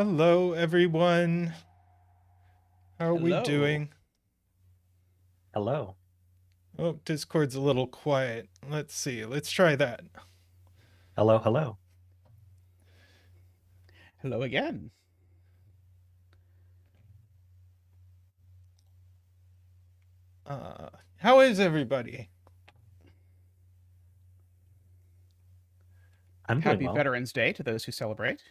Hello, everyone. How are we Hello. doing? Hello. Oh, Discord's a little quiet. Let's see. Let's try that. Hello, hello. Hello again. Uh, how is everybody? I'm doing Happy well. Veterans Day to those who celebrate.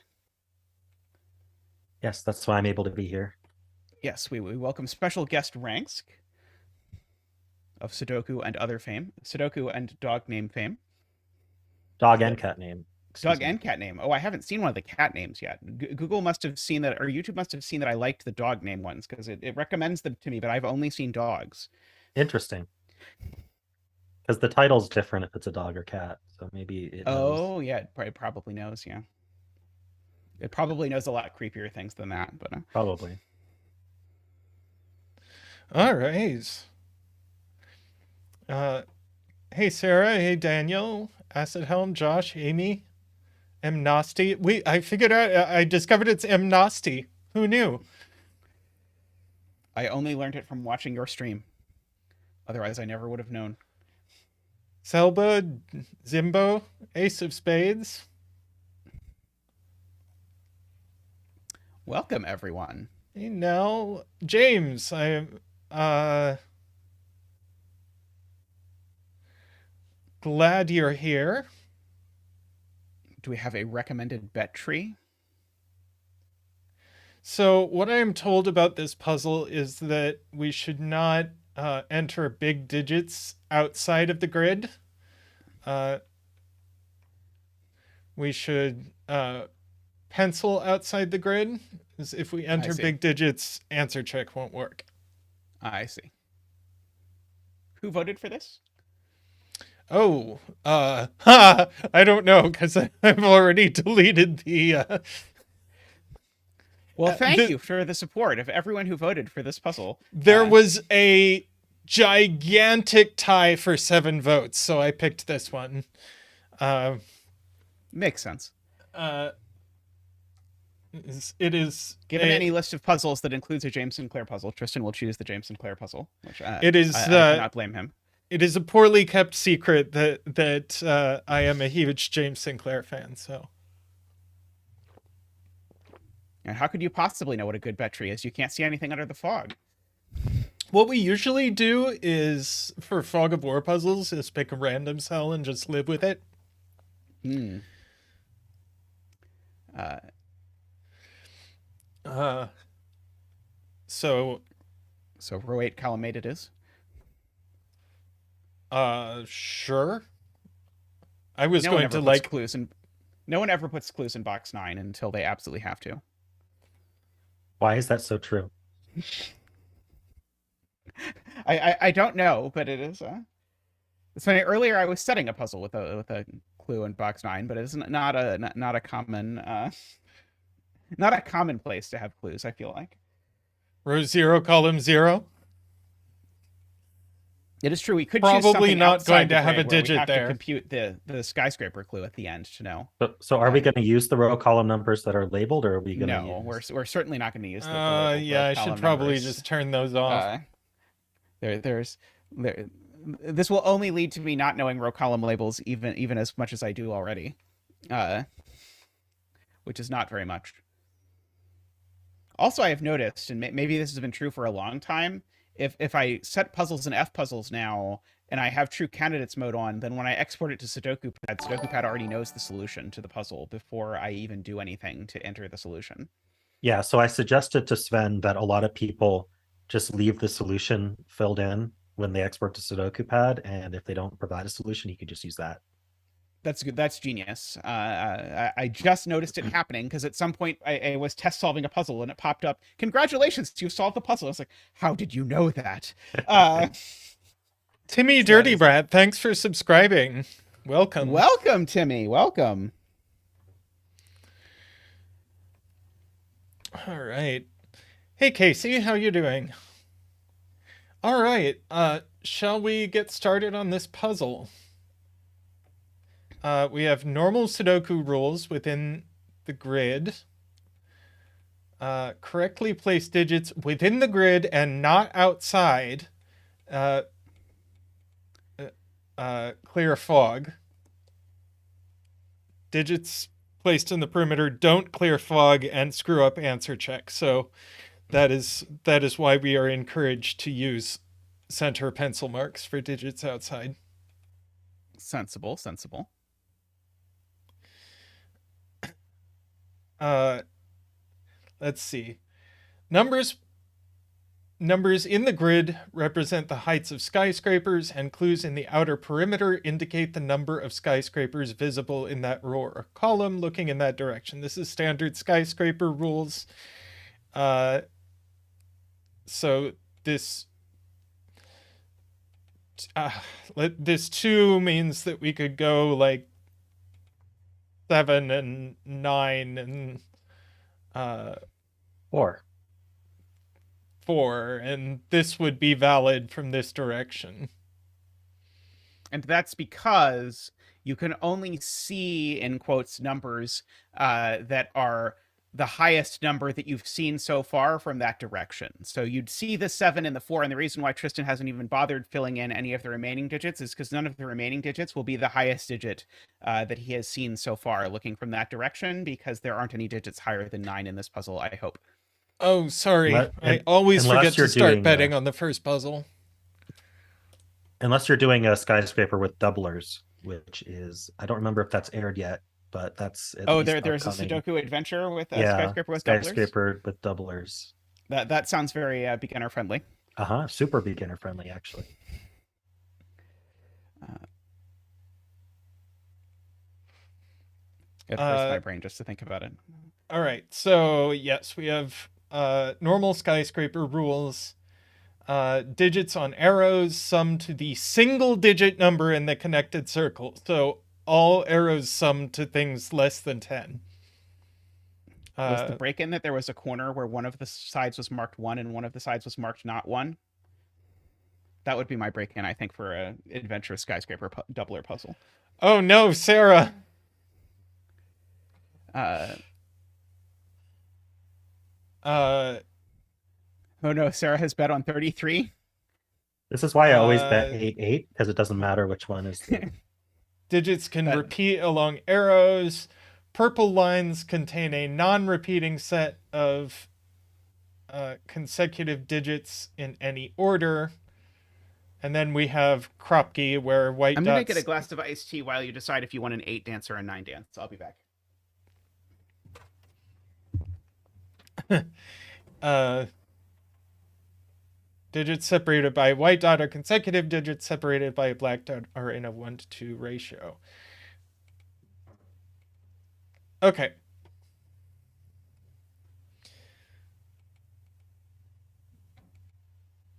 Yes, that's why I'm able to be here. Yes, we welcome special guest Rangsk of Sudoku and other fame. Sudoku and dog name fame. Dog The and cat name. dog Excuse me. and cat name. Oh, I haven't seen one of the cat names yet. Google must have seen that, or YouTube must have seen that I liked the dog name ones because it recommends them to me, but I've only seen dogs. Interesting. Because the title's different if it's a dog or cat, so maybe it knows. Oh, yeah, it probably knows, yeah. It probably knows a lot creepier things than that, but Probably. All right. Uh, hey, Sarah. Hey, Daniel. Acid Helm, Josh, Amy, M. Nasty. I figured out, I discovered it's M. Nasty. Who knew? I only learned it from watching your stream. Otherwise, I never would have known. Selba, Zimbo, Ace of Spades. Welcome, everyone. Hey, Nell. James. Uh, glad you're here. Do we have a recommended bet tree? So, what I am told about this puzzle is that we should not enter big digits outside of the grid. Uh, we should pencil outside the grid. Because if we I enter see. big digits, answer check won't work. I see. Who voted for this? Oh, I don't know because I've already deleted the. Well, thank The you for the support of everyone who voted for this puzzle. There was a gigantic tie for 7 votes, so I picked this one. Uh, Makes sense. uh, it is Given any list of puzzles that includes a James Sinclair puzzle, Tristan will choose the James Sinclair puzzle, which it is I cannot blame him. it is a poorly kept secret that I am a huge James Sinclair fan. So And how could you possibly know what a good bet tree is? You can't see anything under the fog. what we usually do is for Fog of War puzzles is pick a random cell and just live with it. Hmm. Uh, so So row 8, column 8 it is. sure. I was No one going ever to puts like clues in. No one ever puts clues in box 9 until they absolutely have to. Why is that so true? I don't know, but it is. It's funny. Earlier, I was setting a puzzle with a clue in box 9, but it's not a common not a common place to have clues. I feel like row 0, column 0. it is true. We could choose Probably something not going outside the to have a grid where we digit have to there. compute the skyscraper clue at the end to know. So are we going to use the row column numbers that are labeled, or are we going to No, use? we're certainly not going to use the labeled Yeah, row I should column probably numbers. just turn those off. There's there. This will only lead to me not knowing row column labels even as much as I do already, which is not very much. Also, I have noticed, and maybe this has been true for a long time, if I set puzzles in F puzzles now and I have true candidates mode on, then when I export it to Sudoku Pad already knows the solution to the puzzle before I even do anything to enter the solution. Yeah, so I suggested to Sven that a lot of people just leave the solution filled in when they export to Sudoku Pad, and if they don't provide a solution, you could just use that. That's good. That's genius. I just noticed it happening because at some point I was test solving a puzzle and it popped up. Congratulations, you solved the puzzle. I was like, how did you know that? Timmy So Dirty Brat, thanks for subscribing. Welcome. welcome, Timmy. Welcome. All right. Hey, Casey, how you doing? All right. Shall we get started on this puzzle? We have normal Sudoku rules within the grid. Correctly place digits within the grid and not outside. Clear fog. Digits placed in the perimeter don't clear fog and screw up answer check. So that is why we are encouraged to use center pencil marks for digits outside. Sensible, sensible. Let's see. Numbers in the grid represent the heights of skyscrapers, and clues in the outer perimeter indicate the number of skyscrapers visible in that row or column looking in that direction. This is standard skyscraper rules. So this 2 means that we could go like 7 and 9 and 4. And this would be valid from this direction. And that's because you can only see, in quotes, numbers that are the highest number that you've seen so far from that direction. So you'd see the 7 and the 4, and the reason why Tristan hasn't even bothered filling in any of the remaining digits is because none of the remaining digits will be the highest digit that he has seen so far looking from that direction, because there aren't any digits higher than 9 in this puzzle, I hope. Oh, sorry. I always forget to start betting on the first puzzle. Unless you're doing a skyscraper with doublers, which is, I don't remember if that's aired yet, but that's there's a Sudoku adventure with a skyscraper with doublers. Skyscraper with doublers. That sounds very beginner friendly. Super beginner friendly, actually. It hurts my brain just to think about it. All right, so yes, we have normal skyscraper rules. Digits on arrows sum to the single digit number in the connected circle. So all arrows sum to things less than 10. Was the break-in that there was a corner where one of the sides was marked 1 and one of the sides was marked not 1? That would be my break-in, I think, for an adventurous skyscraper doubler puzzle. Oh no, Sarah! Oh no, Sarah has bet on 33. This is why I always bet 8, because it doesn't matter which one is the... Digits can repeat along arrows. Purple lines contain a non-repeating set of consecutive digits in any order. And then we have Kropke, where white I'm dots... going to get a glass of iced tea while you decide if you want an 8 dance or a 9 dance. I'll be back. Digits separated by a white dot are consecutive. Digits separated by a black dot are in a 1-to-2 ratio. Okay.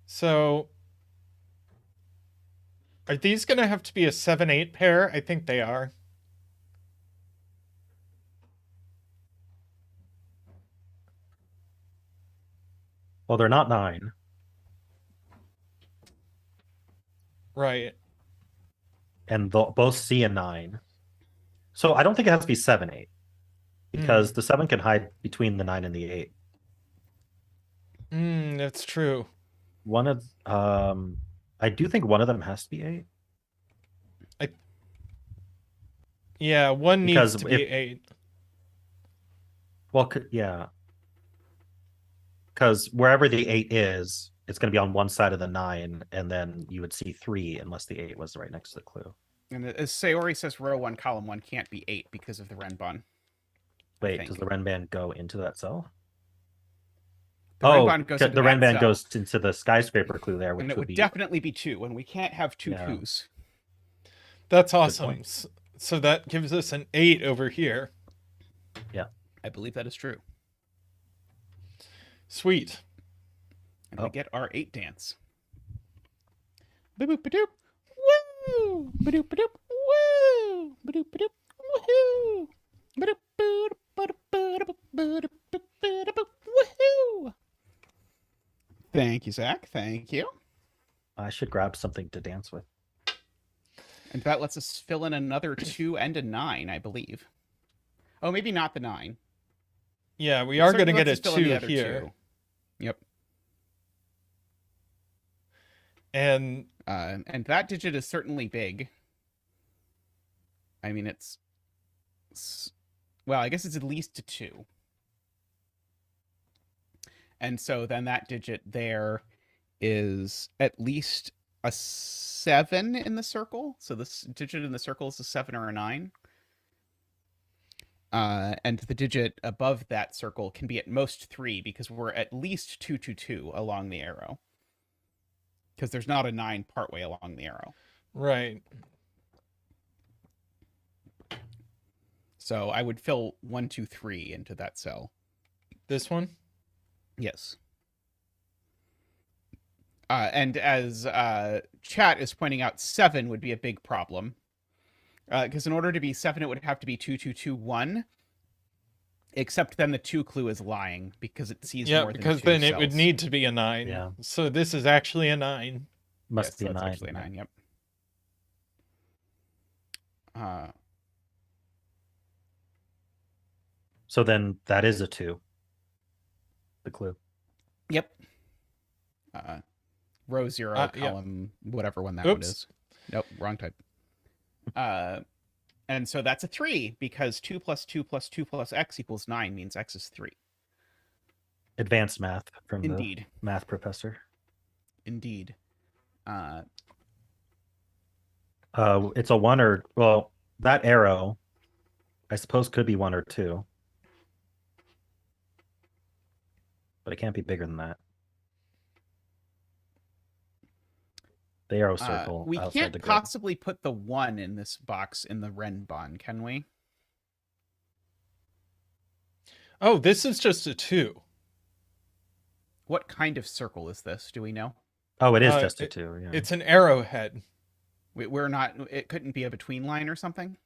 So, are these going to have to be a 7-8 pair? I think they are. Well, they're not 9. Right. And both C and 9. So I don't think it has to be 7-8. Because the 7 can hide between the 9 and the 8. That's true. One of I do think one of them has to be 8. Yeah, one needs to be 8. Well, yeah. Because wherever the 8 is, it's going to be on one side of the 9, and then you would see 3 unless the 8 was right next to the clue. And as Sayori says, row 1, column 1 can't be 8 because of the Renbon. Wait, does the Renban go into that cell? The Renban goes into the skyscraper clue there, which and it would be... definitely be 2, and we can't have 2 clues. That's awesome. So that gives us an 8 over here. Yeah. I believe that is true. Sweet. And we get our 8 dance. Ba-boop-ba-doop. Woo! Ba-doop-ba-doop. Woo! Ba-doop-ba-doop. Woohoo! Woohoo! Thank you, Zach. Thank you. I should grab something to dance with. And that lets us fill in another 2 and a 9, I believe. Oh, maybe not the 9. Yeah, we It are certainly going to get lets a us fill in the 2 other here. two. Yep. And And that digit is certainly big. I mean, well, I guess it's at least a 2. And so then that digit there is at least a 7 in the circle. So this digit in the circle is a 7 or a 9. And the digit above that circle can be at most 3 because we're at least 222 along the arrow. Because there's not a 9 partway along the arrow. right. So I would fill 1, 2, 3 into that cell. This one? Yes. And as chat is pointing out, 7 would be a big problem. Because in order to be 7, it would have to be 2, 2, 2, 1. Except then the 2 clue is lying because it sees Yeah, more than because 2 then it would cells. need to be a 9. Yeah. So this is actually a 9. Must Yes, be a that's 9. actually a 9, yep. So then that is a 2. The clue. Yep. Row 0, yeah. column, whatever one that Oops. one is. Nope, wrong type. And so that's a 3 because 2 plus 2 plus 2 plus x equals 9 means x is 3. Advanced math from Indeed. the math professor. Indeed. It's a 1 or, well, that arrow, I suppose, could be 1 or 2. But it can't be bigger than that. The arrow circle We outside can't the grid. possibly put the 1 in this box in the Renbon, can we? Oh, this is just a 2. What kind of circle is this? Do we know? Oh, it is just a 2. Yeah. It's an arrowhead. We're not. It couldn't be a between line or something.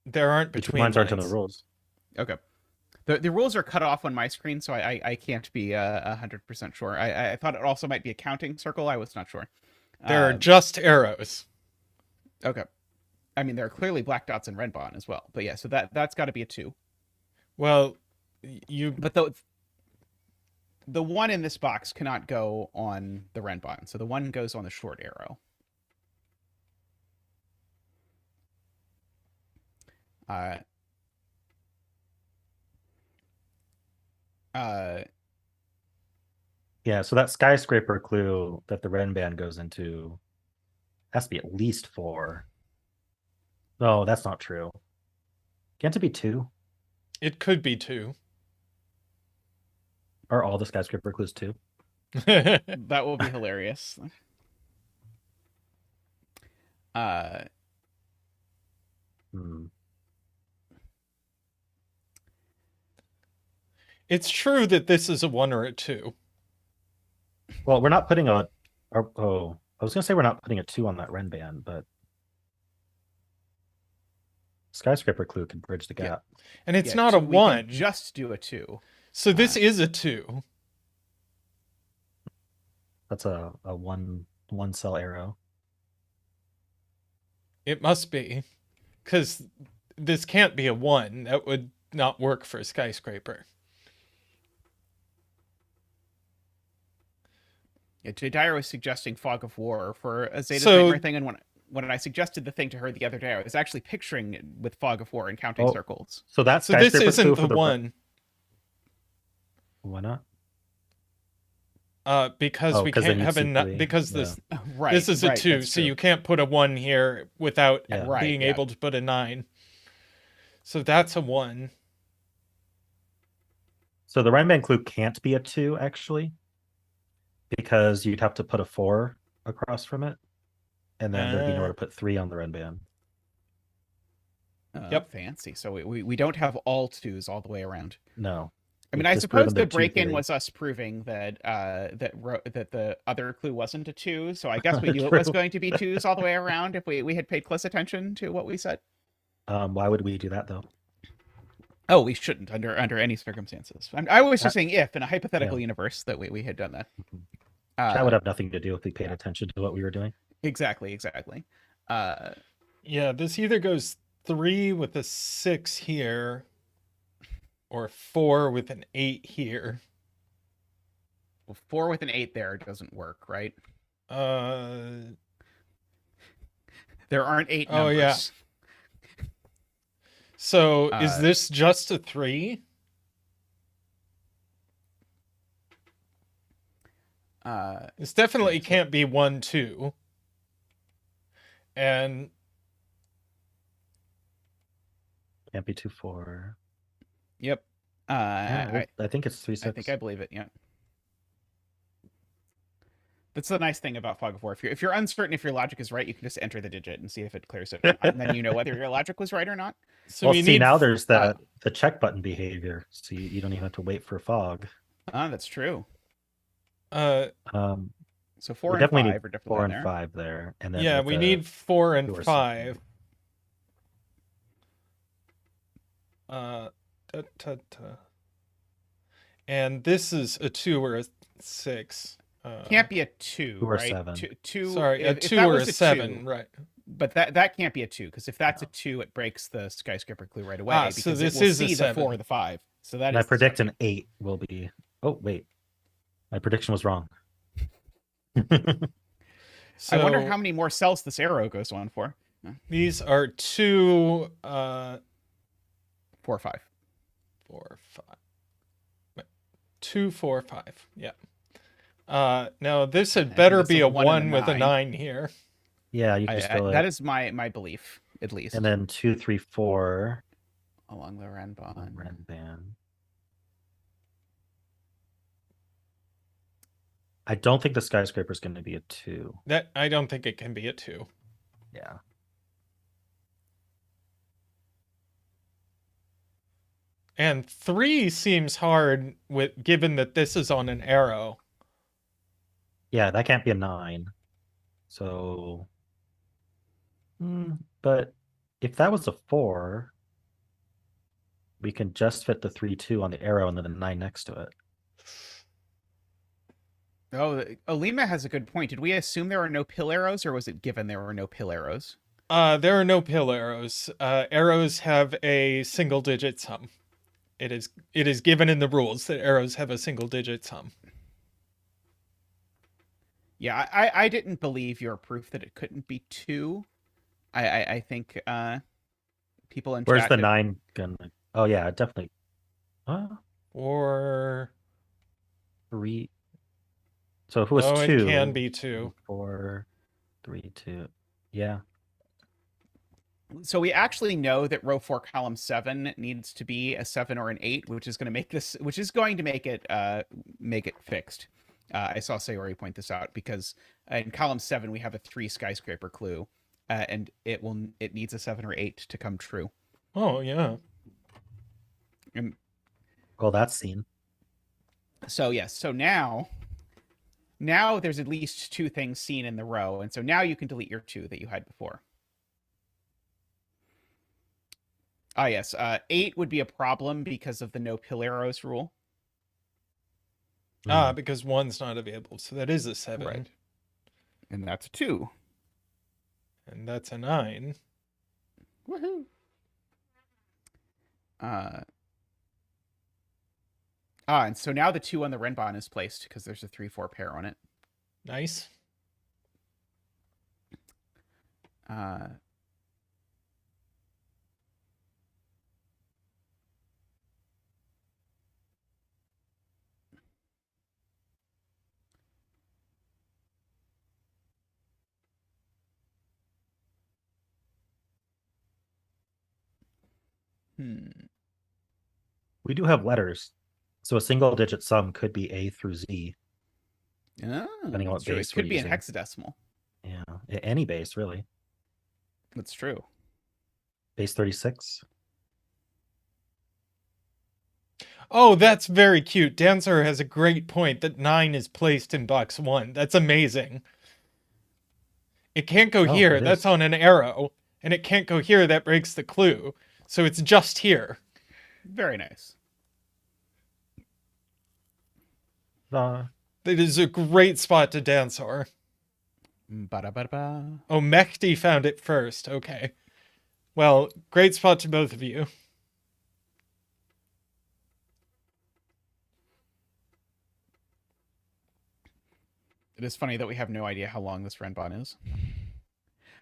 There aren't Between between lines aren't in the lines. rules. Okay. The rules are cut off on my screen, so I can't be 100% sure. I thought it also might be a counting circle. I was not sure. There are just arrows. Okay. I mean, there are clearly black dots in Renbon as well. But yeah, so that's got to be a 2. Well, But the 1 in this box cannot go on the Renbon. So the 1 goes on the short arrow. Yeah, so that skyscraper clue that the Renband goes into has to be at least 4. No, that's not true. Can't it be 2? it could be 2. Are all the skyscraper clues 2? That will be hilarious. It's true that this is a 1 or a 2. Well, we're not putting I was gonna say we're not putting a 2 on that Renband, but skyscraper clue can bridge the gap. And it's Yeah, not so a we 1. can just do a 2. So this is a 2. That's a one cell arrow. It must be. Because this can't be a 1. That would not work for a skyscraper. Yeah, Jadira was suggesting Fog of War for a Zeta's So- Nightmare thing, and when I suggested the thing to her the other day, I was actually picturing it with Fog of War and counting Oh. circles. So that's So this skyscraper isn't clue the for the 1. Why not? Because Oh, we 'cause can't then have you'd a see nut three. because Yeah. this Right. this is a right, 2, that's so true. you can't put a 1 here without Yeah. Right, being yeah. able to put a 9. So that's a 1. So the Renband clue can't be a 2 actually, because you'd have to put a 4 across from it, and then there'd be nowhere to put 3 on the Renband. Yep. Fancy. So we don't have all 2s all the way around. No. I mean, We've I disproven suppose the the 2 break-in theory. was us proving that that the other clue wasn't a 2. So I guess we knew it True. was going to be 2s all the way around if we had paid close attention to what we said. Why would we do that though? Oh, we shouldn't under any circumstances. I was just saying if in a hypothetical Yeah. universe that we had done that. That would have nothing to do if we paid attention to what we were doing. Exactly. Yeah, this either goes 3 with a 6 here, or 4 with an 8 here. Well, 4 with an 8 there doesn't work, right? Uh, There aren't 8 Oh, numbers. yeah. So is Uh, this just a 3? This definitely can't be 1, 2. And Can't be 2, 4. Yep. Yeah, I think it's 3, 6. I think I believe it. Yeah. That's the nice thing about Fog of War. If you're uncertain if your logic is right, you can just enter the digit and see if it clears it, and then you know whether your logic was right or not. so Well, we see, need now there's the check button behavior, so you don't even have to wait for fog. That's true. Um, So we 4 and definitely 5 need are definitely 4 in and there. 5 there, and then yeah, with we the need 4 and 2 or 5. 7. And this is a 2 or a 6. Can't be a 2, 2 or right? 7. Two. Sorry, a if 2 that or was a 7, right? But that can't be a 2, because if that's a 2, it breaks the skyscraper clue right away. So because this it will is a see the 4 7. or the 5. So that And I is the predict 7. an 8 will be. Oh wait, my prediction was wrong. So I wonder how many more cells this arrow goes on for. these are 2, 4 or 5. 4, 5. 2, 4, 5. Yeah. Now this had better that's be a a 1 and 1 a with a 9. 9 here. Yeah, you can just fill That it. is my belief, at least. And then 2, 3, 4 along the on Renbahn. Renban. I don't think the skyscraper is going to be a 2. That I don't think it can be a 2. Yeah. And 3 seems hard with given that this is on an arrow. Yeah, that can't be a 9. So, but if that was a 4, we can just fit the 3, 2 on the arrow and then the 9 next to it. Oh, Alima has a good point. Did we assume there are no pill arrows, or was it given there were no pill arrows? There are no pill arrows. Arrows have a single digit sum. It is given in the rules that arrows have a single digit sum. Yeah, I didn't believe your proof that it couldn't be 2. I think people in Where's chat the had- 9 gonna? Oh yeah, definitely. Or 3. So if it was oh, 2, it can be 2. 4, 3, 2. Yeah. So we actually know that row 4, column 7 needs to be a 7 or an 8, which is going to make it fixed. I saw Sayori point this out because in column 7 we have a 3 skyscraper clue, and it needs a 7 or 8 to come true. Oh yeah. And Well, that's seen. so yes, so now there's at least 2 things seen in the row, and so now you can delete your 2 that you had before. Ah, yes. 8 would be a problem because of the no pill arrows rule. Because 1's not available. So that is a 7. Right. And that's a 2. And that's a 9. Woohoo. And so now the 2 on the Renbahn is placed because there's a 3-4 pair on it. Nice. We do have letters, so a single digit sum could be A through Z. Oh, Depending on what that's true. base It could we're be in using. hexadecimal. Yeah, any base really. That's true. Base 36. Oh, that's very cute. Dancer has a great point that 9 is placed in box 1. That's amazing. It can't go here. It That's is. on an arrow. And it can't go here. That breaks the clue. So it's just here. Very nice. It is a great spot to Dancer. Ba-da-ba-da-ba. Oh, Mehdi found it first. Okay. Well, great spot to both of you. It is funny that we have no idea how long this Renbon is.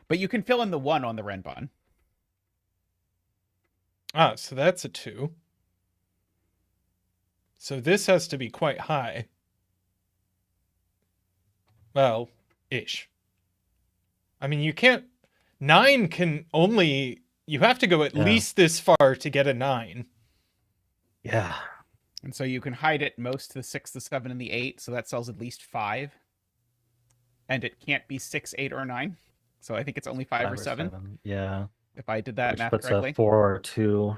But you can fill in the 1 on the Renbon. Ah, so that's a 2. So this has to be quite high. Well, ish. I mean, you can't... 9 can only... You have to go at least this far to get a 9. Yeah. And so you can hide it most the 6, the 7, and the 8, so that sells at least 5. And it can't be 6, 8, or 9. So I think it's only 5 or 7. Yeah. If I did that Which math puts correctly. a 4 or 2.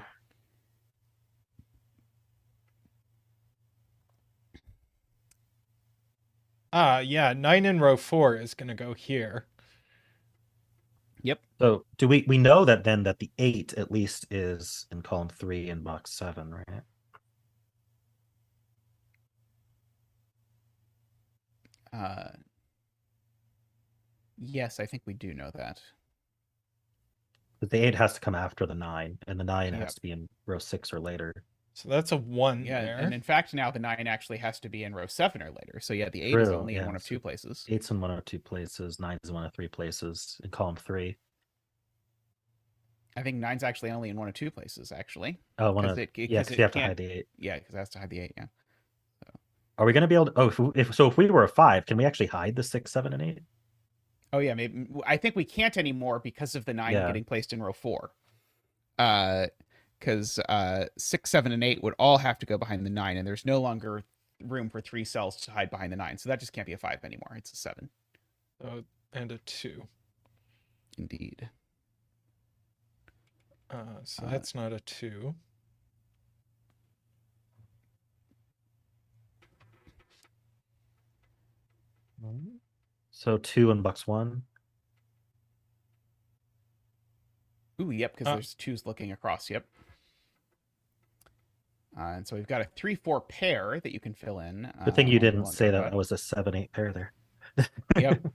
Ah, yeah, 9 in row 4 is going to go here. Yep. So do we know that then that the 8 at least is in column 3 in box 7, right? Yes, I think we do know that. But the 8 has to come after the 9, and the 9 Yep. has to be in row 6 or later. So that's a 1 Yeah, there. and in fact, now the 9 actually has to be in row 7 or later. So yeah, the 8 is True, only in yeah, one of so 2 places. 8's in 1 of 2 places, 9 is in 1 of 3 places in column 3. I think 9's actually only in 1 of 2 places, actually. Oh, one of... Because Yeah, because you have to hide the 8. Yeah, because it has to hide the 8, yeah. Are we going to be able to... Oh, if we were a 5, can we actually hide the 6, 7, and 8? Oh, yeah, maybe. I think we can't anymore because of the 9 getting placed in row 4. Because 6, 7, and 8 would all have to go behind the 9, and there's no longer room for 3 cells to hide behind the 9. So that just can't be a 5 anymore. It's a 7. So, and a 2. Indeed. So that's not a 2. So 2 in box 1. Ooh, yep, because there's 2s looking across, yep. And so we've got a 3-4 pair that you can fill in. Good thing you didn't say that it was a 7-8 pair there. Yep.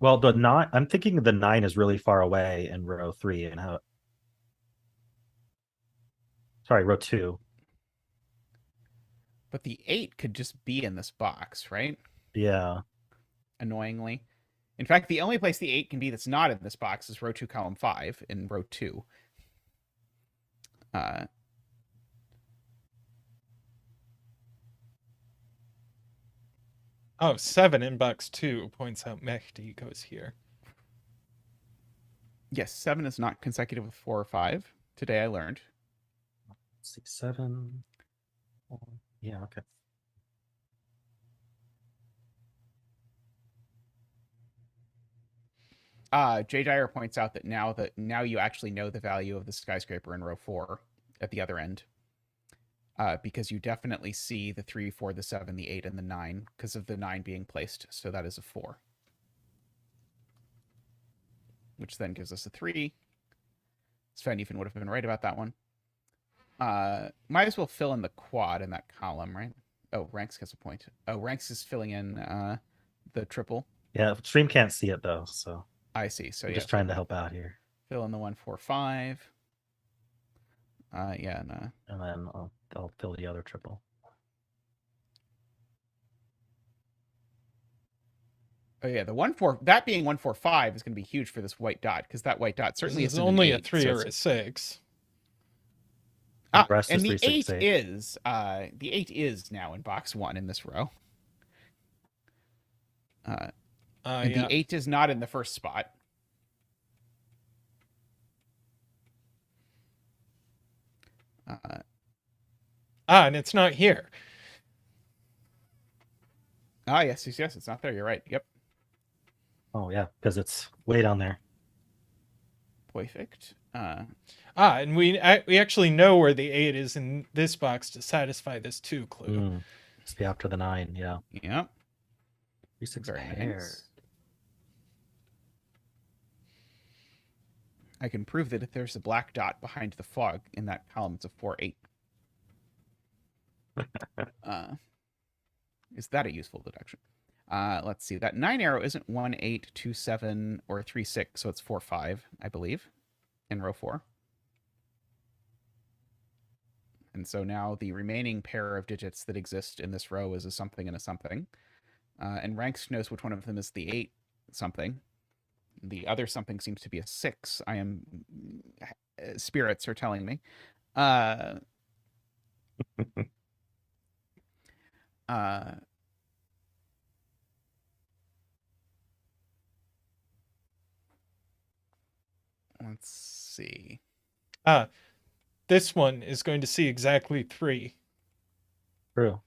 Well, the 9, I'm thinking the 9 is really far away in row 3 and how... Sorry, row 2. But the 8 could just be in this box, right? Yeah. Annoyingly. In fact, the only place the 8 can be that's not in this box is row 2, column 5 in row 2. Oh, 7 in box 2 points out Mehdi goes here. Yes, 7 is not consecutive with 4 or 5. Today I learned. 6, 7. Yeah, okay. Jay Dyer points out that now you actually know the value of the skyscraper in row 4 at the other end. Because you definitely see the 3, 4, the 7, the 8, and the 9 because of the 9 being placed. So that is a 4. Which then gives us a 3. Sven even would have been right about that one. Might as well fill in the quad in that column, right? Oh, Rangsk has a point. Oh, Rangsk is filling in the triple. Yeah, stream can't see it though, so... I see. So I'm yeah, just trying to help out here. Fill in the 1, 4, 5. Yeah, and then I'll fill the other triple. Oh yeah, the 1, 4, that being 1, 4, 5 is going to be huge for this white dot because that white dot certainly is is only an 8, a 3 so or a 6. And the 8 8. is the 8 is now in box 1 in this row. And yeah. the 8 is not in the first spot. And it's not here. Yes, it's not there. You're right. Yep. Oh yeah, because it's way down there. Perfect. And we actually know where the 8 is in this box to satisfy this 2 clue. It's the after the 9, yeah. Yep. 3, 6 Very pair. nice. I can prove that if there's a black dot behind the fog in that column, it's a 4, 8. Is that a useful deduction? Let's see. That 9 arrow isn't 1, 8, 2, 7, or 3, 6, so it's 4, 5, I believe, in row 4. And so now the remaining pair of digits that exist in this row is a something and a something. And Rangsk knows which one of them is the 8 something. The other something seems to be a 6. I am spirits are telling me. Let's see. This one is going to see exactly 3. True.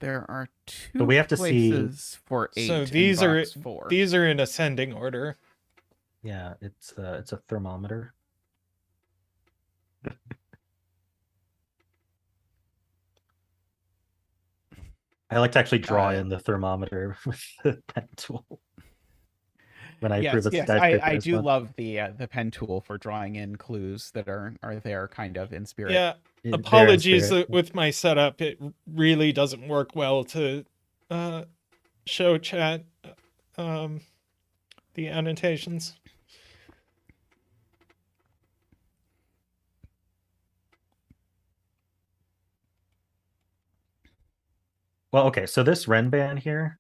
There are 2 But we have to see- places for 8. So in these are box 4. these are in ascending order. Yeah, it's a thermometer. I like to actually draw in the thermometer with the pen tool. When I prove a skyscraper I is do fun. love the pen tool for drawing in clues that are there kind of in spirit. Yeah. They're in Apologies spirit. with my setup. It really doesn't work well to show chat the annotations. Well, okay, so this Renban here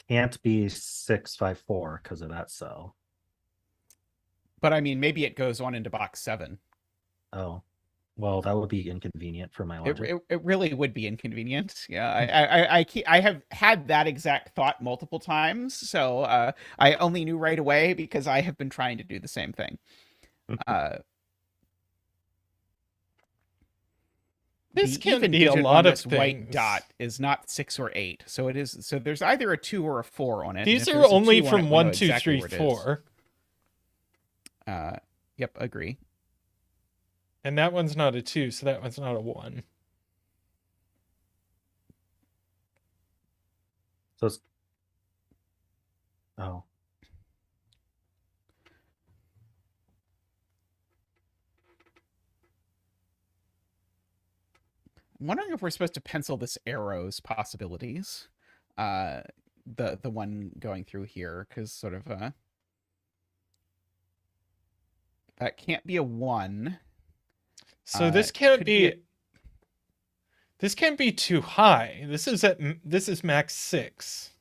can't be 654 because of that cell. But I mean, maybe it goes on into box 7. Oh, well, that would be inconvenient for my logic. It really would be inconvenient. Yeah, I have had that exact thought multiple times, so I only knew right away because I have been trying to do the same thing. This the can even be a digit lot on of this white things. dot is not 6 or 8, so it is. So there's either a 2 or a 4 on it. and These if are there's a only 2 on from it, we 1, know 2, exactly 3, where it is. 4. Yep, agree. And that one's not a 2, so that one's not a 1. So it's... Oh. I'm wondering if we're supposed to pencil this arrows possibilities. The one going through here, because sort of that can't be a 1. So this can't could be, be this can't be too high. This is max 6.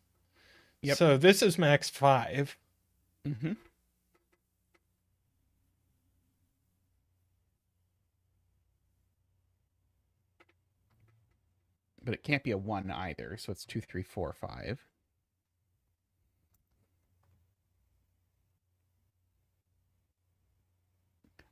Yep. So this is max 5. Mm-hmm. But it can't be a 1 either, so it's 2, 3, 4, 5.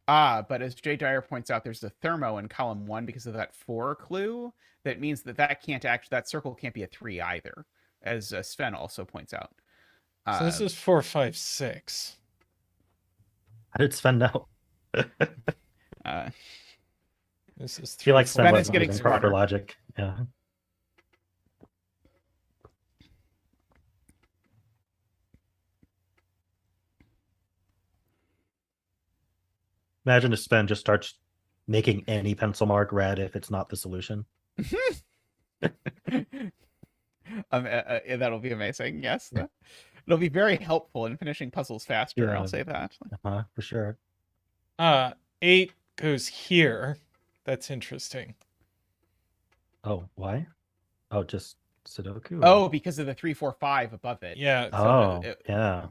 But as Jay Dyer points out, there's a thermo in column 1 because of that 4 clue. That means that can't actually, that circle can't be a 3 either, as Sven also points out. So this is 4, 5, 6. How did Sven know? This is I feel 3, like 4, Sven Sven is wasn't getting using proper smarter. logic. Yeah. Imagine if Sven just starts making any pencil mark red if it's not the solution. That'll be amazing. Yes, it'll be very helpful in finishing puzzles faster. Yeah. I'll say that. For sure. 8 goes here. That's interesting. Oh, why? Oh, just Sudoku? Oh, because of the 3, 4, 5 above it. Yeah. Oh, yeah.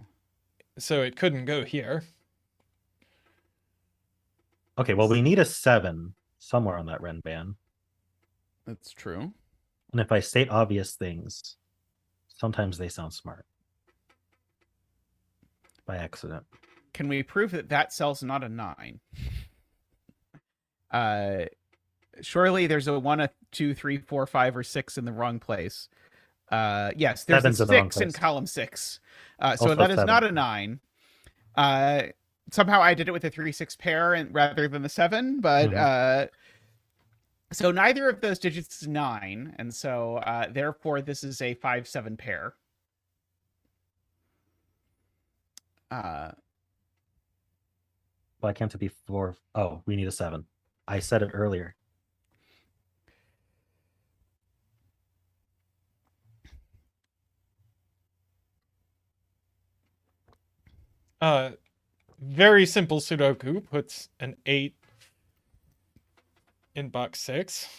So it couldn't go here. Okay, well, we need a 7 somewhere on that Renban. That's true. And if I state obvious things, sometimes they sound smart. By accident. Can we prove that that cell's not a 9? Surely there's a 1, a 2, 3, 4, 5, or 6 in the wrong place. Yes, there's a 7's in the wrong 6 in place. column 6. So Also that is 7. not a 9. Somehow I did it with a 3, 6 pair and rather than the 7, but so neither of those digits is 9, and so therefore this is a 5, 7 pair. Why can't it be 4? Oh, we need a 7. I said it earlier. very simple Sudoku puts an 8 in box 6.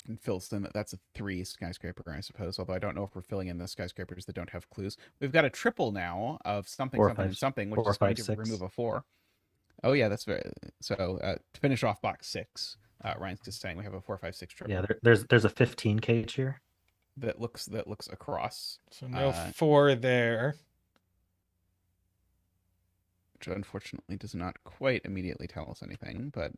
And fills in that's a 3 skyscraper, I suppose. Although I don't know if we're filling in the skyscrapers that don't have clues. We've got a triple now of something, Four, something, five, and something, which four, is going five, to six. remove a 4. Oh yeah, that's very. So to finish off box 6, Ryan's just saying we have a 4, 5, 6 triple. Yeah, there's a 15 cage here. That looks across. So no 4 there. Which unfortunately does not quite immediately tell us anything, but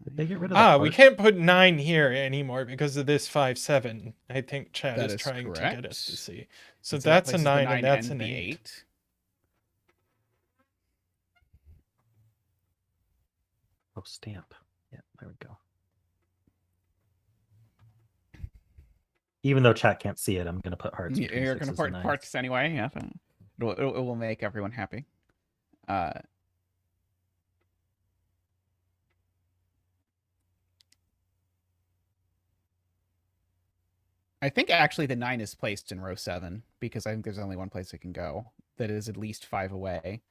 Did they get rid of the we heart? can't put 9 here anymore because of this 5, 7. I think Chad That is is trying to get us to correct. see. So that that's a places the 9 and that's an the 8. Oh, stamp. Yeah, there we go. Even though chat can't see it, I'm going to put hearts. You're going to put parts anyway. Yeah, it will make everyone happy. I think actually the 9 is placed in row 7 because I think there's only one place it can go that is at least 5 away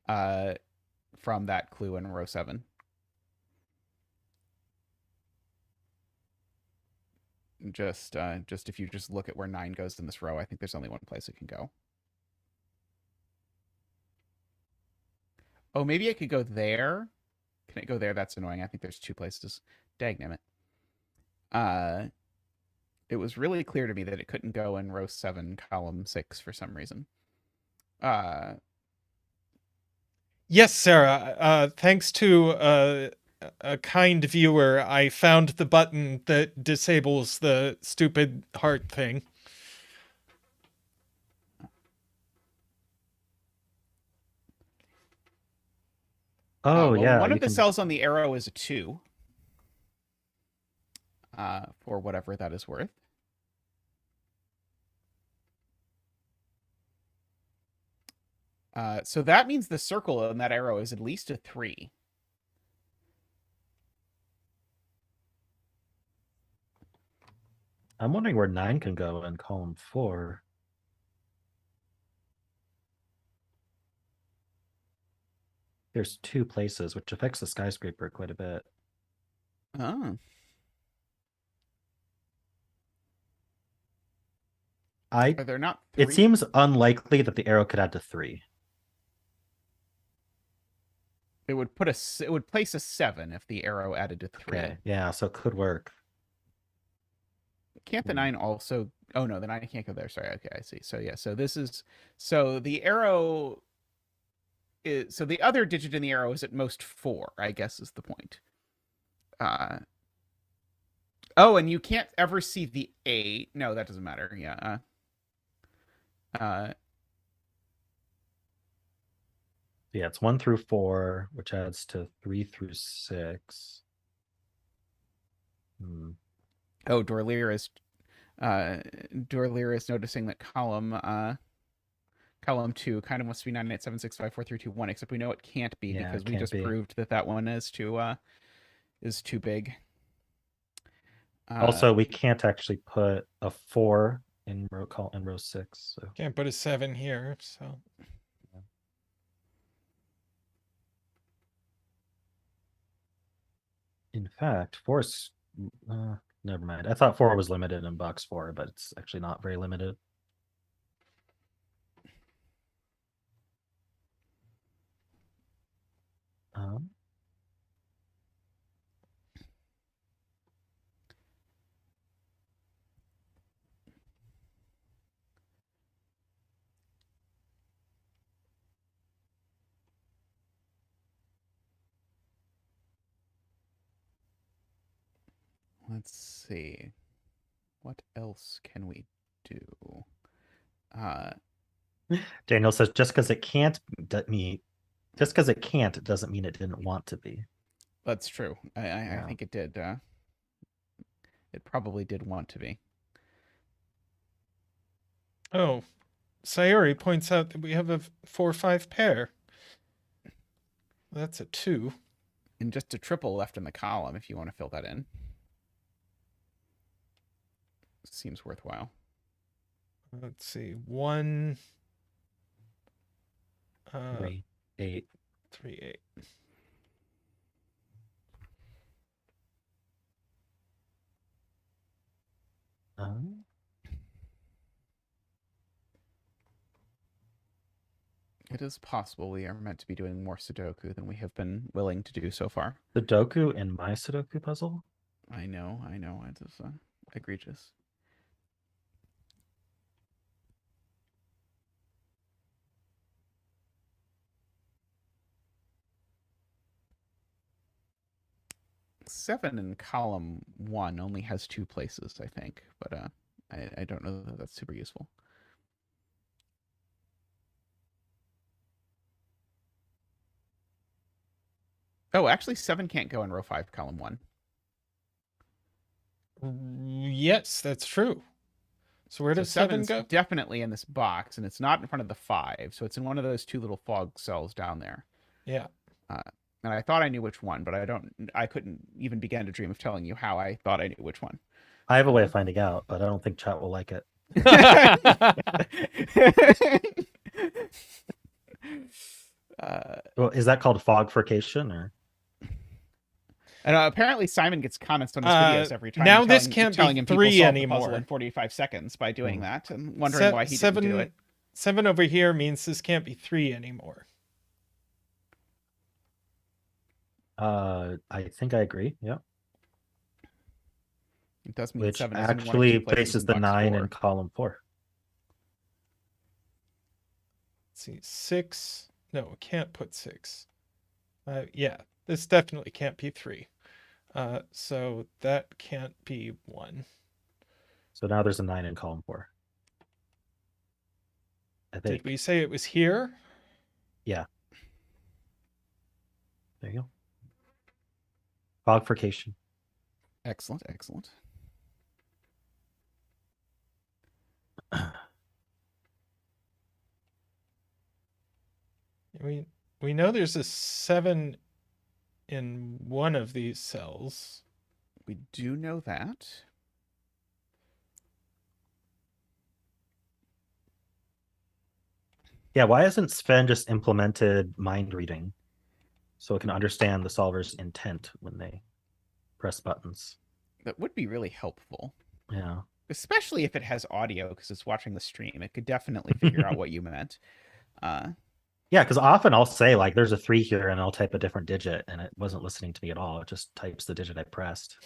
from that clue in row 7. Just if you just look at where 9 goes in this row, I think there's only one place it can go. Oh, maybe it could go there. Can it go there? That's annoying. I think there's 2 places. Dagnammit. It was really clear to me that it couldn't go in row 7, column 6 for some reason. Yes, Sarah. Thanks to a kind viewer, I found the button that disables the stupid heart thing. Oh, yeah. One of the can... cells on the arrow is a 2. For whatever that is worth. So that means the circle on that arrow is at least a 3. I'm wondering where 9 can go in column 4. There's 2 places, which affects the skyscraper quite a bit. Oh. Are there not 3? It seems unlikely that the arrow could add to 3. It would place a 7 if the arrow added to 3. Okay. Yeah, so it could work. Can't the 9 also? Oh no, the 9 can't go there. Sorry. Okay, I see. So yeah, so this is the arrow is the other digit in the arrow is at most 4, I guess is the point. Oh, and you can't ever see the 8. No, that doesn't matter. Yeah. Yeah, it's 1 through 4, which adds to 3 through 6. Oh, Dorlear is noticing that column 2 kind of wants to be 987654321, except we know it can't be because we just proved that one is too big. Also, we can't actually put a 4 in row 6. So. Can't put a 7 here, so. In fact, 4 is never mind. I thought 4 was limited in box 4, but it's actually not very limited. Let's see. What else can we do? Daniel says just because it can't doesn't mean it didn't want to be. That's true. I think it did. It probably did want to be. Oh, Sayuri points out that we have a 4-5 pair. That's a 2. And just a triple left in the column if you want to fill that in. Seems worthwhile. Let's see. 1, 3, 8. 3, 8. It is possible we are meant to be doing more Sudoku than we have been willing to do so far. Sudoku in my Sudoku puzzle? I know. It is egregious. Seven in column 1 only has 2 places, I think, but I don't know that that's super useful. Oh, actually, 7 can't go in row 5, column 1. Yes, that's true. So where does 7 go? Definitely in this box, and it's not in front of the 5, so it's in one of those 2 little fog cells down there. Yeah. And I thought I knew which one, but I couldn't even begin to dream of telling you how I thought I knew which one. I have a way of finding out, but I don't think chat will like it. Well, is that called fogforcation or? And apparently Simon gets comments on his videos every time. Now this can't telling be him 3 anymore. anymore. In 45 seconds by doing that, and wondering why he didn't do it. 7 over here means this can't be 3 anymore. I think I agree. Yeah. It does mean Which 7 is in one of actually 2 places places in the box 9 4. in column 4. Let's see, 6. No, it can't put 6. Yeah, this definitely can't be 3. So that can't be 1. So now there's a 9 in column 4. I think. Did we say it was here? Yeah. There you go. Fogforcation. Excellent, excellent. We know there's a 7 in one of these cells. We do know that. Yeah, why hasn't Sven just implemented mind reading so it can understand the solver's intent when they press buttons? That would be really helpful. Yeah. Especially if it has audio, because it's watching the stream. It could definitely figure out what you meant. Yeah, because often I'll say, like, there's a 3 here, and I'll type a different digit, and it wasn't listening to me at all. It just types the digit I pressed.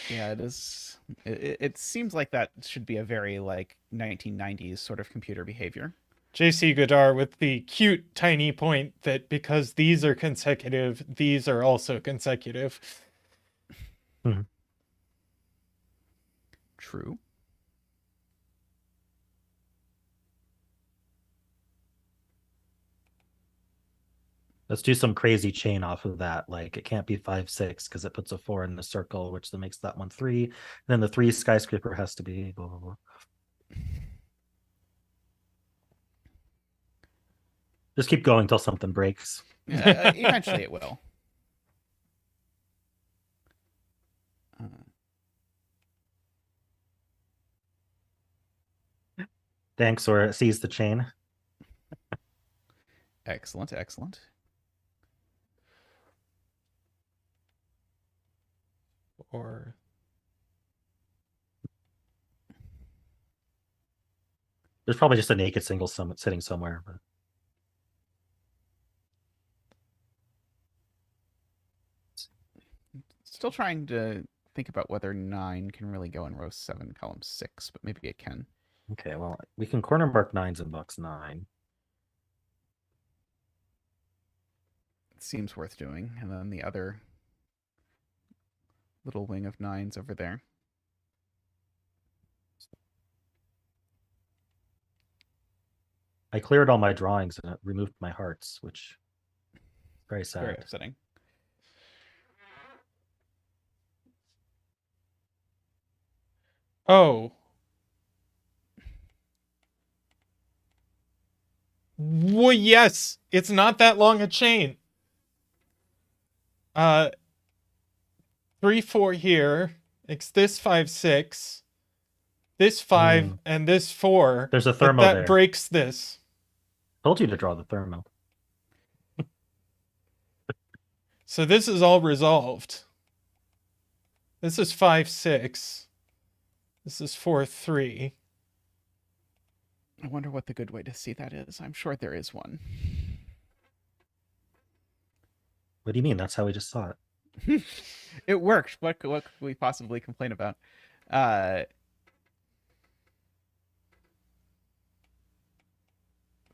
Yeah, it is. It seems like that should be a very, like, 1990s sort of computer behavior. JC Godard with the cute tiny point that because these are consecutive, these are also consecutive. Mm-hmm. True. Let's do some crazy chain off of that. Like, it can't be 5, 6 because it puts a 4 in the circle, which then makes that one 3. And then the 3 skyscraper has to be blah, blah, blah. Just keep going till something breaks. Eventually it will. Thanks, or it sees the chain. Excellent, excellent. Or there's probably just a naked single sitting somewhere. But Still trying to think about whether 9 can really go in row 7, column 6, but maybe it can. okay, well, we can corner mark 9s in box 9. It seems worth doing. And then the other little wing of 9s over there. I cleared all my drawings and it removed my hearts, which is very sad. Very upsetting. oh. Well, yes, it's not that long a chain. 3, 4 here. It's this 5, 6. this 5 and this 4. There's a but thermo that there. breaks this. Told you to draw the thermo. So this is all resolved. This is 5, 6. This is 4, 3. I wonder what the good way to see that is. I'm sure there is one. What do you mean? That's how we just saw it. It worked. What could we possibly complain about?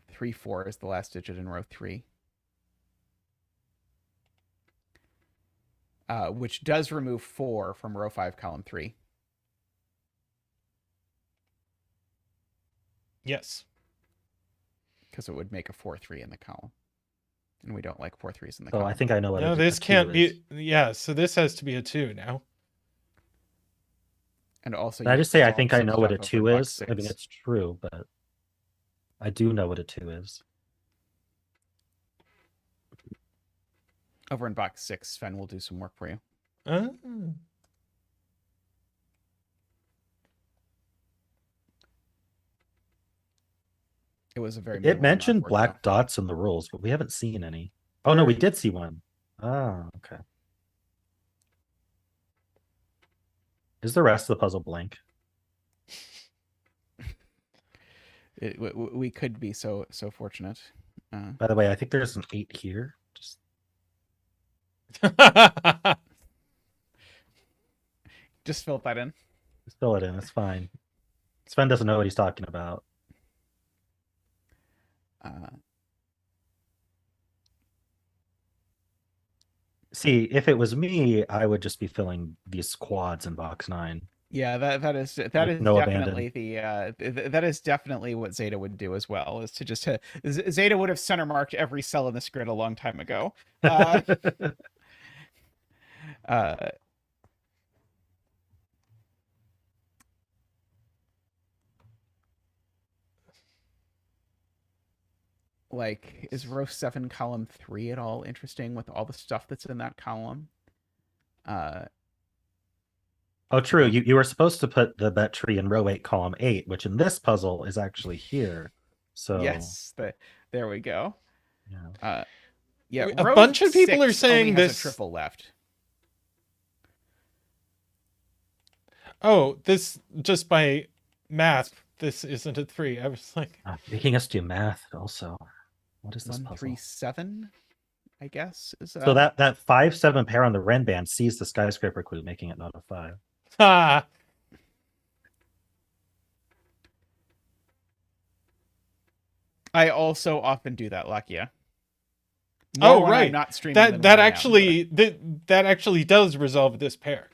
3, 4 is the last digit in row 3. Which does remove 4 from row 5, column 3. Yes. Because it would make a 4, 3 in the column. And we don't like 4, 3s in the So column. I think I know what No, a this a 2 can't is. be. Yeah, so this has to be a 2 now. And also, Did I you just say I resolved think I some know what a stuff 2 over is? box I mean, 6. it's true, but I do know what a 2 is. Over in box 6, Sven will do some work for you. Oh. It was a very It minimal amount of mentioned work, black though. dots in the rules, but we haven't seen any. Oh no, we did see one. Ah, okay. Is the rest of the puzzle blank? We could be so fortunate. By the way, I think there's an 8 here. Just Just fill that in. fill it in. It's fine. Sven doesn't know what he's talking about. See, if it was me, I would just be filling these quads in box 9. Yeah, that is no definitely that is definitely what Zeta would do as well. Is to just Zeta would have center marked every cell in this grid a long time ago. Like, is row 7, column 3 at all interesting with all the stuff that's in that column? Oh, true. You were supposed to put the bet tree in row 8, column 8, which in this puzzle is actually here. So Yes, there we go. yeah. Yeah, A row bunch of people 6 are saying only has this- a triple left. Oh, this just by math, this isn't a 3. I was like, Making us do math also. What is this 1, puzzle? 3, 7, I guess. Is, So that 5-7 pair on the Ren band sees the skyscraper clue, making it not a 5. ha. I also often do that, Lakia. Oh, More when right. I'm not streaming That than that when I am, actually that actually does resolve this pair.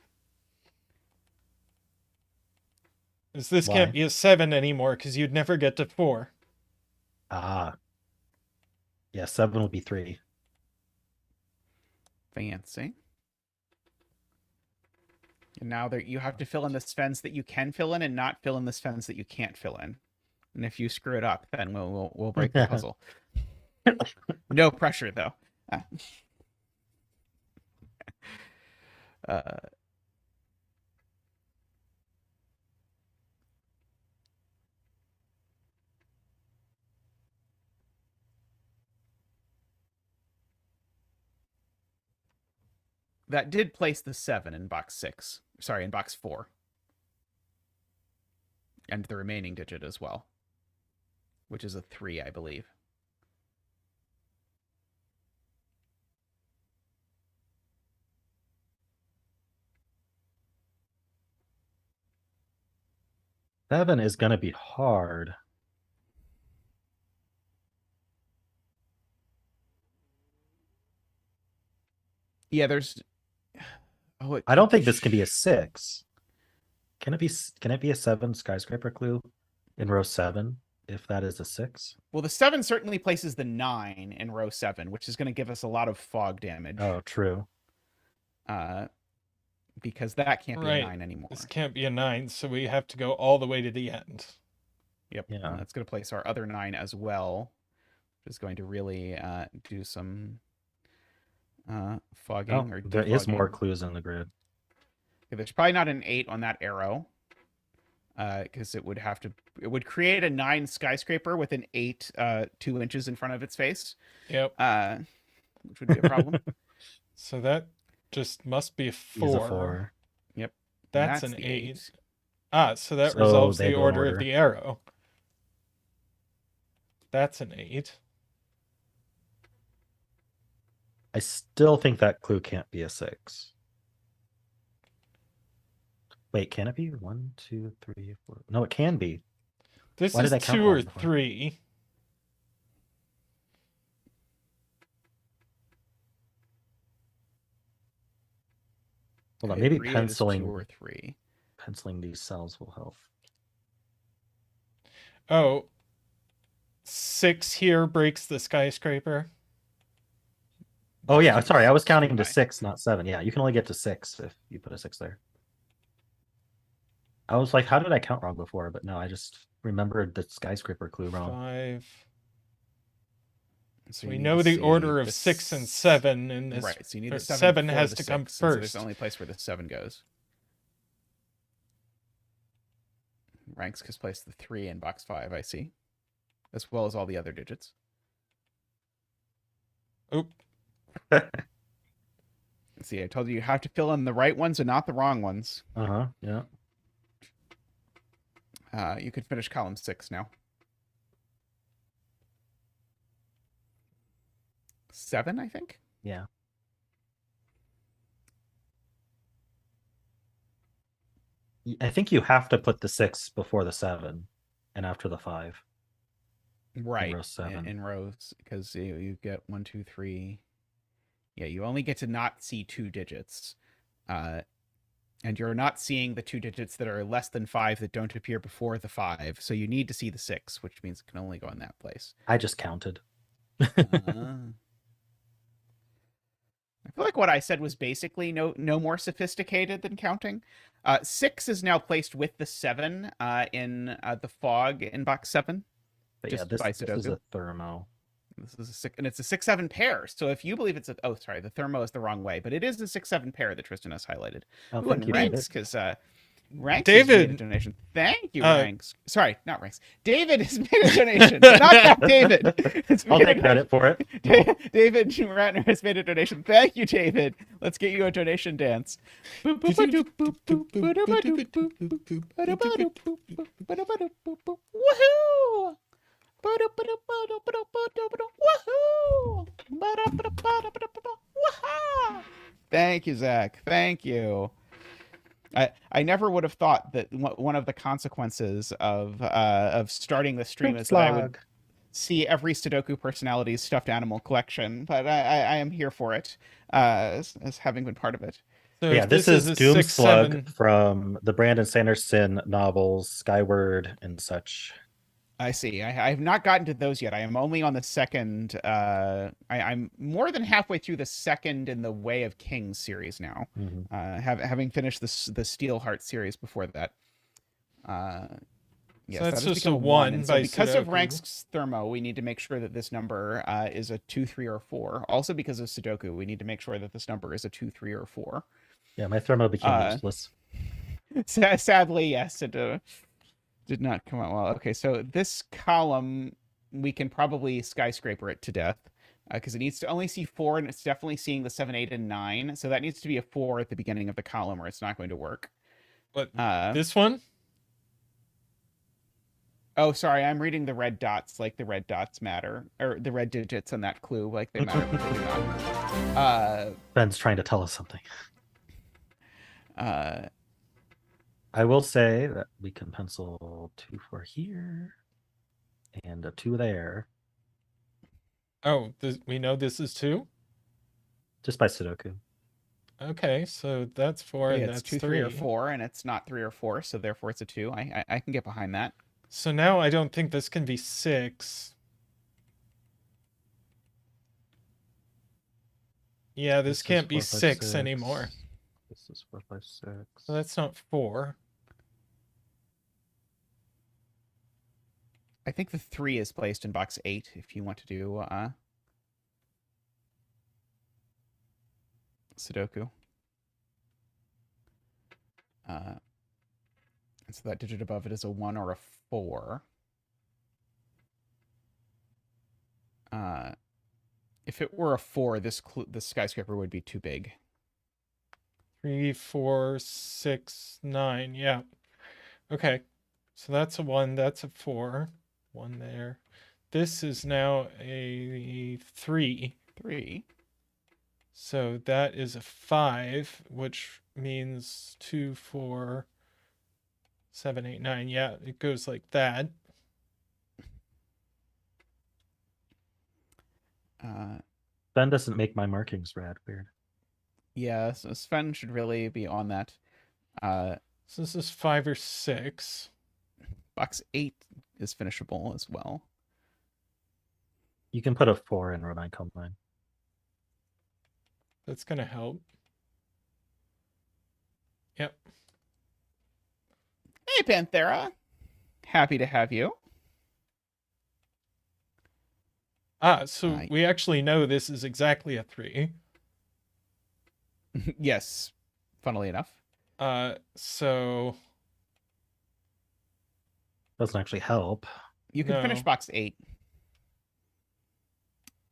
'Cause this Why? can't be a 7 anymore because you'd never get to 4. Ah. Yeah, 7 would be 3. Fancy. And now you have to fill in the Svens that you can fill in and not fill in the Svens that you can't fill in. And if you screw it up, then we'll break the puzzle. No pressure, though. That did place the 7 in box 6. Sorry, in box 4. And the remaining digit as well. Which is a 3, I believe. Seven is going to be hard. Yeah, there's... Oh, I don't think this can be a 6. Can it be a 7 skyscraper clue in row 7 if that is a 6? Well, the 7 certainly places the 9 in row 7, which is going to give us a lot of fog damage. Oh, true. Because that can't be Right. a 9 anymore. This can't be a 9, so we have to go all the way to the end. Yep. Yeah. And that's going to place our other 9 as well, which is going to really do some fogging. Oh, Or there is more defogging. clues in the grid. Okay, there's probably not an 8 on that arrow. because it would create a 9 skyscraper with an 8 2 inches in front of its face, Yep. which would be a problem. So that just must be a He's 4. a 4. Yep. That's And an the 8. Ah, so that So resolves they the go in order of order. the arrow. That's an 8. I still think that clue can't be a 6. Wait, can it be 1, 2, 3, 4? No, it can be. This Why is did I count 2 or wrong before? 3. Hold on, I maybe agree it is 2 penciling or 3. these cells will help. Oh, 6 here breaks the skyscraper. Oh yeah, sorry, I was It's too counting to high. 6, not 7. Yeah, you can only get to 6 if you put a 6 there. I was like, how did I count wrong before? But no, I just remembered the skyscraper clue wrong. 5. So We you need know to the see order of the 6 and 7 in this. Right, so you need or the 7, 7 before has the to come 6, and so there's first. the only place where the 7 goes. Rangsk has placed the 3 in box 5, I see, as well as all the other digits. Oop. See, I told you have to fill in the right ones and not the wrong ones. Uh-huh, yeah. You could finish column 6 now. 7, I think. Yeah. I think you have to put the 6 before the 7 and after the 5. Right. row 7. In rows, because you get 1, 2, 3. Yeah, you only get to not see 2 digits. And you're not seeing the 2 digits that are less than 5 that don't appear before the 5. So you need to see the 6, which means it can only go in that place. I just counted. I feel like what I said was basically no more sophisticated than counting. 6 is now placed with the 7 in the fog in box 7. But yeah, Just this by is Sudoku. a thermo. This is a 6, and it's a 6-7 pair. So if you believe it's a, oh sorry, the thermo is the wrong way, but it is a 6-7 pair that Tristan has highlighted. Oh, Ooh, thank and you, David. Rangsk has Rangsk David. has made a donation. Thank you, Uh, Rangsk. Sorry, not Rangsk. David has made a donation. Not that David. Has I'll made a take credit for it. David Ratner has made a donation. Thank you, David. Let's get you a donation dance. Woohoo! Woohoo! Thank you, Zach. Thank you. I never would have thought that one of the consequences of starting the stream is that I would see every Sudoku personality's stuffed animal collection, but I am here for it as having been part of it. So Yeah, if this is is a Doom 6, Slug 7, from the Brandon Sanderson novels, Skyward and such. I see. I have not gotten to those yet. I am only on the second. I'm more than halfway through the second in the Way of Kings series now. Mm-hmm. Having finished the Steelheart series before that. Yes, So that's that has just become a 1 And by so because of Sudoku. Ranksk's thermo, we need to make sure that this number is a 2, 3, or 4. Also, because of Sudoku, we need to make sure that this number is a 2, 3, or 4. Yeah, my thermo became useless. Sadly, yes, it did not come out well. Okay, so this column, we can probably skyscraper it to death because it needs to only see 4, and it's definitely seeing the 7, 8, and 9. So that needs to be a 4 at the beginning of the column, or it's not going to work. What? Uh, This one? oh, sorry, I'm reading the red dots like the red dots matter, or the red digits on that clue like they matter, but they do not. Ben's trying to tell us something. Uh, I will say that we can pencil 2 for here and a 2 there Oh, we know this is 2? just by Sudoku. Okay, so that's 4 and it's that's 2, 3, or 4, and it's not 3 or 4, so therefore it's a 2. I can get behind that. So now I don't think this can be 6. Yeah, this is can't be 4, 5, 6 anymore. This is 4, 5, 6. So that's not 4. I think the 3 is placed in box 8 if you want to do Sudoku. And so that digit above it is a 1 or a 4. If it were a 4, this skyscraper would be too big. 3, 4, 6, 9. Yeah. Okay. So that's a 1. That's a 4. 1 there. This is now a 3. 3. So that is a 5, which means 2, 4, 7, 8, 9. Yeah, it goes like that. Sven doesn't make my markings red. Weird. Yeah, so Sven should really be on that. So this is 5 or 6. Box 8 is finishable as well. You can put a 4 in Rhode Combine. That's going to help. Yep. Hey, Panthera. Happy to have you. So we actually know this is exactly a 3. Yes, funnily enough. So Doesn't actually help. You can finish No. box 8.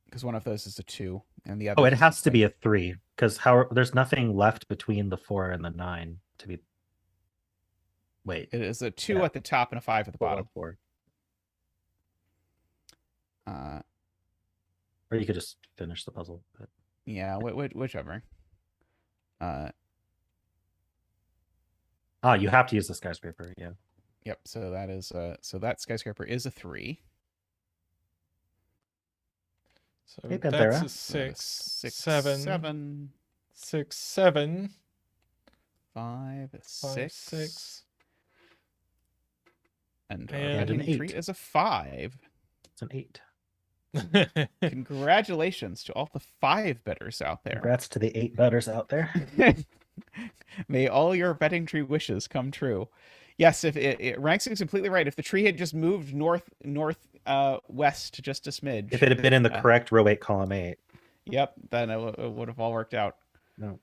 Because one of those is a 2, and the other. Oh, it has to be a 3 because there's nothing left between the 4 and the 9 to be. Wait, It is a 2 Yeah. at the top and a 5 at the bottom. 4. Uh, Or you could just finish the puzzle. But... yeah, whichever. you have to use the skyscraper. Yeah. Yep. So that is so that skyscraper is a 3. So Hey, that's Panthera. a 6, 6, 7, 7, 6, 7, 5, 5, 6, 6. and And an 3 8. is a 5. It's an 8. Congratulations to all the 5 bettors out there. Congrats to the 8 betters out there. May all your betting tree wishes come true. Yes, if Rangsk is completely right. If the tree had just moved west just a smidge. If it had been in the correct row 8, column 8. Yep, then it would have all worked out. No.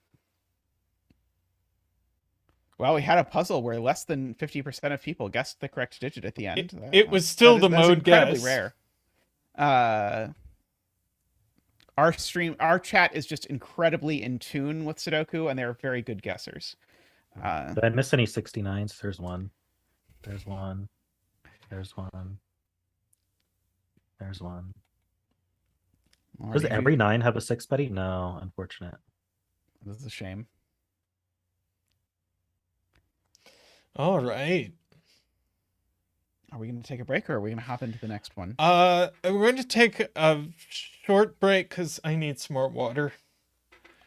Well, we had a puzzle where less than 50% of people guessed the correct digit at the end. It was still the that's mode incredibly guess. rare. Our chat is just incredibly in tune with Sudoku, and they're very good guessers. Did I miss any 69s? There's one. There's one. There's one. There's one. Does every 9 have a 6, buddy? No, unfortunate. This is a shame. All right. Are we going to take a break, or are we going to hop into the next one? We're going to take a short break because I need some more water.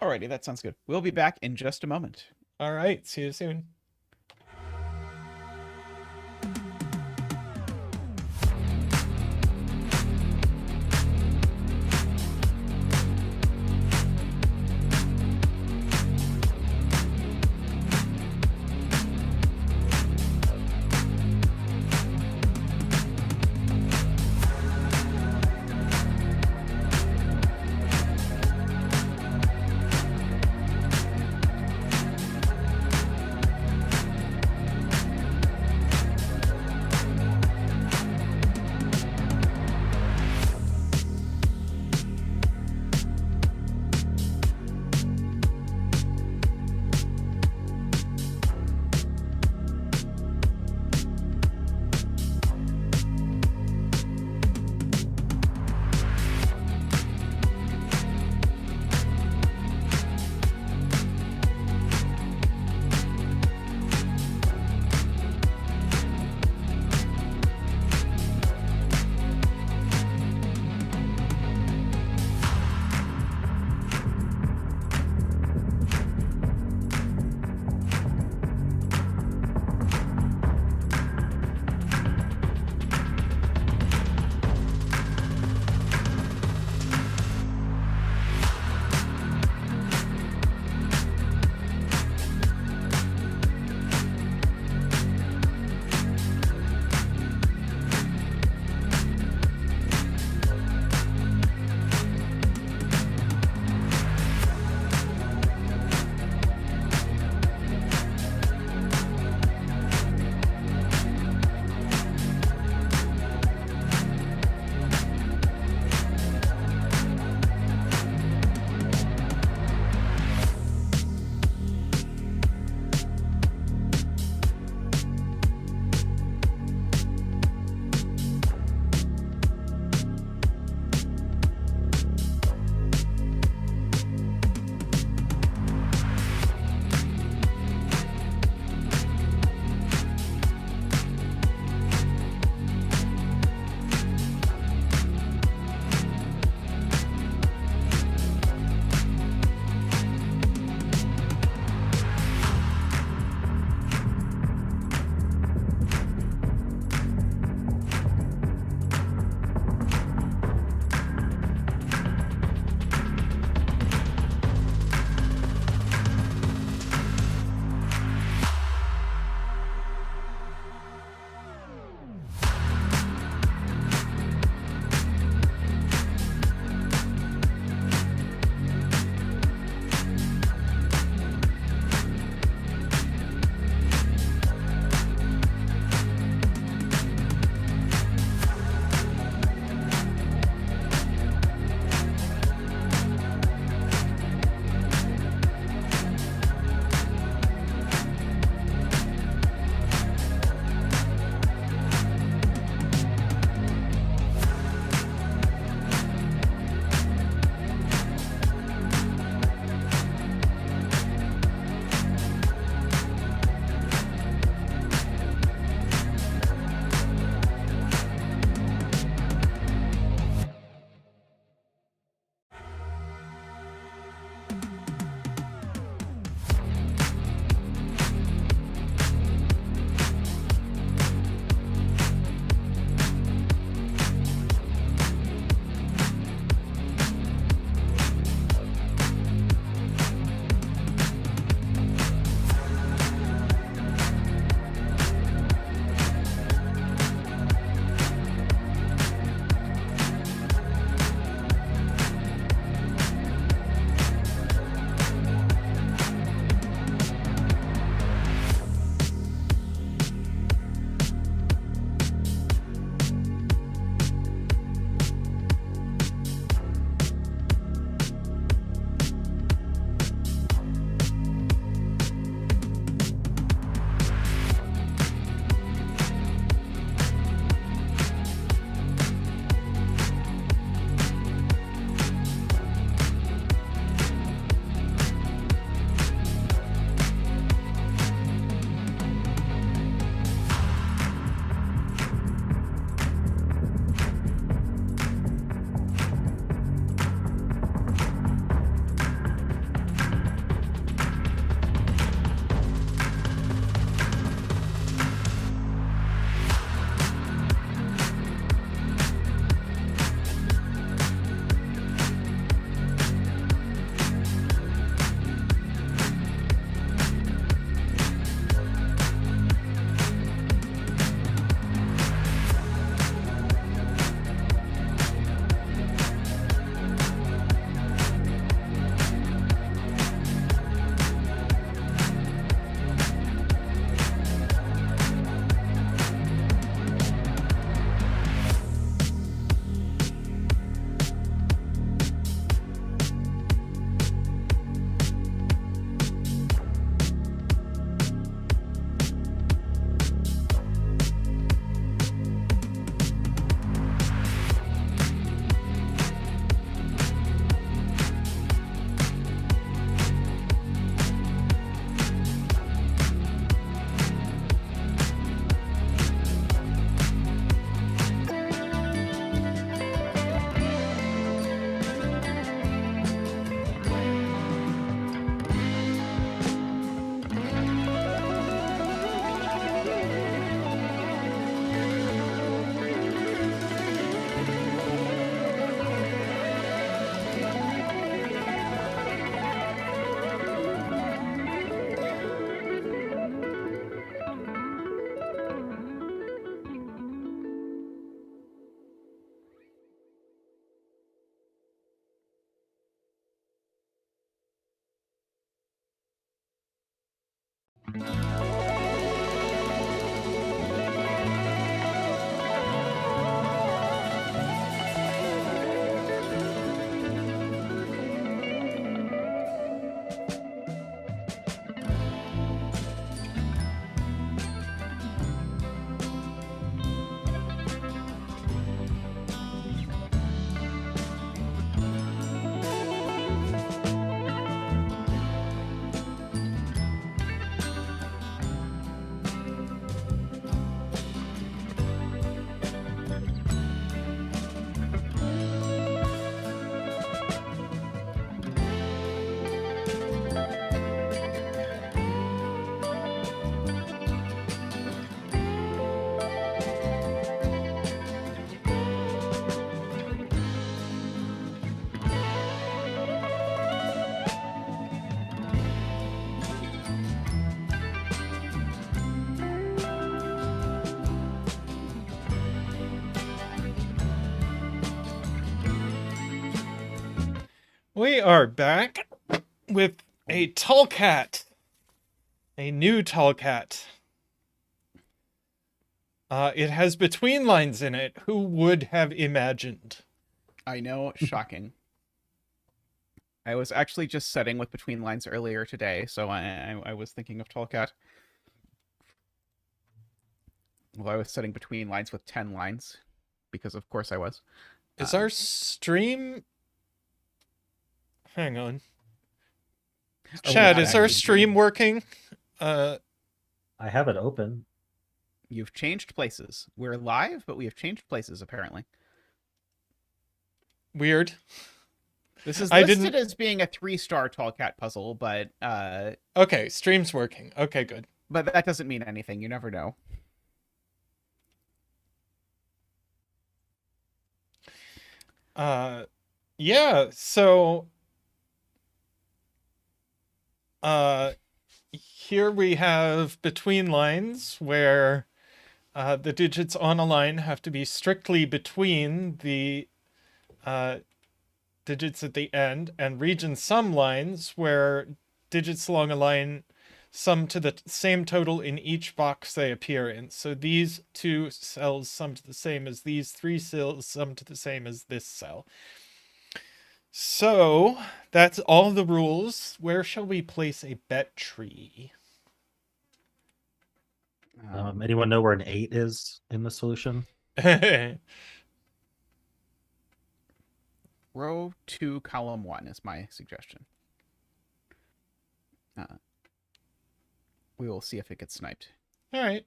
Alrighty, that sounds good. We'll be back in just a moment. All right. See you soon. We are back with a tall cat. A new tall cat. It has between lines in it. Who would have imagined? I know, shocking. I was actually just setting with between lines earlier today, so I was thinking of tall cat. Well, I was setting between lines with 10 lines, because of course I was. Is our stream... Hang on. Chad, is our stream working? I have it open. You've changed places. We're live, but we have changed places, apparently. Weird. This is listed as being a 3-star tall cat puzzle, but... Okay, stream's working. Okay, good. But that doesn't mean anything. You never know. Yeah, so... Here we have between lines where the digits on a line have to be strictly between the digits at the end, and region sum lines where digits along a line sum to the same total in each box they appear in. So these two cells sum to the same as these three cells sum to the same as this cell. So that's all the rules. Where shall we place a bet tree? Anyone know where an 8 is in the solution? Row 2, column 1 is my suggestion. We will see if it gets sniped. All right.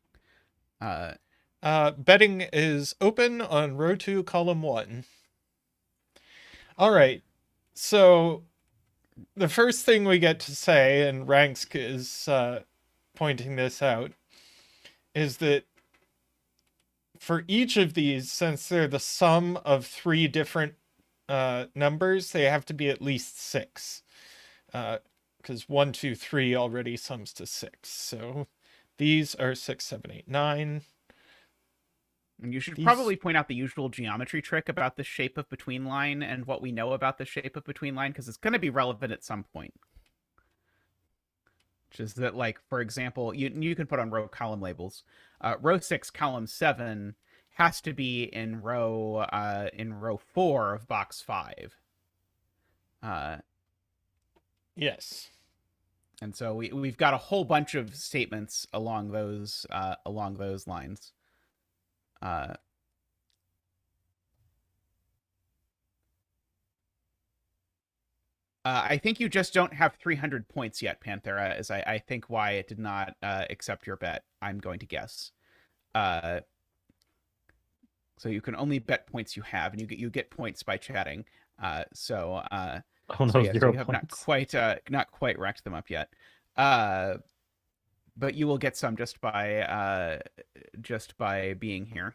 Betting is open on row 2, column 1. All right. So the first thing we get to say, and Rangsk is pointing this out, is that for each of these, since they're the sum of 3 different numbers, they have to be at least 6. Because 1, 2, 3 already sums to 6. So these are 6, 7, 8, 9. And you should probably point out the usual geometry trick about the shape of between line and what we know about the shape of between line, because it's going to be relevant at some point. Which is that, like, for example, you can put on row column labels. Row 6, column 7 has to be in row 4 of box 5. Yes. And so we've got a whole bunch of statements along those lines. I think you just don't have 300 points yet, Panthera, is I think why it did not accept your bet, I'm going to guess. So you can only bet points you have, and you get points by chatting. Oh no, so yeah, 0 so you have points. not quite racked them up yet. But you will get some just by being here.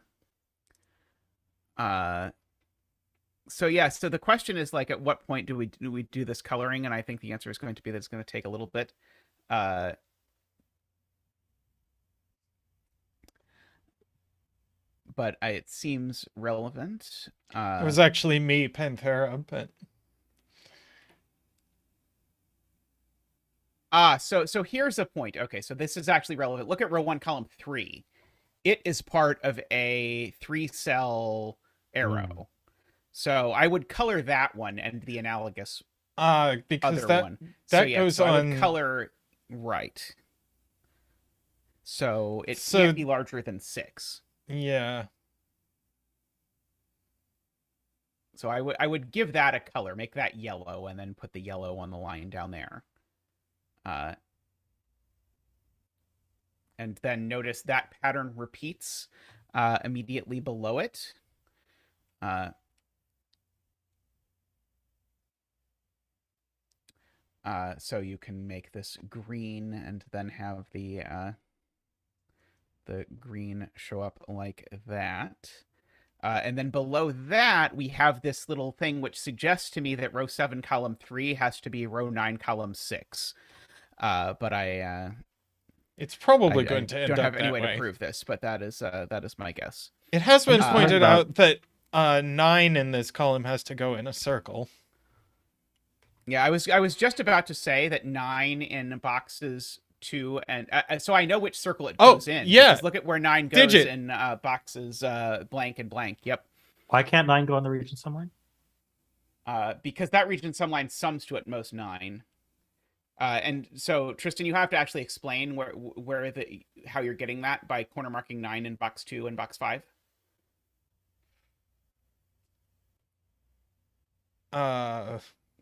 So yeah, so the question is, like, at what point do we do this coloring? And I think the answer is going to be that it's going to take a little bit. But it seems relevant. It was actually me, Panthera, but... So here's a point. Okay, so this is actually relevant. Look at row 1, column 3. It is part of a 3-cell arrow. So I would color that one and the analogous because other one. Goes I on would color right. So it can't be larger than 6. Yeah. So I would give that a color, make that yellow, and then put the yellow on the line down there. And then notice that pattern repeats immediately below it. So you can make this green and then have the green show up like that. And then below that, we have this little thing which suggests to me that row 7, column 3 has to be row 9, column 6. But it's probably going to end up that way. I don't have any way to prove this, but that is my guess. It has been pointed out that 9 in this column has to go in a circle. Yeah, I was just about to say that 9 in boxes 2 and so I know which circle it goes in. Yeah. Because look at where 9 goes Digit. in boxes blank and blank. Yep. Why can't 9 go on the region sum line? Because that region sum line sums to at most 9. And so Tristan, you have to actually explain how you're getting that by corner marking 9 in box 2 and box 5.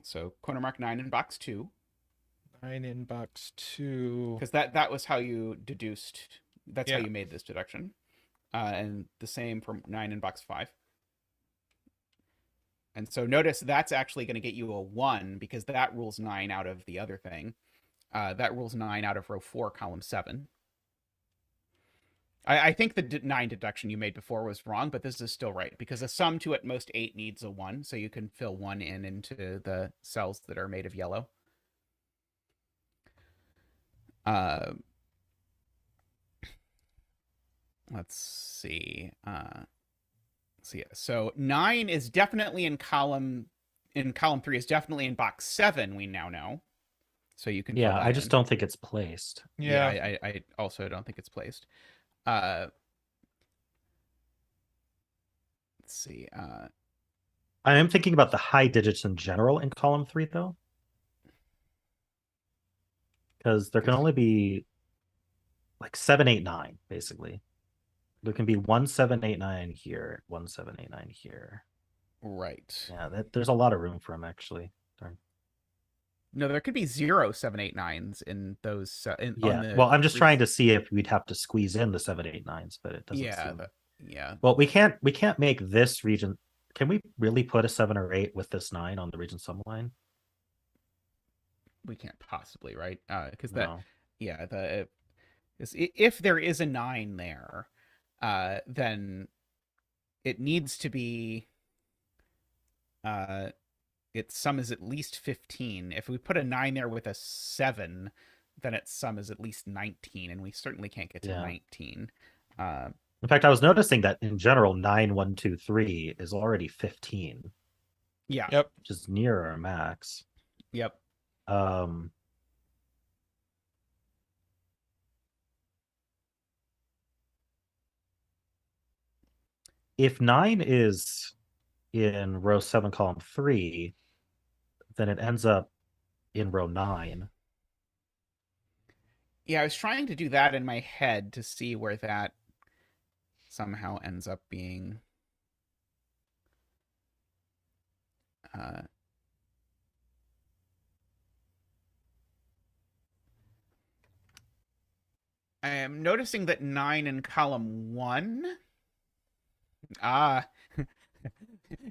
So corner mark 9 in box 2. 9 in box 2. Because that was how you deduced. That's how you made this deduction. And the same for 9 in box 5. And so notice that's actually going to get you a 1 because that rules 9 out of the other thing. That rules 9 out of row 4, column 7. I think the 9 deduction you made before was wrong, but this is still right because a sum to at most 8 needs a 1, so you can fill 1 into the cells that are made of yellow. Let's see. So 9 is definitely in column 3 is definitely in box 7, we now know. So you can I just don't think it's placed. Yeah, I also don't think it's placed. Let's see. I am thinking about the high digits in general in column 3 though. Because there can only be like 7, 8, 9, basically. There can be 1, 7, 8, 9 here, 1, 7, 8, 9 here. Right. Yeah, there's a lot of room for them actually. Darn. No, there could be 0, 7, 8, 9s in those. Well, I'm just trying to see if we'd have to squeeze in the 7, 8, 9s, but it doesn't. Yeah. Well, we can't make this region. Can we really put a 7 or 8 with this 9 on the region sum line? We can't possibly, right? Because if there is a 9 there, then it needs to be its sum is at least 15. If we put a 9 there with a 7, then its sum is at least 19, and we certainly can't get to 19. In fact, I was noticing that in general 9, 1, 2, 3 is already 15. Yeah. Yep. Which is near our max. Yep. If 9 is in row 7, column 3, then it ends up in row 9. Yeah, I was trying to do that in my head to see where that somehow ends up being. I am noticing that 9 in column 1.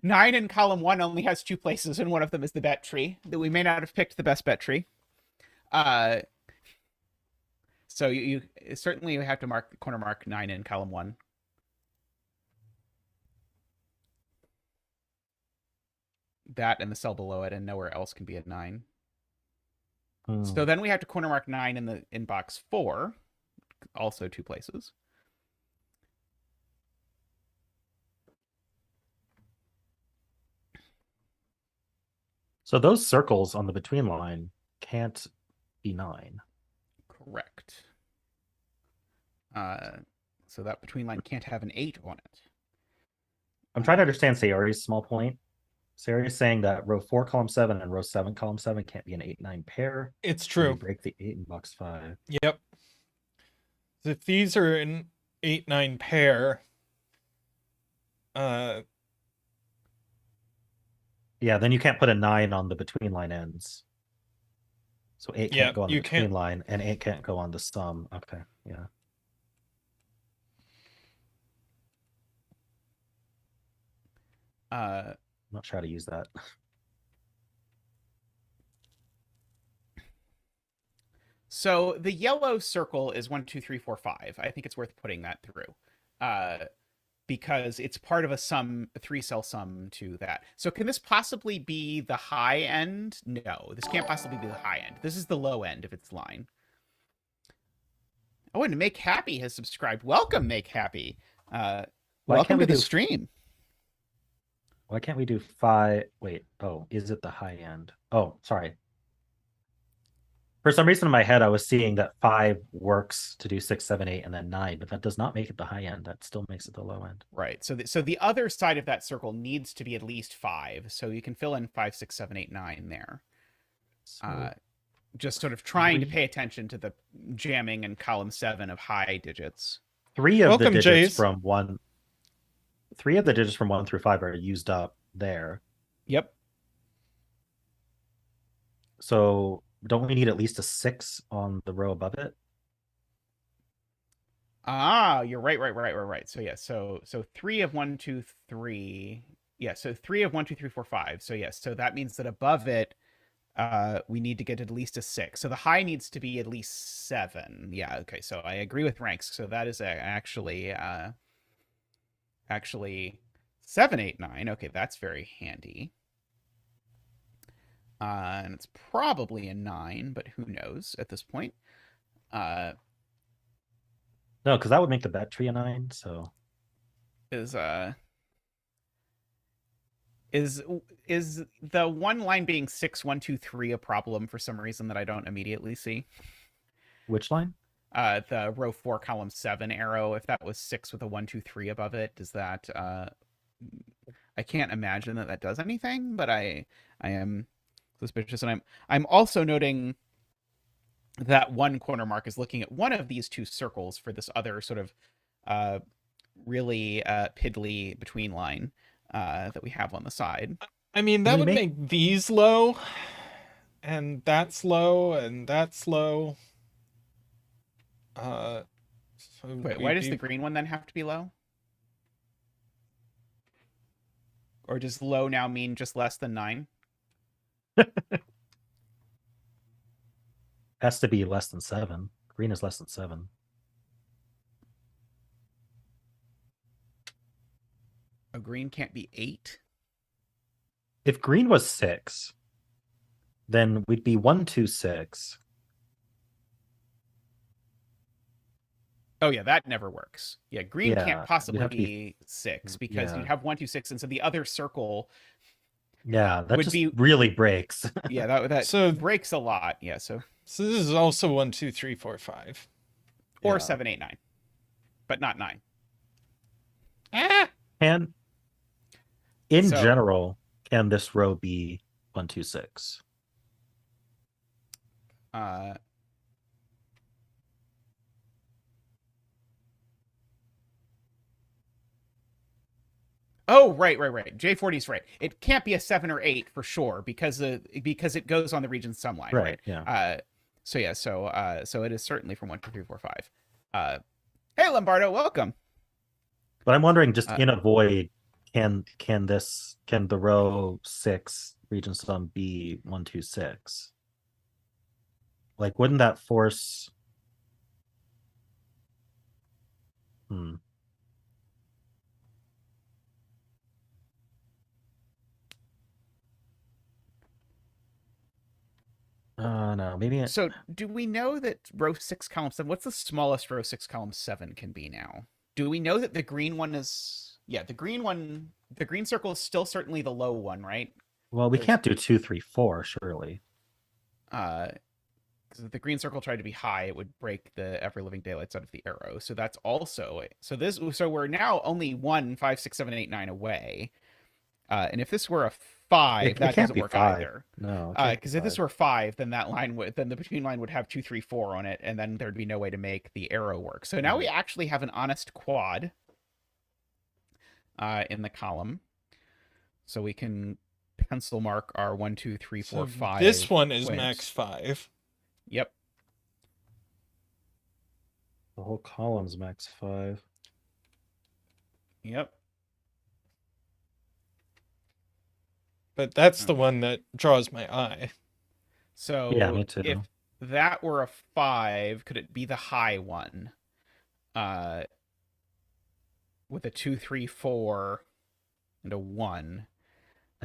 9 in column 1 only has 2 places, and one of them is the bet tree. That we may not have picked the best bet tree. So you certainly have to corner mark 9 in column 1. That and the cell below it, and nowhere else can be at 9. So then we have to corner mark 9 in box 4, also 2 places. So those circles on the between line can't be 9. Correct. So that between line can't have an 8 on it. I'm trying to understand Sayori's small point. Sayori is saying that row 4, column 7 and row 7, column 7 can't be an 8, 9 pair. It's true. We break the 8 in box 5. Yep. If these are an 8, 9 pair, yeah, then you can't put a 9 on the between line ends. So 8 can't go on the between line, and 8 can't go on the sum. Okay, yeah. I'm not sure how to use that. So the yellow circle is 1, 2, 3, 4, 5. I think it's worth putting that through. Because it's part of a 3-cell sum to that. So can this possibly be the high end? No, this can't possibly be the high end. This is the low end of its line. Oh, and Make Happy has subscribed. Welcome, Make Happy. Welcome to the stream. Why can't we do 5? Wait, is it the high end? Oh, sorry. For some reason in my head, I was seeing that 5 works to do 6, 7, 8, and then 9, but that does not make it the high end. That still makes it the low end. Right. So the other side of that circle needs to be at least 5. So you can fill in 5, 6, 7, 8, 9 there. So Just sort of trying to pay attention to the jamming in column 7 of high digits. 3 of Welcome, the digits Jace. from 1. 3 of the digits from 1 through 5 are used up there. Yep. So don't we need at least a 6 on the row above it? Ah, you're right. So yeah, so 3 of 1, 2, 3. Yeah, so 3 of 1, 2, 3, 4, 5. So yes, so that means that above it, we need to get at least a 6. So the high needs to be at least 7. Yeah, okay. So I agree with Rangsk. So that is actually 7, 8, 9. Okay, that's very handy. And it's probably a 9, but who knows at this point. No, because that would make the bet tree a 9. So Is the one line being 6, 1, 2, 3 a problem for some reason that I don't immediately see? which line? The row 4, column 7 arrow. If that was 6 with a 1, 2, 3 above it, does that? I can't imagine that does anything, but I am suspicious, and I'm also noting that one corner mark is looking at one of these 2 circles for this other sort of really piddly between line that we have on the side. I mean, that would make these low, and that's low, and that's low. So Wait, why does the green one then have to be low? Or does low now mean just less than 9? Has to be less than 7. Green is less than 7. A green can't be 8? If green was 6, then we'd be 1, 2, 6. Oh yeah, that never works. Yeah, green Yeah, can't possibly have to be 6 because yeah. you'd have 1, 2, 6, and so the other circle Yeah, that would just be really breaks. yeah that So- breaks a lot. Yeah, so So this is also 1, 2, 3, 4, 5. or Yeah. 7, 8, 9, but not 9. Ah! And in So- general, can this row be 1, 2, 6? Oh, right. J40's right. It can't be a 7 or 8 for sure because it goes on the region sum line, right? Yeah. So it is certainly from 1, 2, 3, 4, 5. Hey Lombardo, welcome. But I'm wondering, just in a void, can the row 6 region sum be 1, 2, 6? Like, wouldn't that force? No, maybe. So do we know that row 6, column 7? What's the smallest row 6, column 7 can be now? Do we know that the green one is? Yeah, the green one. The green circle is still certainly the low one, right? Well, we can't do 2, 3, 4, surely. Because if the green circle tried to be high, it would break the ever living daylights out of the arrow. So that's also so we're now only 1, 5, 6, 7, 8, 9 away. And if this were a 5, It that can't doesn't be work 5. either. No, Because if this were 5, then the between line would have 2, 3, 4 on it, and then there'd be no way to make the arrow work. So now we actually have an honest quad in the column. So we can pencil mark our 1, 2, 3, 4, 5. This one is wins. max 5. Yep. the whole column's max 5. Yep. But that's the one that draws my eye. So Yeah, me too. if that were a 5, could it be the high one? With a 2, 3, 4, and a 1.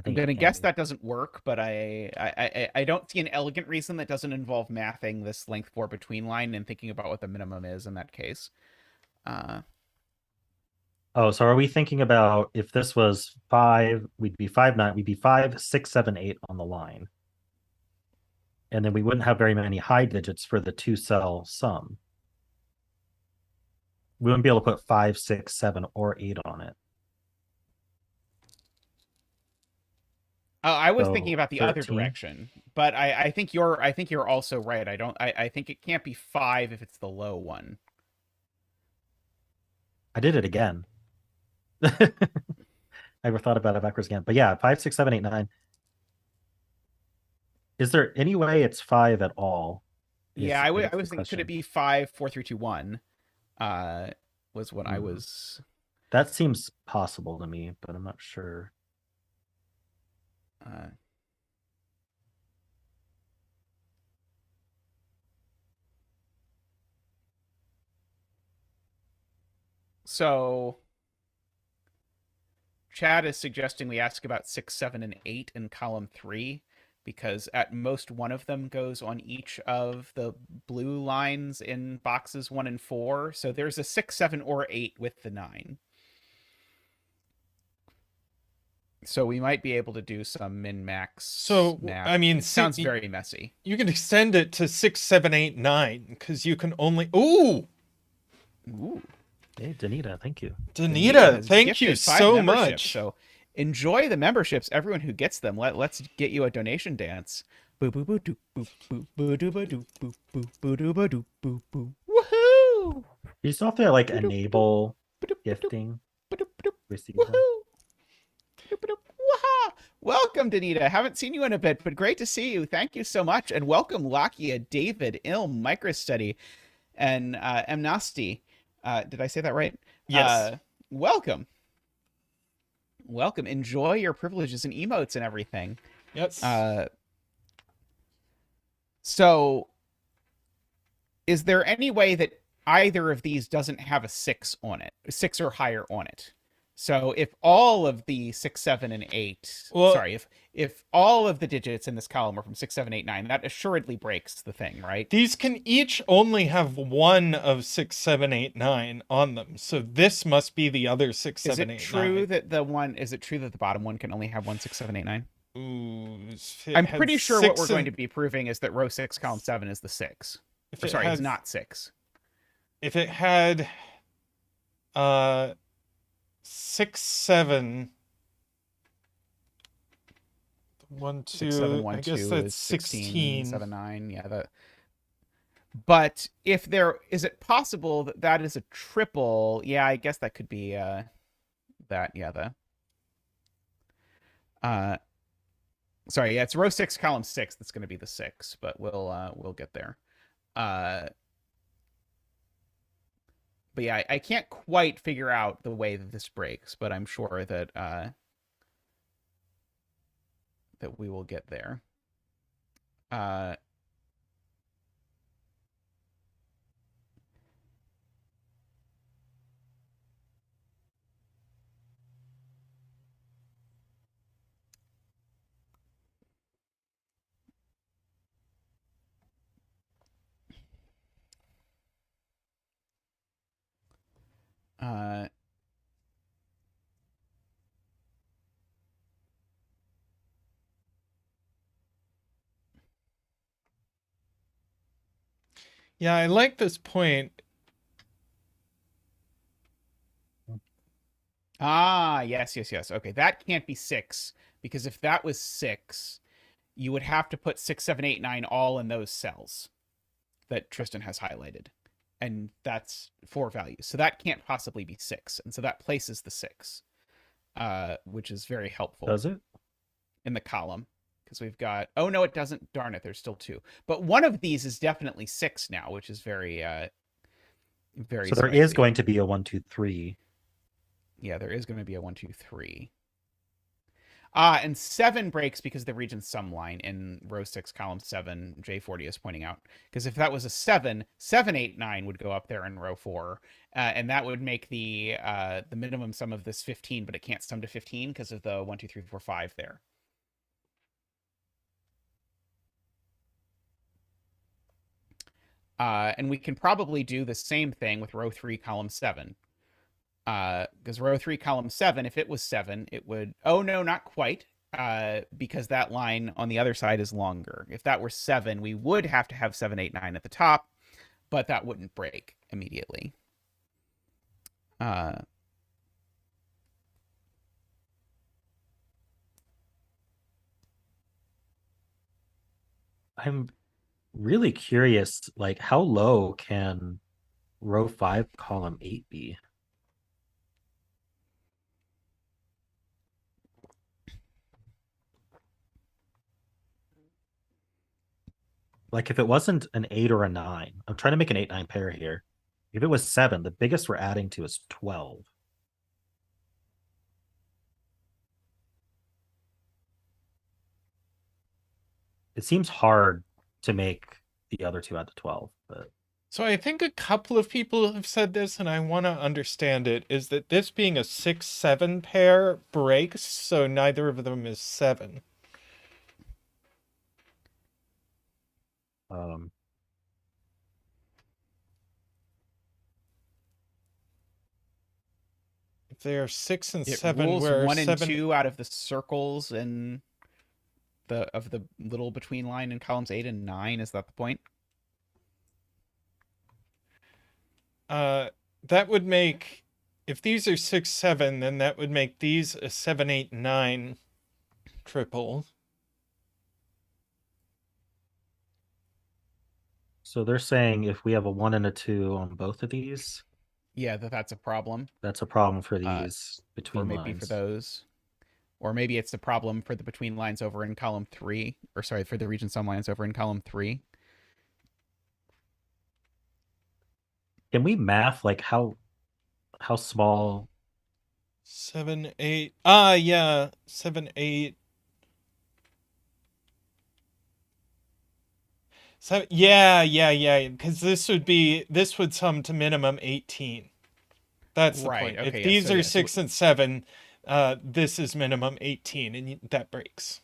I'm going to guess that doesn't work, but I don't see an elegant reason that doesn't involve mathing this length 4 between line and thinking about what the minimum is in that case. Oh, so are we thinking about if this was 5, we'd be 5, 9, we'd be 5, 6, 7, 8 on the line. And then we wouldn't have very many high digits for the 2-cell sum. We wouldn't be able to put 5, 6, 7, or 8 on it. I was So, thinking about the other 13. direction, but I think you're also right. I think it can't be 5 if it's the low one. I did it again. I never thought about it backwards again. But yeah, 5, 6, 7, 8, 9. Is there any way it's 5 at all? Yeah, I was thinking, could question. it be 5, 4, 3, 2, 1? Was what I Hmm. was. That seems possible to me, but I'm not sure. So Chad is suggesting we ask about 6, 7, and 8 in column 3, because at most one of them goes on each of the blue lines in boxes 1 and 4. So there's a 6, 7, or 8 with the 9. So we might be able to do some min-max. So, math. I mean, it sounds very messy. You can extend it to 6, 7, 8, 9 because you can only. Ooh, Hey, Danita, thank you. Danita, has thank you gifted 5 so memberships, much. So enjoy the memberships, everyone who gets them. Let's get you a donation dance. Boo boo boo doo boo boo boo doo boo doo boo boo boo doo boo doo boo boo. Woohoo! You still have to like enable gifting. Receive them. Woohoo! Welcome, Danita. Haven't seen you in a bit, but great to see you. Thank you so much, and welcome, Lakia, David, Ilm, Microstudy, and Amnesty. Did I say that right? Yes. Welcome. Welcome. Enjoy your privileges and emotes and everything. Yes. So, is there any way that either of these doesn't have a 6 on it, 6 or higher on it? So if all of the 6, 7, and 8, Well- sorry, if all of the digits in this column are from 6, 7, 8, 9, that assuredly breaks the thing, right? These can each only have one of 6, 7, 8, 9 on them. So this must be the other 6, 7, 8, 9. Is it true that the bottom one can only have 1, 6, 7, 8, 9? Ooh, I'm pretty sure what we're going to be proving is that row 6, column 7 is the 6. It's not 6. If it had 6, 7, 1, 2, 6, 7, 1, I guess 2 that's is 16, 16. 7, 9. Yeah, that. But if there is it possible that that is a triple? Yeah, I guess that could be that. Yeah, sorry, yeah, it's row 6, column 6 that's going to be the 6, but we'll get there. But yeah, I can't quite figure out the way that this breaks, but I'm sure that that we will get there. Yeah, I like this point. Yes. Okay, that can't be 6, because if that was 6, you would have to put 6, 7, 8, 9 all in those cells that Tristan has highlighted. And that's 4 values. So that can't possibly be 6. And so that places the 6, which is very helpful. Does it? In the column. Because we've got... Oh, no, it doesn't. Darn it, there's still 2. But one of these is definitely 6 now, which is very... very So there spicy. is going to be a 1, 2, 3. Yeah, there is going to be a 1, 2, 3. And 7 breaks because of the region sum line in row 6, column 7, J40 is pointing out. Because if that was a 7, 7, 8, 9 would go up there in row 4. And that would make the minimum sum of this 15, but it can't sum to 15 because of the 1, 2, 3, 4, 5 there. And we can probably do the same thing with row 3, column 7. Because row 3, column 7, if it was 7, it would... Oh, no, not quite. because that line on the other side is longer. If that were 7, we would have to have 7, 8, 9 at the top, but that wouldn't break immediately. I'm really curious, like how low can row 5, column 8 be? Like if it wasn't an 8 or a 9, I'm trying to make an 8-9 pair here. If it was 7, the biggest we're adding to is 12. It seems hard to make the other two add to 12, but So I think a couple of people have said this, and I want to understand it, is that this being a 6-7 pair breaks, so neither of them is 7. um, If they are 6 and It 7, rules where 1 and 7 2 out of the circles and the little between line in columns 8 and 9. Is that the point? that would make, if these are 6-7, then that would make these a 7-8-9 triple. so they're saying if we have a 1 and a 2 on both of these, Yeah, that's a problem. that's a problem for Uh, these Or between maybe lines. for those. Or maybe it's the problem for the between lines over in column 3. Or sorry, for the region sum lines over in column 3. Can we math like how small? 7, 8. Yeah. 7, 8. So yeah. Because this would sum to minimum 18. That's the Right, point. okay, If yeah, these so are yeah, so 6 and 7, this is minimum 18, and that breaks.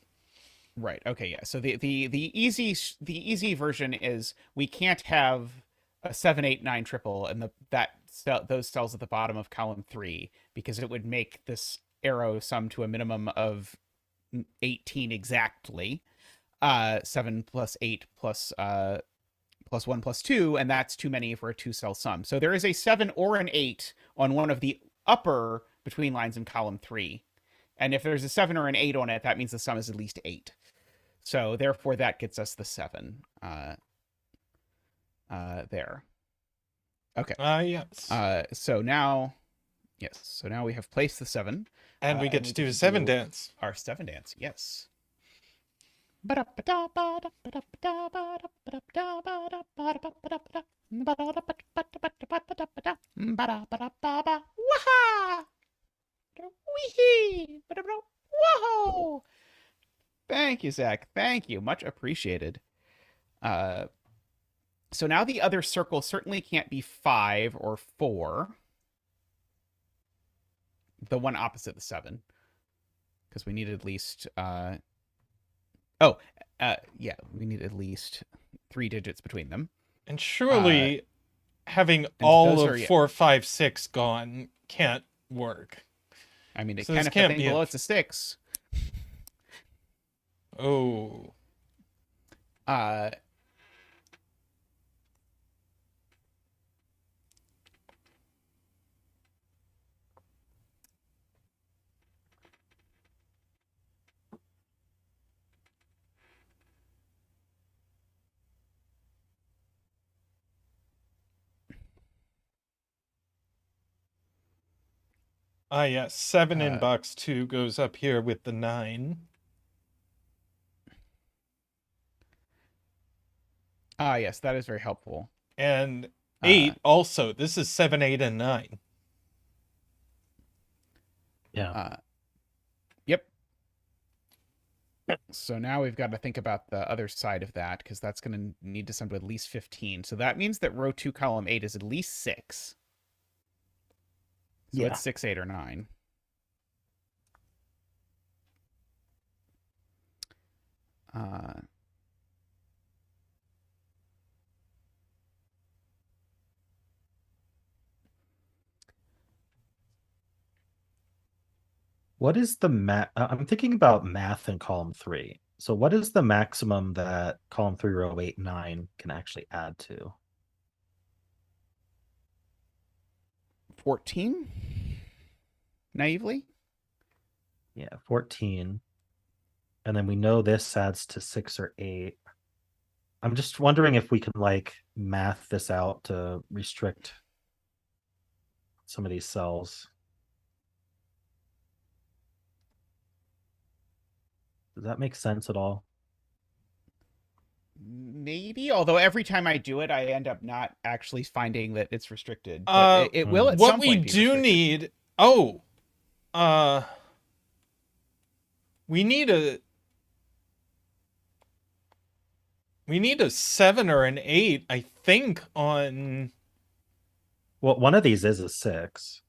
Right. Okay. Yeah. So the easy version is we can't have a 7, 8, 9 triple and those cells at the bottom of column 3 because it would make this arrow sum to a minimum of 18 exactly. 7 plus 8 plus 1 plus 2, and that's too many for a 2-cell sum. So there is a 7 or an 8 on one of the upper between lines in column 3. And if there's a 7 or an 8 on it, that means the sum is at least 8. So therefore, that gets us the 7 there. Okay. Yes. So now, yes. So now we have placed the 7. And we get to do a 7 dance. Our 7 dance, yes. Whoa! Thank you, Zach. Thank you. Much appreciated. So now the other circle certainly can't be 5 or 4. The one opposite the 7. Because we need at least... yeah, we need at least 3 digits between them. And surely having all of yeah. 4, 5, 6 gone can't work. I mean, it So can this if the can't thing be below it's a 6. Oh. Yes. 7 in box 2 goes up here with the 9. Yes, that is very helpful. And 8 also. This is 7, 8, and 9. Yeah. Yep. So now we've got to think about the other side of that, because that's going to need to sum to at least 15. So that means that row 2, column 8 is at least 6. So it's 6, 8, or 9. What is the I'm thinking about math in column 3. So what is the maximum that column 3, row 8, 9 can actually add to? 14? Naively? Yeah, 14. And then we know this adds to 6 or 8. I'm just wondering if we can like math this out to restrict some of these cells. Does that make sense at all? Maybe, although every time I do it, I end up not actually finding that it's restricted. But it will at what some we point be do restricted. need we need a 7 or an 8, I think, on Well, one of these is a 6.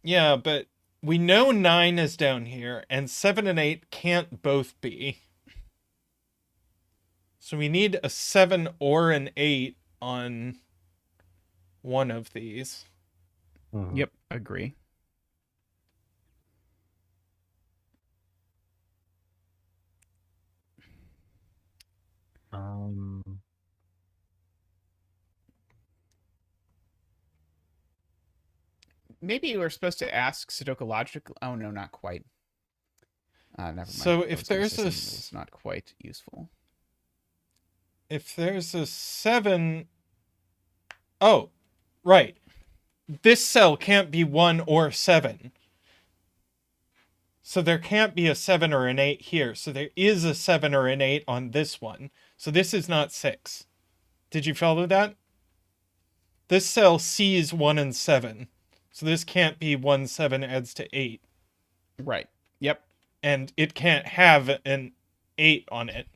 yeah, but we know 9 is down here and 7 and 8 can't both be. So we need a 7 or an 8 on one of these. Mhm. Yep, agree. Maybe we're supposed to ask Sudoku logic. Oh no, not quite. Never mind. So if there's a it's not quite useful. If there's a 7, oh, right. This cell can't be 1 or 7. So there can't be a 7 or an 8 here. So there is a 7 or an 8 on this one. So this is not 6. Did you follow that? This cell sees 1 and 7. So this can't be 1, 7 adds to 8. Right. Yep. And it can't have an 8 on it.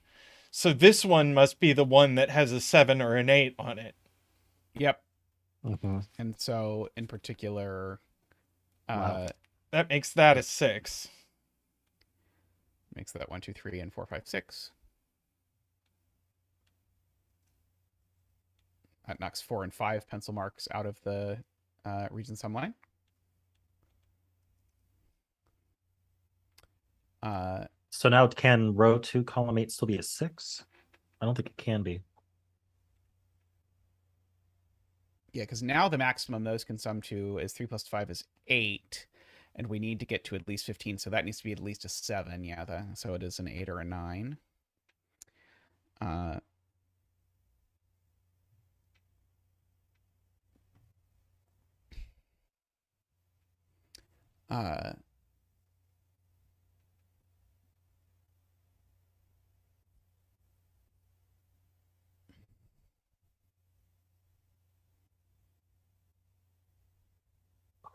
So this one must be the one that has a 7 or an 8 on it. Yep. Mm-hmm. And so, in particular, Wow. That makes that a 6. Makes that 1, 2, 3, and 4, 5, 6. That knocks 4 and 5 pencil marks out of the region sum line. So now can row 2, column 8 still be a 6? I don't think it can be. Yeah, because now the maximum those can sum to is 3 plus 5 is 8. And we need to get to at least 15, so that needs to be at least a 7. Yeah, so it is an 8 or a 9.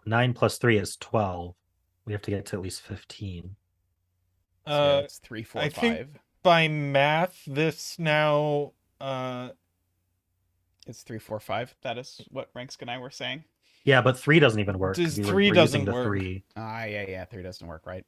Nine plus 3 is 12. We have to get to at least 15. So yeah, it's 3, 4, I 5. think by math, this now It's 3, 4, 5. That is what Rangsk and I were saying. Yeah, but 3 doesn't even work. 'cause Does we're 3 using doesn't the work. 3. Yeah, 3 doesn't work, right?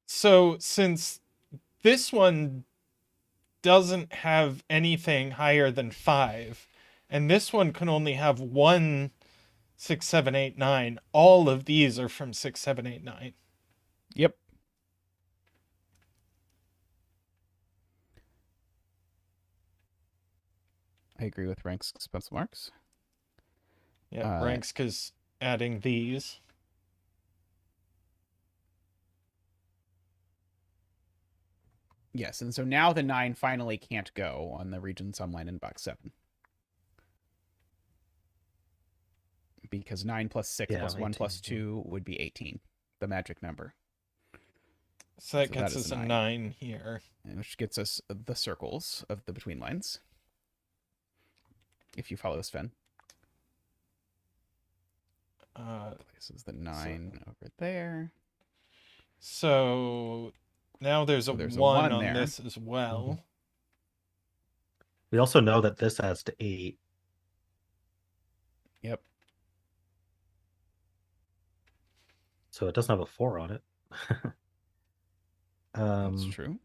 So since this one doesn't have anything higher than 5, and this one can only have 1, 6, 7, 8, 9, all of these are from 6, 7, 8, 9. Yep. I agree with Rangsk's pencil marks. Yeah, Rangsk is adding these. Yes, and so now the 9 finally can't go on the region sum line in box 7. Because 9 plus 6 Yeah, plus 1 plus 18, 2 would be 18, the magic number. So that So gets that is us a a 9 here. Which gets us the circles of the between lines. If you follow Sven. Places the 9 over there. So now there's a So there's a 1 1 on there. this as well. We also know that this adds to 8. Yep. So it doesn't have a 4 on it. That's true.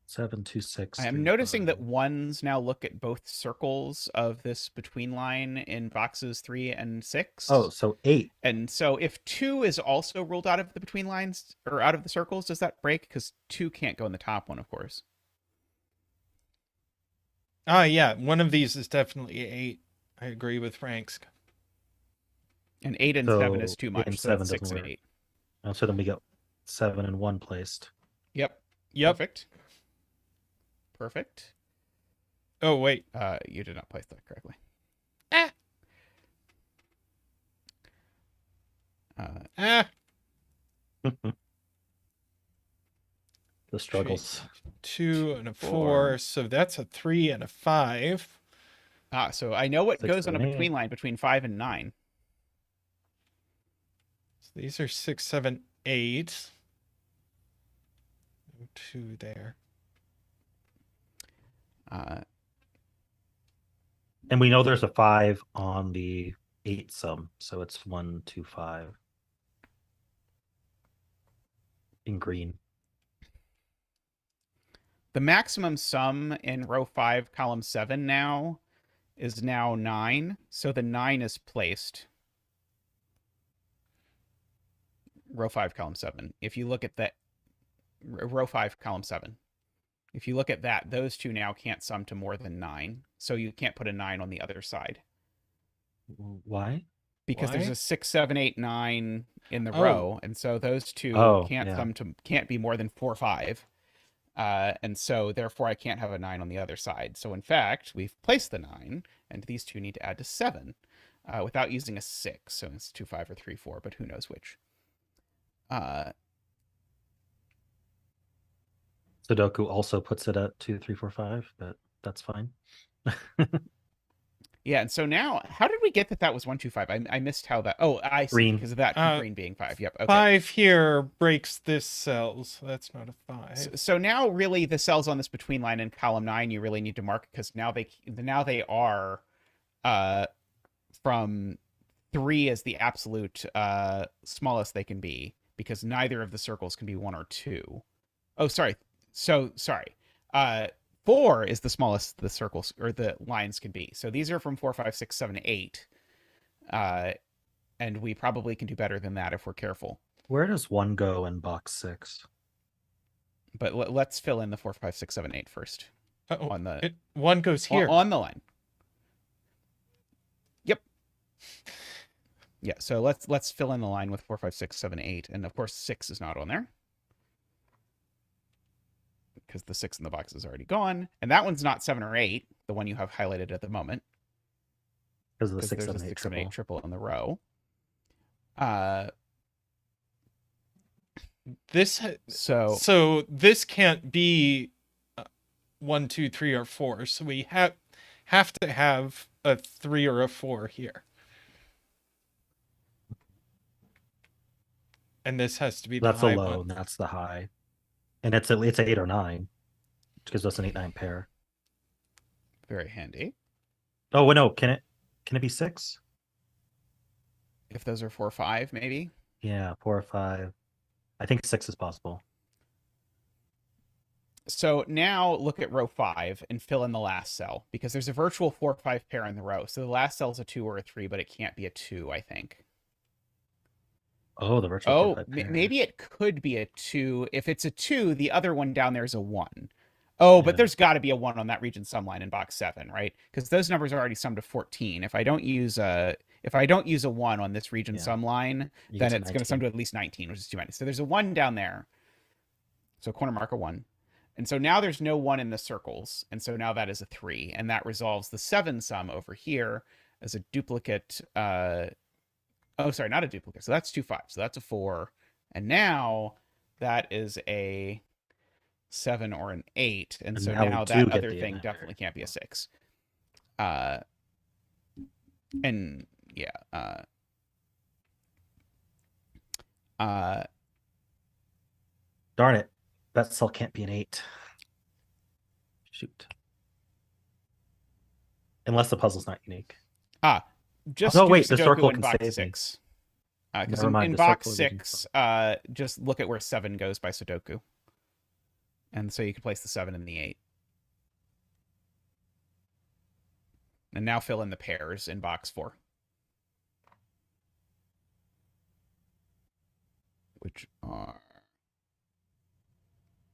7, 2, 6. I am 3, noticing 5. that ones now look at both circles of this between line in boxes 3 and 6. Oh, so 8. And so if 2 is also ruled out of the between lines or out of the circles, does that break? Because 2 can't go in the top one, of course. Yeah, one of these is definitely 8. I agree with Rangsk. And 8 and So 7 is too 8 much. and So 7 that's 6 doesn't and work. 8. So then we get 7 and 1 placed. Yep. Yep. Perfect. Perfect. Oh, wait. You did not place that correctly. The struggles. 2 and a 4. 4. So that's a 3 and a 5. So I know what 6, goes on a 7, 8. between line between 5 and 9. So these are 6, 7, 8. 2 there. And we know there's a 5 on the 8 sum, so it's 1, 2, 5. In green. The maximum sum in row 5, column 7 now is now 9. So the 9 is placed. Row 5, column 7. If you look at that, row 5, column 7. If you look at that, those two now can't sum to more than 9. So you can't put a 9 on the other side. Why? Because there's Why? a 6, 7, 8, 9 in the Oh. row. And so those two can't be more than 4, 5. And so therefore I can't have a 9 on the other side. So in fact, we've placed the 9, and these two need to add to 7 without using a 6. So it's 2, 5 or 3, 4, but who knows which. Sudoku also puts it at 2, 3, 4, 5, but that's fine. Yeah, and so now, how did we get that was 1, 2, 5? I missed how that. Oh, I see, Green. because of that green being 5. Yep. Okay. 5 here breaks this cell, so that's not a 5. So now, really, the cells on this between line in column 9, you really need to mark because now they are from 3 as the absolute smallest they can be, because neither of the circles can be 1 or 2. Oh, sorry. So sorry. 4 is the smallest the circles or the lines can be. So these are from 4, 5, 6, 7, 8. And we probably can do better than that if we're careful. Where does 1 go in box 6? But let's fill in the 4, 5, 6, 7, 8 first. On the 1 goes here. on the line. Yep. Yeah, so let's fill in the line with 4, 5, 6, 7, 8. And of course 6 is not on there. Because the 6 in the box is already gone. And that one's not 7 or 8, the one you have highlighted at the moment. Because of the 6, there's 7, a 8 6, 7, 8 triple. triple in the row. So this can't be 1, 2, 3, or 4. So we have to have a 3 or a 4 here. And this has to be the That's a high low, one. and that's the high. And it's 8 or 9, which gives us an 8, 9 pair. Very handy. Oh, wait, no, can it be 6? If those are 4 or 5, maybe. Yeah, 4 or 5. I think 6 is possible. So now look at row 5 and fill in the last cell, because there's a virtual 4 or 5 pair in the row. So the last cell is a 2 or a 3, but it can't be a 2, I think. Oh, the virtual. Oh, 4, 5 pair. maybe it could be a 2. If it's a 2, the other one down there is a 1. Oh, but Yeah. there's got to be a 1 on that region sum line in box 7, right? Because those numbers are already summed to 14. If I don't use a 1 on this region Yeah. sum line, You then get it's going to sum to at least 19, which is too many. So there's a 1 down there. So corner marker 1. And so now there's no 1 in the circles. And so now that is a 3. And that resolves the 7 sum over here as a duplicate. Oh, sorry, not a duplicate. So that's 2, 5. So that's a 4. And now that is a 7 or an 8. And so now do that get other the thing emitter. definitely can't be a 6. And yeah. Darn it. That cell can't be an 8. Shoot. Unless the puzzle's not unique. Just no, do wait, the Sudoku circle in can box save me. 6. Because Never mind, in the box circle isn't 6, just look at where 7 goes by Sudoku. And so you can place the 7 and the 8. And now fill in the pairs in box 4. Which are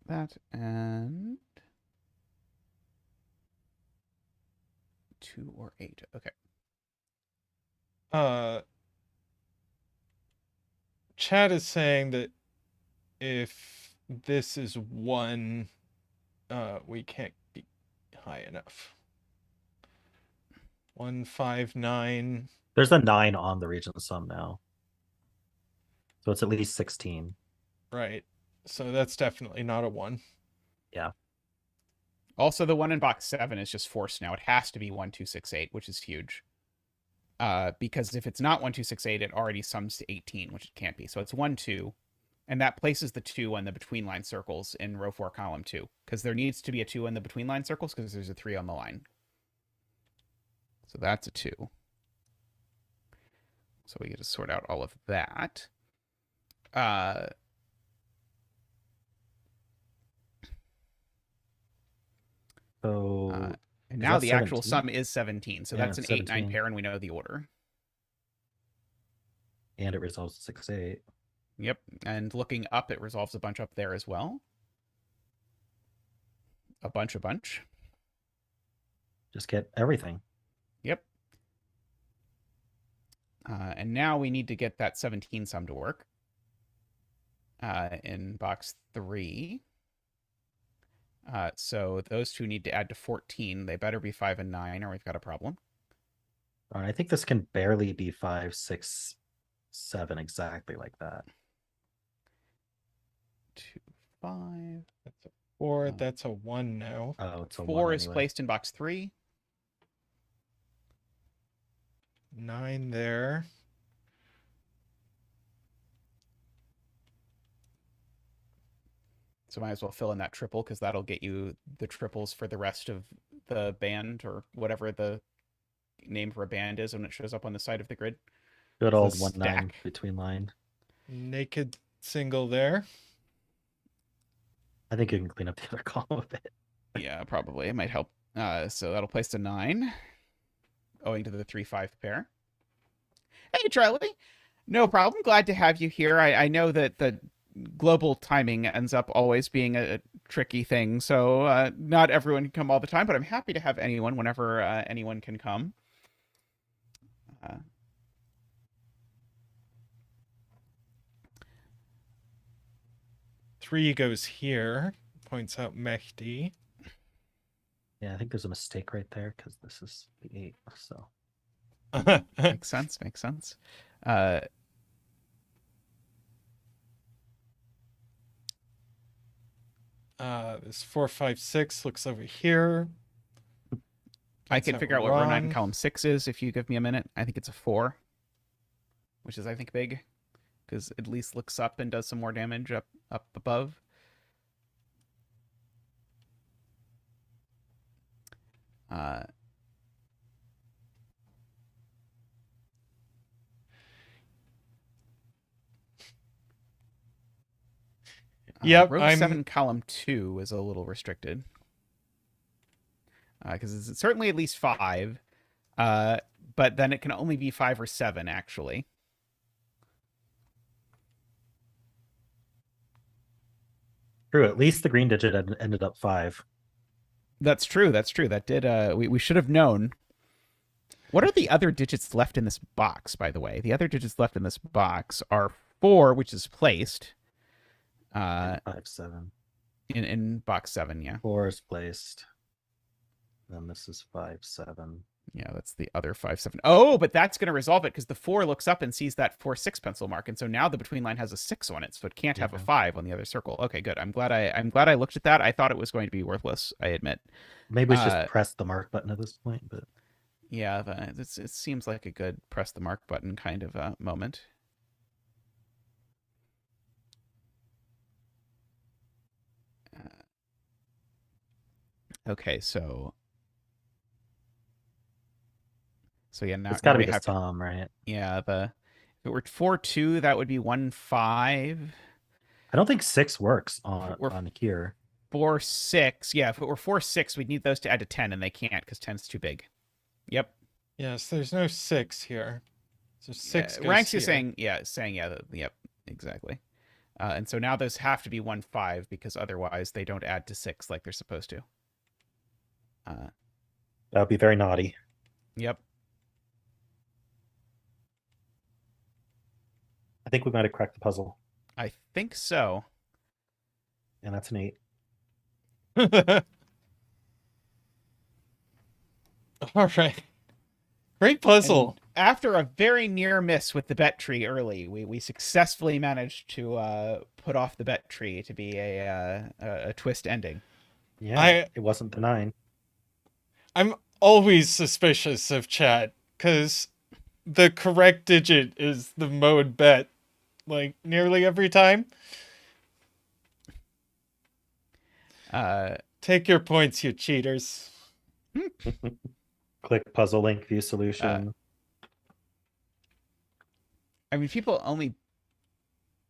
that and 2 or 8. Okay. Chad is saying that if this is 1, we can't be high enough. 1, 5, 9. There's a 9 on the region sum now. So it's at least 16. Right. So that's definitely not a 1. Yeah. Also, the one in box 7 is just forced now. It has to be 1, 2, 6, 8, which is huge. Because if it's not 1, 2, 6, 8, it already sums to 18, which it can't be. So it's 1, 2. And that places the 2 on the between line circles in row 4, column 2. Because there needs to be a 2 on the between line circles because there's a 3 on the line. So that's a 2. So we get to sort out all of that. So And now that the actual 17? sum is 17. So Yeah, that's an 8, 9 17. pair, and we know the order. and it resolves to 6, 8. Yep. And looking up, it resolves a bunch up there as well. A bunch. Just get everything. Yep. And now we need to get that 17 sum to work. In box 3. So those two need to add to 14. They better be 5 and 9, or we've got a problem. All right, I think this can barely be 5, 6, 7 exactly like that. 2, 5. That's a 4. That's a 1 now. Oh, it's a 4 1 is anyway. placed in box 3. 9 there. So might as well fill in that triple, because that'll get you the triples for the rest of the band, or whatever the name for a band is when it shows up on the side of the grid. Good the old 1, 9 stack. between line. Naked single there. I think you can clean up the other column a bit. Yeah, probably. It might help. So that'll place to 9, owing to the 3, 5 pair. Hey, Charlie. No problem. Glad to have you here. I know that the global timing ends up always being a tricky thing, so not everyone can come all the time, but I'm happy to have anyone whenever anyone can come. 3 goes here, points out Mehdi. Yeah, I think there's a mistake right there because this is the 8. So Makes sense. This 4, 5, 6 looks over here. I Points can out figure out what row 9 wrong. column 6 is if you give me a minute. I think it's a 4, which is, I think, big, because at least looks up and does some more damage up above. Yep, row I'm 7 column 2 is a little restricted, because it's certainly at least 5, but then it can only be 5 or 7 actually. true. At least the green digit ended up 5. That's true. That did. We should have known. What are the other digits left in this box, by the way? The other digits left in this box are 4, which is placed. 5, 7. In box 7, yeah. 4 is placed. Then this is 5, 7. Yeah, that's the other 5, 7. Oh, but that's going to resolve it, because the 4 looks up and sees that 4, 6 pencil mark, and so now the between line has a 6 on it, so it can't have a 5 on the other circle. Okay, good. I'm glad I looked at that. I thought it was going to be worthless, I admit. Maybe we should just press the mark button at this point, but Yeah, it seems like a good press the mark button kind of moment. Okay, so yeah, It's now got to we be the have to, sum, right? yeah, if it were 4-2, that would be 1-5. I don't think 6 works If it on were here. 4-6, yeah, if it were 4-6, we'd need those to add to 10, and they can't because 10's too big. Yep. Yes, there's no 6 here. So 6 goes Rangsk here. is saying, yep, exactly. And so now those have to be 1-5 because otherwise they don't add to 6 like they're supposed to. That would be very naughty. Yep. I think we might have cracked the puzzle. I think so. And that's an 8. All right. Great puzzle. And after a very near miss with the bet tree early, we successfully managed to put off the bet tree to be a twist ending. Yeah, it wasn't the 9. I'm always suspicious of chat because the correct digit is the mode bet, like nearly every time. Take your points, you cheaters. Click puzzle link, view solution. I mean, people only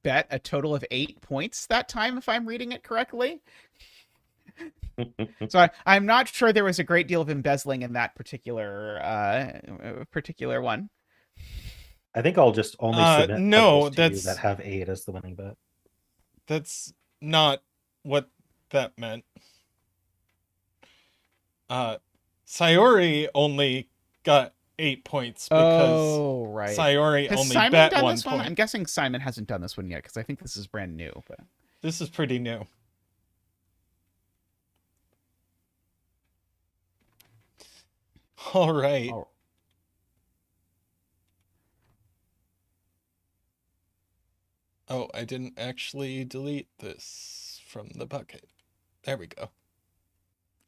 bet a total of 8 points that time, if I'm reading it correctly. So I'm not sure there was a great deal of embezzling in that particular one. I think I'll just only submit no, puzzles to you that's that have 8 as the winning bet. That's not what that meant. Sayori only got 8 points because right. Sayori Has only Simon bet done 1 this point. one? I'm guessing Simon hasn't done this one yet because I think this is brand new. But this is pretty new. All right. Oh, I didn't actually delete this from the bucket. There we go.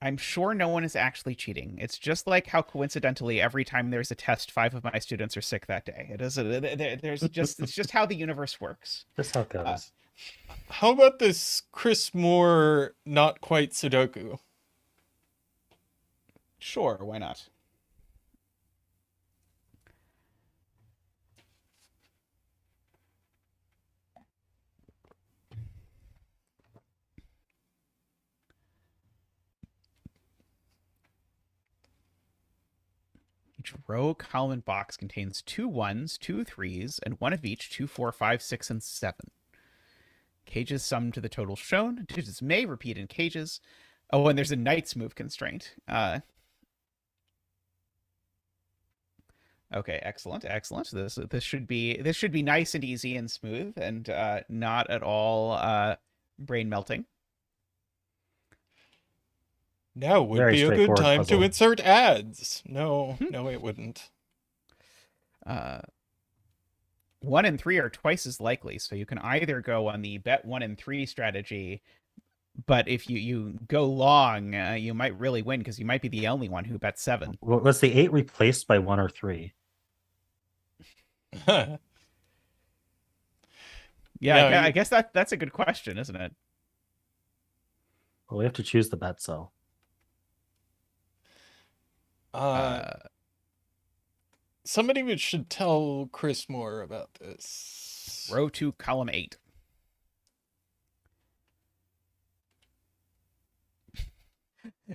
I'm sure no one is actually cheating. It's just like how coincidentally every time there's a test, 5 of my students are sick that day. It is. It's just how the universe works. That's how it goes. How about this Chris Moore not quite Sudoku? Sure, why not? Each row, column, and box contains 2 1s, 2 3s, and 1 of each 2, 4, 5, 6, and 7. Cages sum to the total shown. Digits may repeat in cages. Oh, and there's a knight's move constraint. Okay, excellent. This should be nice and easy and smooth and not at all brain melting. Now would Very be a good straightforward time puzzle. to insert ads. No, it wouldn't. 1 and 3 are twice as likely, so you can either go on the bet 1 and 3 strategy, but if you go long, you might really win because you might be the only one who bet 7. Was the 8 replaced by 1 or 3? Yeah, I guess that's a good question, isn't it? Well, we have to choose the bet cell. Somebody should tell Chris Moore about this. Row 2, column 8.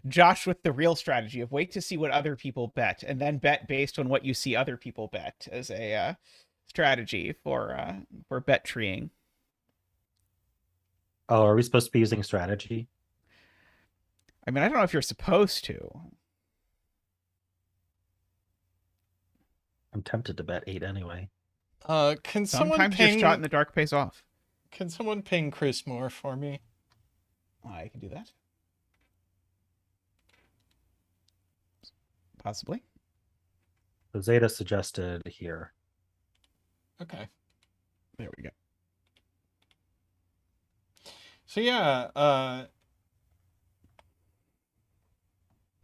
Josh with the real strategy of wait to see what other people bet and then bet based on what you see other people bet as a strategy for bet treeing. Oh, are we supposed to be using strategy? I mean, I don't know if you're supposed to. I'm tempted to bet 8 anyway. Can someone Sometimes ping... your shot in the dark pays off. Can someone ping Chris Moore for me? I can do that. Possibly. So Zeta suggested here. Okay. There we go. So yeah,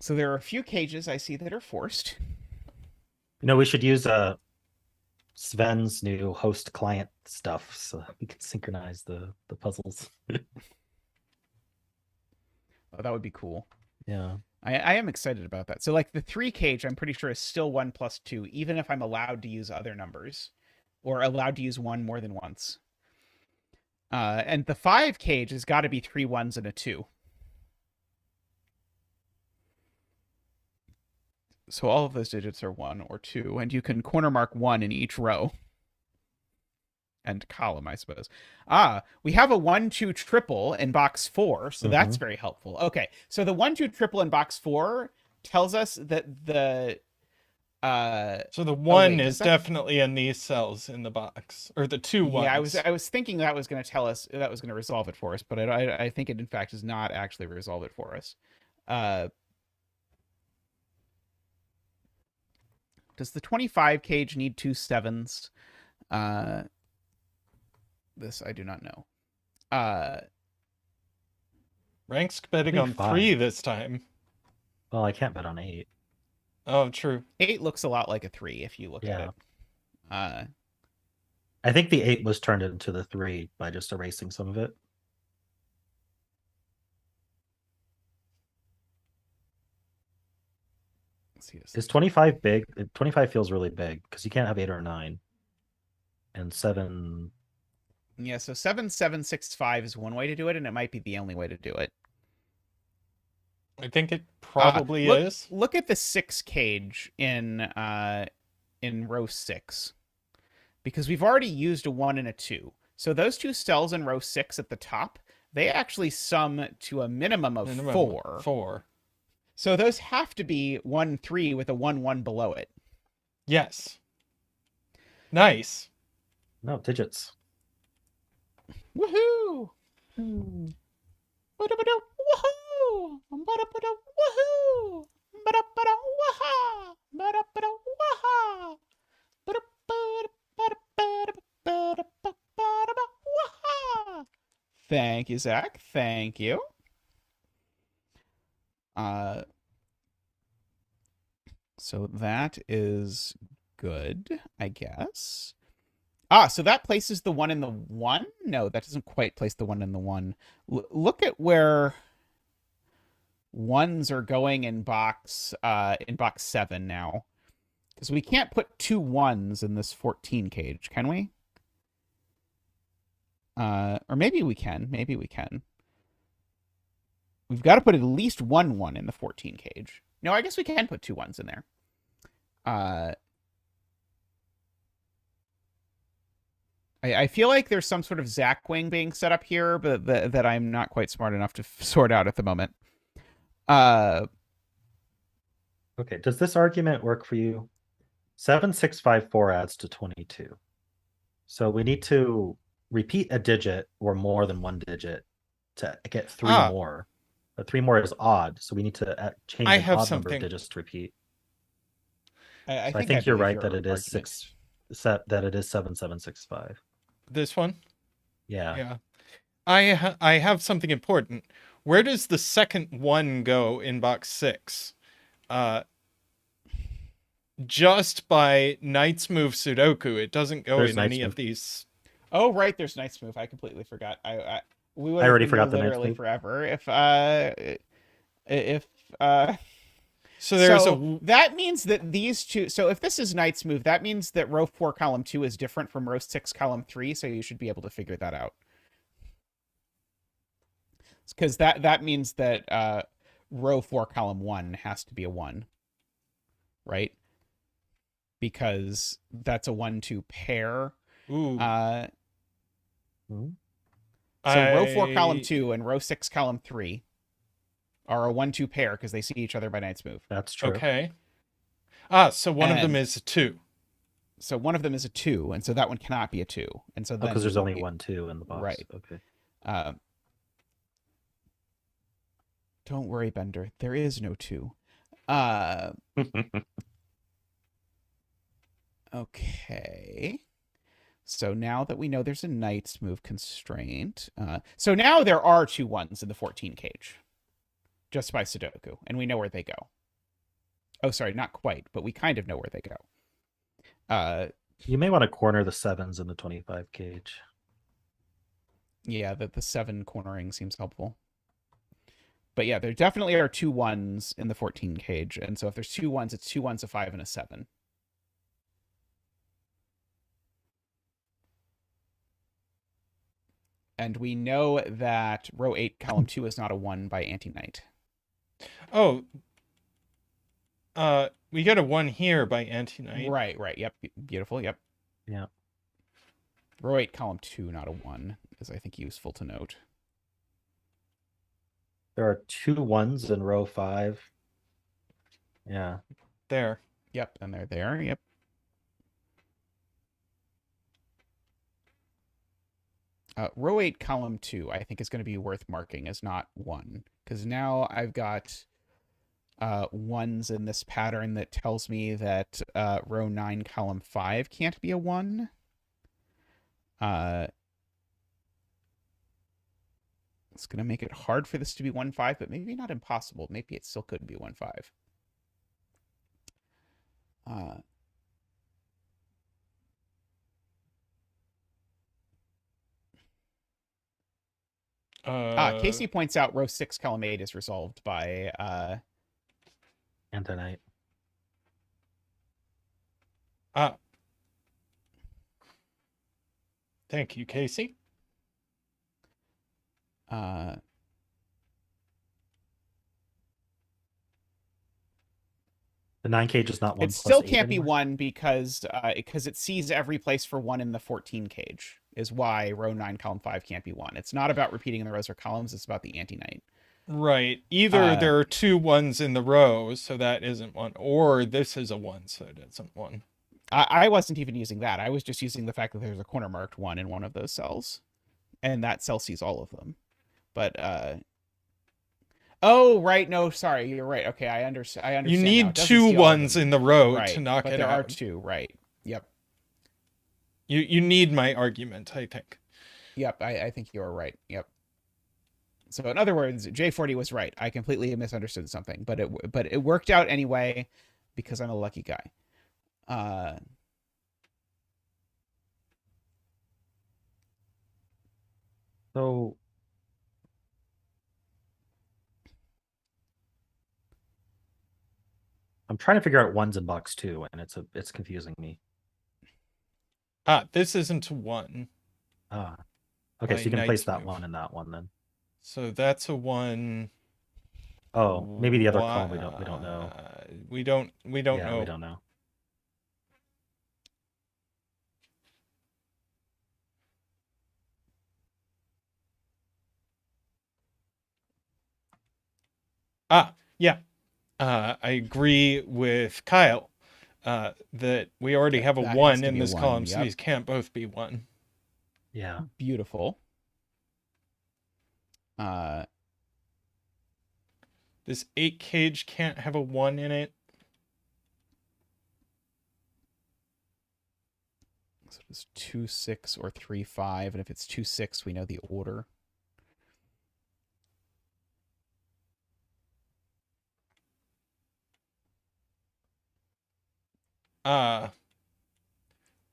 So there are a few cages I see that are forced. You know, we should use Sven's new host client stuff so we can synchronize the puzzles. Oh, that would be cool. Yeah. I am excited about that. So like the 3 cage, I'm pretty sure is still 1 plus 2, even if I'm allowed to use other numbers or allowed to use 1 more than once. And the 5 cage has got to be 3 1s and a 2. So all of those digits are 1 or 2, and you can corner mark 1 in each row. And column, I suppose. We have a 1-2 triple in box 4, so that's very helpful. Okay, so the 1-2 triple in box 4 tells us that the So the 1 is definitely in these cells in the box, or the 2 ones. Yeah, I was thinking that was going to tell us, that was going to resolve it for us, but I think it in fact does not actually resolve it for us. Does the 25 cage need 2 7s? This I do not know. Rangsk betting on 3 this time. Well, I can't bet on 8. Oh, true. 8 looks a lot like a 3 if you look at it. I think the 8 was turned into the 3 by just erasing some of it. Let's see this. Is 25 big? 25 feels really big because you can't have 8 or 9. And 7. Yeah, so 7765 is one way to do it, and it might be the only way to do it. I think it probably is. Look at the 6 cage in row 6. Because we've already used a 1 and a 2. So those 2 cells in row 6 at the top, they actually sum to a minimum of 4. 4. So those have to be 1 3 with a 1 1 below it. Yes. Nice. No, digits. Woohoo! Woohoo! Woohoo! Woohoo! Thank you, Zach. Thank you. So that is good, I guess. So that places the 1 in the 1? No, that doesn't quite place the 1 in the 1. Look at where 1s are going in box 7 now. Because we can't put 2 1s in this 14 cage, can we? Or maybe we can. Maybe we can. We've got to put at least 1 1 in the 14 cage. No, I guess we can put 2 1s in there. I feel like there's some sort of Zach wing being set up here, but that I'm not quite smart enough to sort out at the moment. Okay, does this argument work for you? 7654 adds to 22. So we need to repeat a digit or more than 1 digit to get 3 more. But 3 more is odd, so we need to change the odd number of digits to repeat. I think you're right that it is that it is 7765. This one? Yeah. Yeah. I have something important. Where does the second 1 go in box 6? Just by Knight's Move Sudoku. It doesn't go in any of these. Oh, right. There's Knight's Move. I completely forgot. We would I already forgot the Knight's Move forever So there's that means that these two. So if this is Knight's Move, that means that row 4 column 2 is different from row 6 column 3. So you should be able to figure that out. Because that means that row 4 column 1 has to be a 1, right? Because that's a 1-2 pair. Ooh. So row 4 column 2 and row 6 column 3 are a 1-2 pair because they see each other by Knight's Move. That's true. Okay. So one of them is a 2. So one of them is a 2, and so that one cannot be a 2. And so because there's only 1 2 in the box. Right. Okay. Don't worry, Bender. There is no 2. Okay. So now that we know there's a Knight's Move constraint, so now there are 2 1s in the 14 cage, just by Sudoku, and we know where they go. Oh, sorry, not quite, but we kind of know where they go. You may want to corner the 7s in the 25 cage. Yeah, the 7 cornering seems helpful. But yeah, there definitely are 2 1s in the 14 cage. And so if there's 2 1s, it's 2 1s, a 5, and a 7. And we know that row 8, column 2 is not a 1 by anti-knight. Oh, we got a 1 here by anti-knight. Right. Yep. Beautiful. Yep. Yeah. Row 8, column 2, not a 1, is I think useful to note. There are 2 1s in row 5. Yeah. There. Yep, and they're there. Yep. Row 8, column 2, I think is going to be worth marking as not 1. Because now I've got 1s in this pattern that tells me that row 9, column 5 can't be a 1. It's going to make it hard for this to be 1-5, but maybe not impossible. Maybe it still could be 1-5. Casey points out row 6, column 8 is resolved by Anti-knight. Thank you, Casey. The 9 cage is not 1. It still can't be 1 because it sees every place for 1 in the 14 cage, is why row 9, column 5 can't be 1. It's not about repeating the rows or columns, it's about the anti-knight. Right. Either there are 2 1s in the row, so that isn't 1, or this is a 1, so it isn't 1. I wasn't even using that. I was just using the fact that there's a corner marked 1 in one of those cells, and that cell sees all of them. But oh, right. No, sorry. You're right. Okay, I understand. You now. need 2 1s in the row to knock but it there out. are 2, right. Yep. You need my argument, I think. Yep, I think you're right. Yep. So in other words, J40 was right. I completely misunderstood something, but it worked out anyway because I'm a lucky guy. So I'm trying to figure out 1s in box 2, and it's confusing me. This isn't a 1. Okay, so you can place that move. 1 and that 1 then. So that's a 1. Oh, maybe the other column we don't know. We don't know. We don't know. Yeah. I agree with Kyle that we already have a 1 in this column, so these can't both be 1. Yeah. Beautiful. This 8 cage can't have a 1 in it. So it's 2-6 or 3-5, and if it's 2-6, we know the order.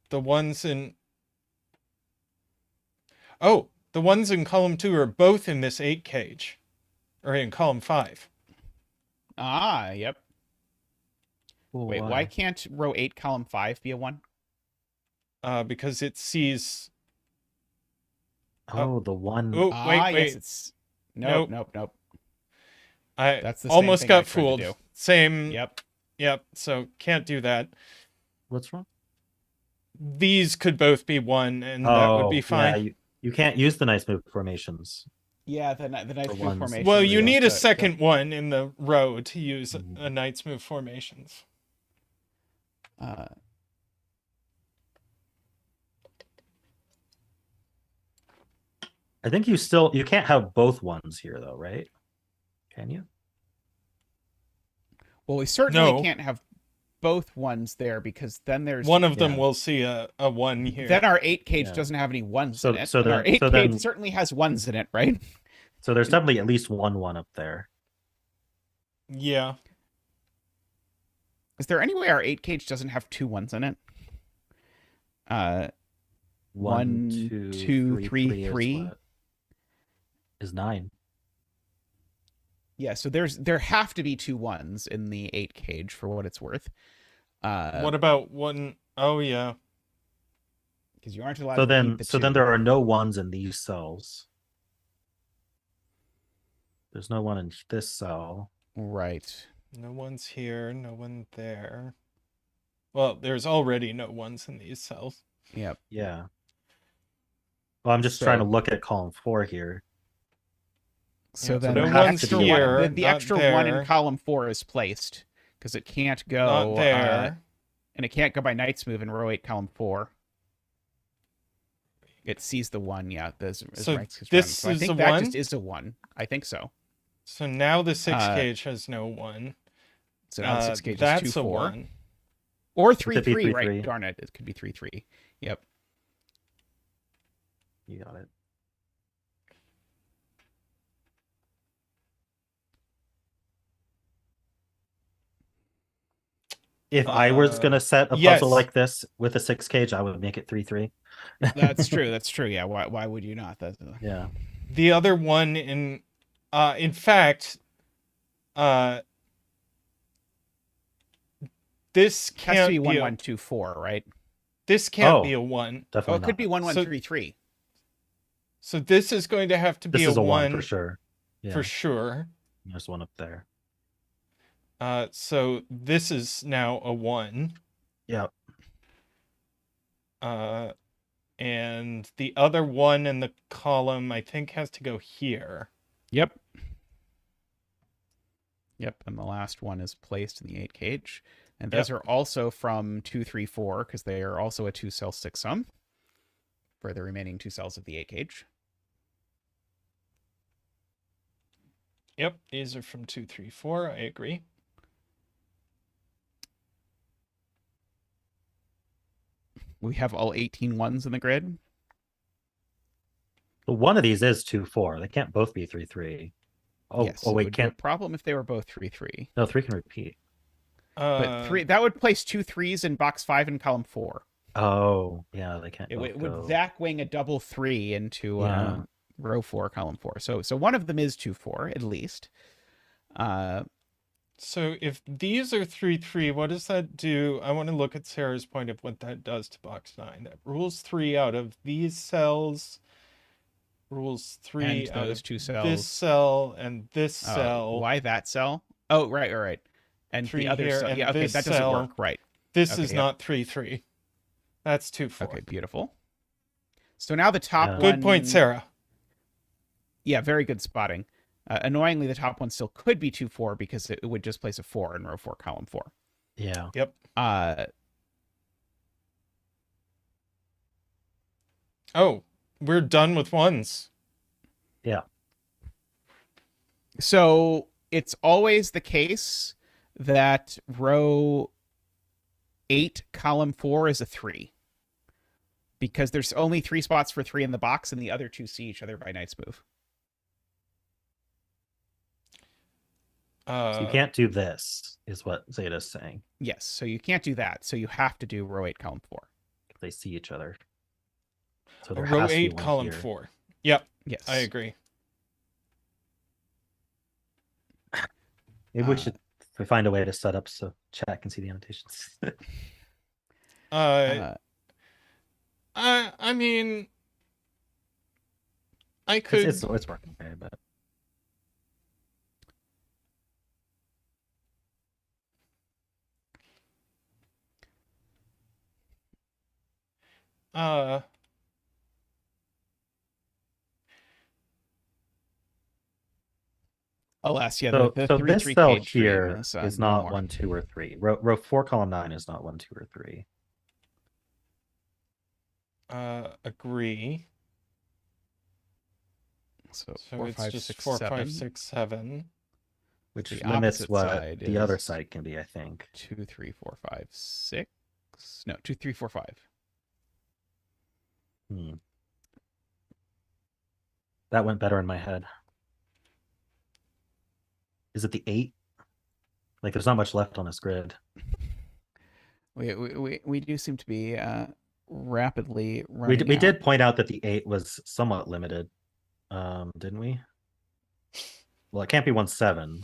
The ones in the ones in column 2 are both in this 8 cage, or in column 5. Yep. Well, Wait, why can't row 8, column 5 be a 1? Because it sees. Oh, the 1. Oh, wait. Yes, it's nope. That's the almost same thing got I tried to fooled. do. Same. Yep. So can't do that. What's wrong? These could both be 1, and that would be fine. Yeah, you can't use the nice move formations. Yeah, the nice move ones. formation. Well, you need a second 1 in the row to use a knight's move formations. I think you can't have both 1s here though, right? Can you? Well, we certainly can't have both 1s there because then there's one of them will see a 1 here. Then our 8 cage doesn't have any 1s in it. Our 8 cage certainly has 1s in it, right? So there's definitely at least 1 up there. Yeah. Is there any way our 8 cage doesn't have 2 1s in it? 1, 2, 3, 3 is 9. Yeah, so there have to be 2 1s in the 8 cage for what it's worth. What about one? Oh yeah. Because you aren't allowed So to repeat then, the so 2. then there are no ones in these cells. There's no one in this cell. Right. No one's here. No one there. Well, there's already no ones in these cells. Yep. Yeah. Well, I'm just trying to look at column 4 here. So Yeah, then there no has one's to be here. the not extra there, 1 in column 4 is placed because it can't go Not there. and it can't go by Knight's move in row 8 column 4. It sees the 1, yeah. So Rangsk is this running. So I is think a that 1? just is a 1. I think so. So now the 6 Uh, cage has no 1. So now the 6 cage That's is 2 a 4. 1. Or It 3 could be 3, 3-3. right? Darn it. It could be 3 3. Yep. You got it. If I was gonna set a puzzle yes. like this with a 6 cage, I would make it 3-3. That's true. That's true. Yeah. Why would you not? That's Yeah. The other one in fact, this has can't to be 1 a- 1 2 4, right? This can't Oh. be a 1. Definitely Oh, it could not. be 1 1 So- 3 3. So this is going to have to be This is a a 1 1 for sure. Yeah. for sure. There's one up there. So this is now a 1. Yep. And the other 1 in the column, I think, has to go here. Yep. Yep. And the last one is placed in the 8 cage. And those are also from 2 3 4 because they are also a 2 cell 6 sum for the remaining 2 cells of the 8 cage. Yep, these are from 2 3 4. I agree. We have all 18 1s in the grid. But one of these is 2-4. They can't both be 3-3. Oh, Yes, oh it wait, would be a can't. problem if they were both 3 3. No, 3 can repeat. But 3 that would place 2 3s in box 5 in column 4. Oh, yeah, they can't. It both would go. vac wing a double 3 into Yeah. row 4, column 4. So one of them is 2 4 at least. So if these are 3 3, what does that do? I want to look at Sarah's point of what that does to box 9. That rules 3 out of these cells, rules 3 And out those of 2 cells. this cell and this cell. Why that cell? Oh, right. And 3 the other here cell. and Yeah, okay, this that doesn't cell. work. Right. This Okay, is yeah. not 3 3. That's 2 4. Okay, beautiful. So now the top Yeah. one. Good point, Sarah. Yeah, very good spotting. Annoyingly, the top one still could be 2 4 because it would just place a 4 in row 4, column 4. Yeah. Yep. Oh, we're done with ones. Yeah. So it's always the case that row 8, column 4 is a 3. Because there's only 3 spots for 3 in the box, and the other 2 see each other by Knight's move. So you can't do this, is what Zeta's saying. Yes, so you can't do that. So you have to do row 8, column 4. If they see each other. So there row has to be 8, one column here. 4. Yep, Yes. I agree. Maybe we should find a way to set up so chat can see the annotations. I mean, I could. It's working okay, but Alas, yeah, so, the so 3 this 3 cell cage dream here is, is no not more. 1, 2, or 3. Row 4, column 9 is not 1, 2, or 3. Agree. So So 4, it's 5, just 6, 4, 7. 5, 6, 7. Which The limits opposite what side the other is- side can be, I think. 2, 3, 4, 5, 6. No, 2, 3, 4, 5. That went better in my head. Is it the 8? Like, there's not much left on this grid. We do seem to be rapidly running We out. did point out that the 8 was somewhat limited, didn't we? Well, it can't be 1-7.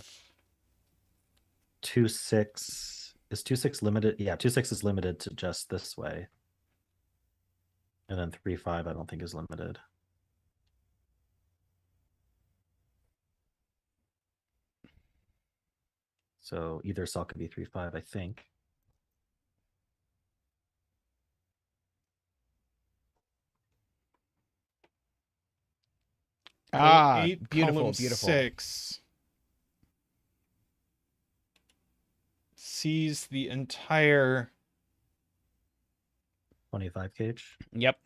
2-6 is 2-6 limited? Yeah, 2-6 is limited to just this way. And then 3-5 I don't think is limited. So either cell could be 3-5, I think. Ah, eight, beautiful, column beautiful. 6 sees the entire 25 cage. Yep.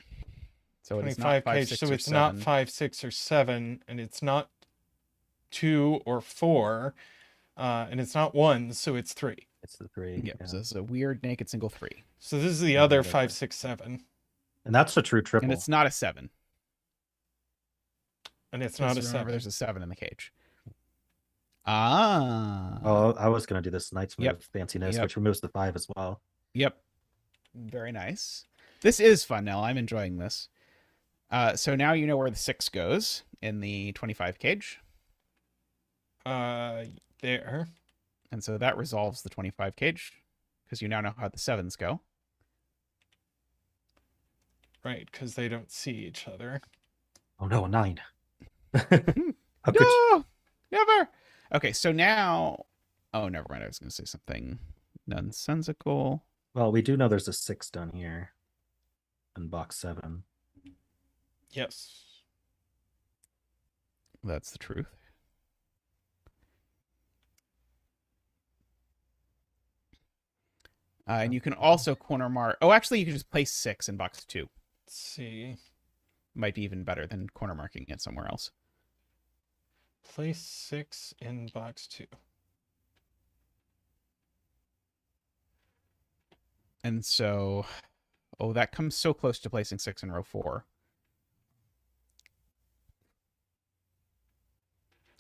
So it is 25 not 5, cage, 6, so or it's 7. not 5, 6, or 7, and it's not 2 or 4, and it's not 1, so it's 3. It's the 3. Yep. Yeah. So this is a weird naked single 3. So this is the Yeah, other whatever. 5, 6, 7. And that's a true triple. And it's not a 7. And it's Just not a remember 7. there's a 7 in the cage. Ah. Oh, I was going to do this Knight's move, Yep. Fanciness, Yep. which removes the 5 as well. Yep. Very nice. This is fun, Nell. I'm enjoying this. So now you know where the 6 goes in the 25 cage. There. And so that resolves the 25 cage because you now know how the 7s go. Right, because they don't see each other. Oh no, a 9. How could you- No! Never! Okay, so now... Oh, never mind. I was going to say something nonsensical. Well, we do know there's a 6 down here in box 7. Yes. That's the truth. And you can also corner mark... Oh, actually, you can just place 6 in box 2. Let's see. Might be even better than corner marking it somewhere else. Place 6 in box 2. And so... Oh, that comes so close to placing 6 in row 4.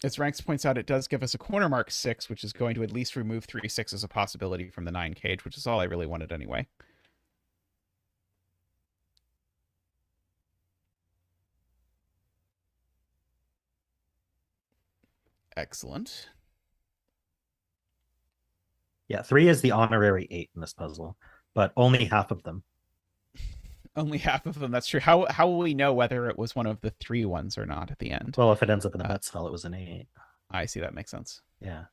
As Rangsk points out, it does give us a corner mark 6, which is going to at least remove 3 6 as a possibility from the 9 cage, which is all I really wanted anyway. Excellent. Yeah, 3 is the honorary 8 in this puzzle, but only half of them. Only half of them, that's true. How will we know whether it was one of the 3 ones or not at the end? Well, if it ends up in the bet cell, it was an 8. I see, that makes sense. Yeah.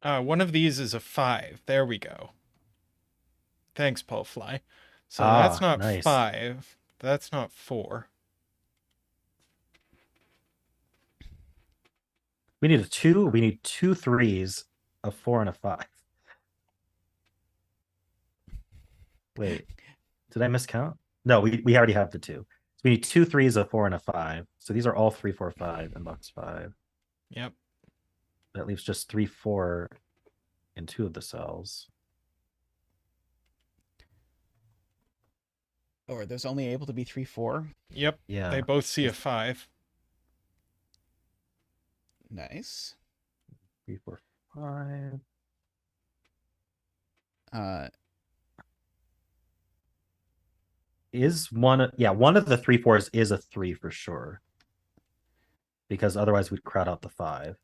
One of these is a 5. There we go. Thanks, Paul Fly. So Ah, that's not nice. 5. That's not 4. We need a 2. We need 2 3s, a 4, and a 5. Wait, did I miscount? No, we already have the 2. So we need 2 3s, a 4, and a 5. So these are all 3, 4, 5 in box 5. Yep. That leaves just 3, 4 in 2 of the cells. Oh, are those only able to be 3 4? Yep. Yeah. They both see a 5. Nice. 3, 4, 5. Is one, yeah, one of the 3 4s is a 3 for sure. Because otherwise we'd crowd out the 5.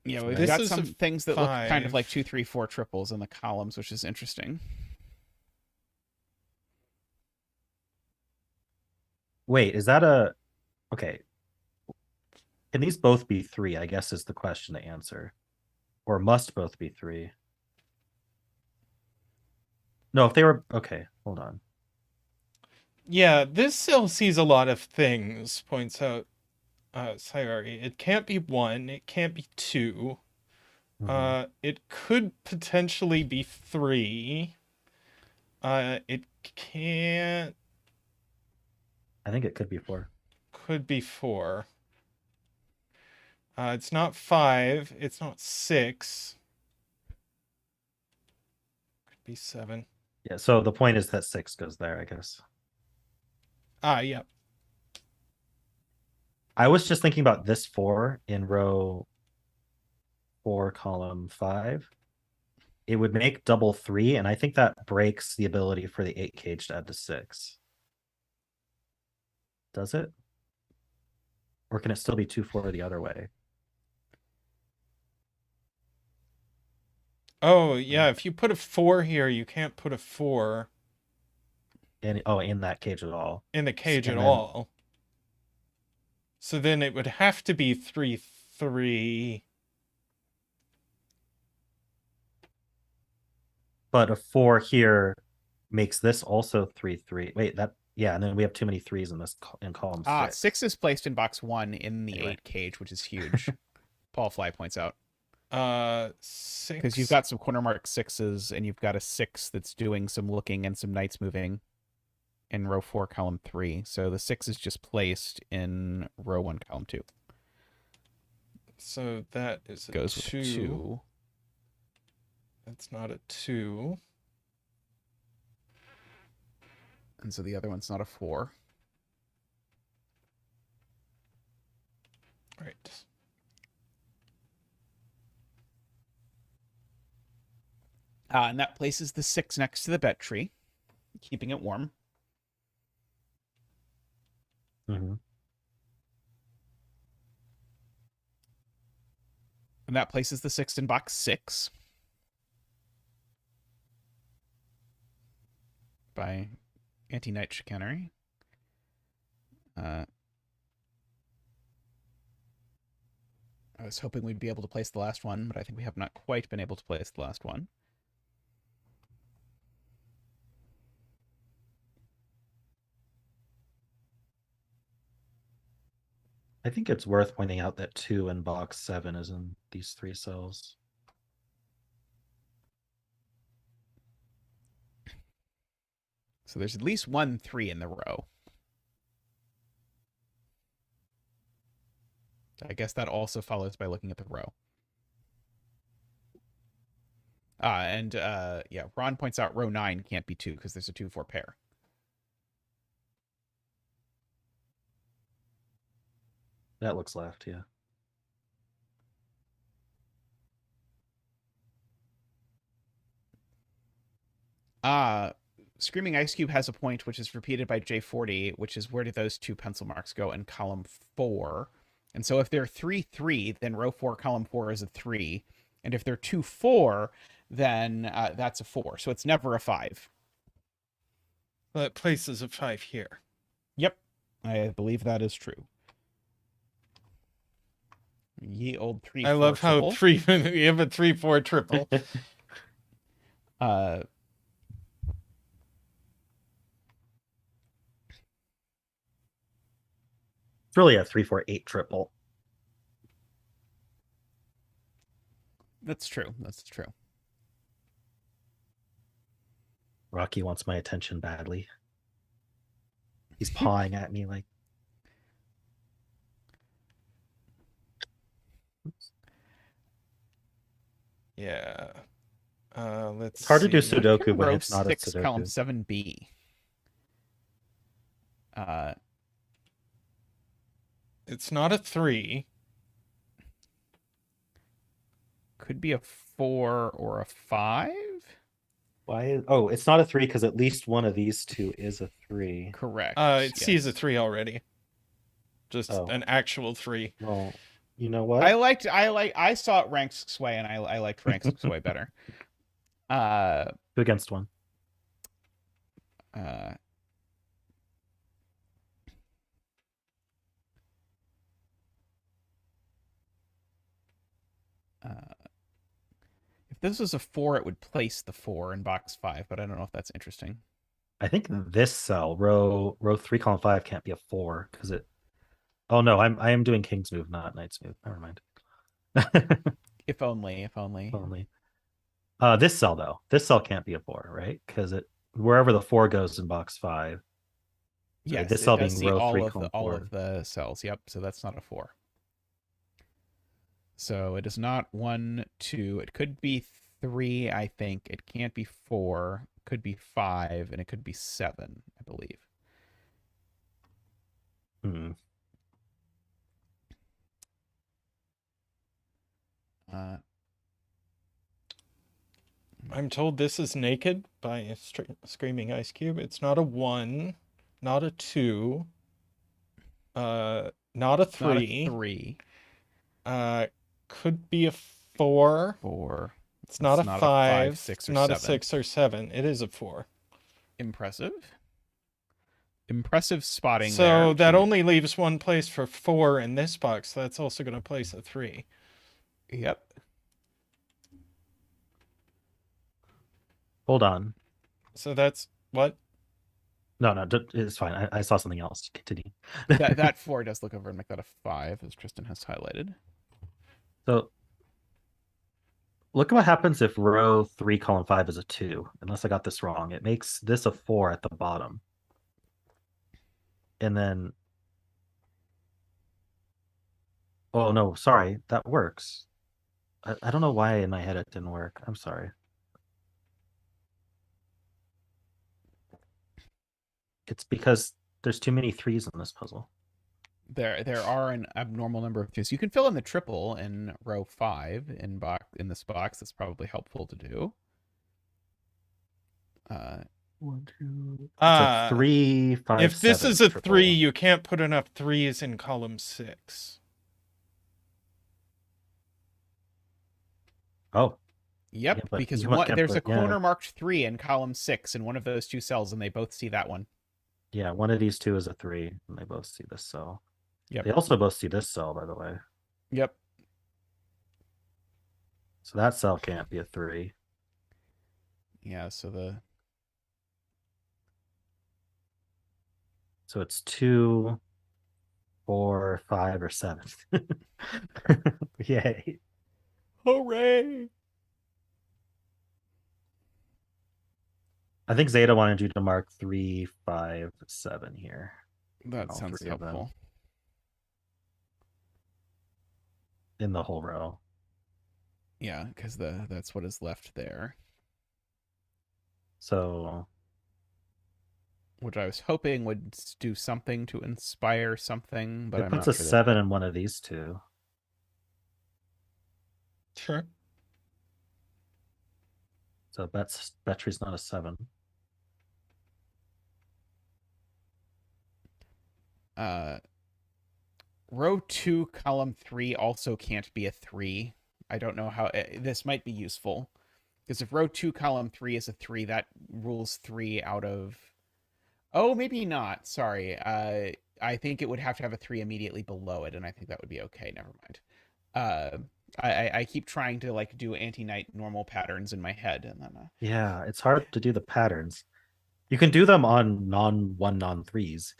Yeah, we've This got is some a things that look kind of 5. like 2 3 4 triples in the columns, which is interesting. Wait, is that a okay? Can these both be 3? I guess is the question to answer. Or must both be 3? No, if they were okay, hold on. Yeah, this cell sees a lot of things, points out Sayari. It can't be 1. It can't be 2. It could potentially be 3. It can't. I think it could be 4. Could be 4. It's not 5. It's not 6. Could be 7. Yeah, so the point is that 6 goes there, I guess. Yep. I was just thinking about this 4 in row 4, column 5. It would make double 3, and I think that breaks the ability for the 8 cage to add to 6. does it? Or can it still be 2-4 the other way? Oh, yeah, if you put a 4 here, you can't put a 4 In that cage at all. in the cage And at then- all. So then it would have to be 3-3. But a 4 here makes this also 3-3. Wait, and then we have too many 3s in column 6. 6 is placed in box 1 in the Anyway. 8 cage, which is huge. Paul Fly points out. 6. Because you've got some corner mark 6s, and you've got a 6 that's doing some looking and some knights moving in row 4, column 3. So the 6 is just placed in row 1, column 2. So that is a Goes 2. with 2. That's not a 2. And so the other one's not a 4. Right. And that places the 6 next to the bet tree, keeping it warm. Mm-hmm. And that places the 6 in box 6. By anti-knight chicanery. I was hoping we'd be able to place the last one, but I think we have not quite been able to place the last one. I think it's worth pointing out that 2 in box 7 is in these 3 cells. So there's at least 1 3 in the row. I guess that also follows by looking at the row. Yeah, Ron points out row 9 can't be 2 because there's a 2-4 pair. That looks left, yeah. Screaming Ice Cube has a point which is repeated by J40, which is where do those 2 pencil marks go in column 4? And so if they're 3-3, then row 4, column 4 is a 3. And if they're 2-4, then that's a 4. So it's never a 5. Well, it places a 5 here. Yep, I believe that is true. Ye old 3-4 I love how triple. we have a 3-4 triple. It's really a 3-4-8 triple. That's true. That's true. Rocky wants my attention badly. He's pawing at me like. Yeah. Let's It's hard to do see. Sudoku when Row it's not a 6, column Sudoku. 7B. It's not a 3. Could be a 4 or a 5. Why? Oh, it's not a 3 because at least one of these 2 is a 3. Correct. It sees a yes. 3 already. Just Oh. an actual 3. Well, you know what? I saw it Rangsk's way, and I liked Rangsk's way better. 2 against 1. If this was a 4, it would place the 4 in box 5, but I don't know if that's interesting. I think this cell, row 3, column 5, can't be a 4 because it. Oh no, I am doing king's move, not knight's move. Never mind. If only. If only. This cell though, this cell can't be a 4, right? Because it wherever the 4 goes in box 5. Yes, this it cell does being see row all 3, of column all 4. of the cells. Yep, so that's not a 4. So it is not 1, 2. It could be 3, I think. It can't be 4. It could be 5, and it could be 7, I believe. Hmm. I'm told this is naked by Screaming Ice Cube. It's not a 1, not a 2. Not a Not a 3. 3. Could be a 4. 4. It's not a not 5. a 5, 6, It's or not 7. a 6 or 7. It is a 4. Impressive. Impressive spotting So there. that only leaves one place for 4 in this box. So that's also going to place a 3. Yep. Hold on. So that's what? No, it's fine. I saw something else. Continue. that 4 does look over and make that a 5, as Tristan has highlighted. So look at what happens if row 3, column 5 is a 2. Unless I got this wrong. It makes this a 4 at the bottom. And then... Oh, no, sorry. That works. I don't know why in my head it didn't work. I'm sorry. It's because there's too many 3s in this puzzle. There are an abnormal number of 2s. You can fill in the triple in row 5 in this box. That's probably helpful to do. 1, 2. It's a 3, 5, If this 7 is a triple. 3, you can't put enough 3s in column 6. Oh. Yep, Yeah, but because you can't there's a put- yeah. corner marked 3 in column 6 in one of those 2 cells, and they both see that one. Yeah, one of these 2 is a 3, and they both see this cell. Yep. They also both see this cell, by the way. Yep. So that cell can't be a 3. Yeah, so So it's 2, 4, 5, or 7. Yay. hooray! I think Zeta wanted you to mark 3, 5, 7 here. That All sounds 3 of them. helpful. In the whole row. Yeah, because that's what is left there. So Which I was hoping would do something to inspire something, but it I'm puts not a sure 7 in one of these 2. Sure. So Betry's not a 7. Row 2, column 3 also can't be a 3. I don't know how this might be useful. Because if row 2, column 3 is a 3, that rules 3 out of... Oh, maybe not. Sorry. I think it would have to have a 3 immediately below it, and I think that would be okay. Never mind. I keep trying to like do anti-night normal patterns in my head, and then Yeah, it's hard to do the patterns. You can do them on non-1, non-3s.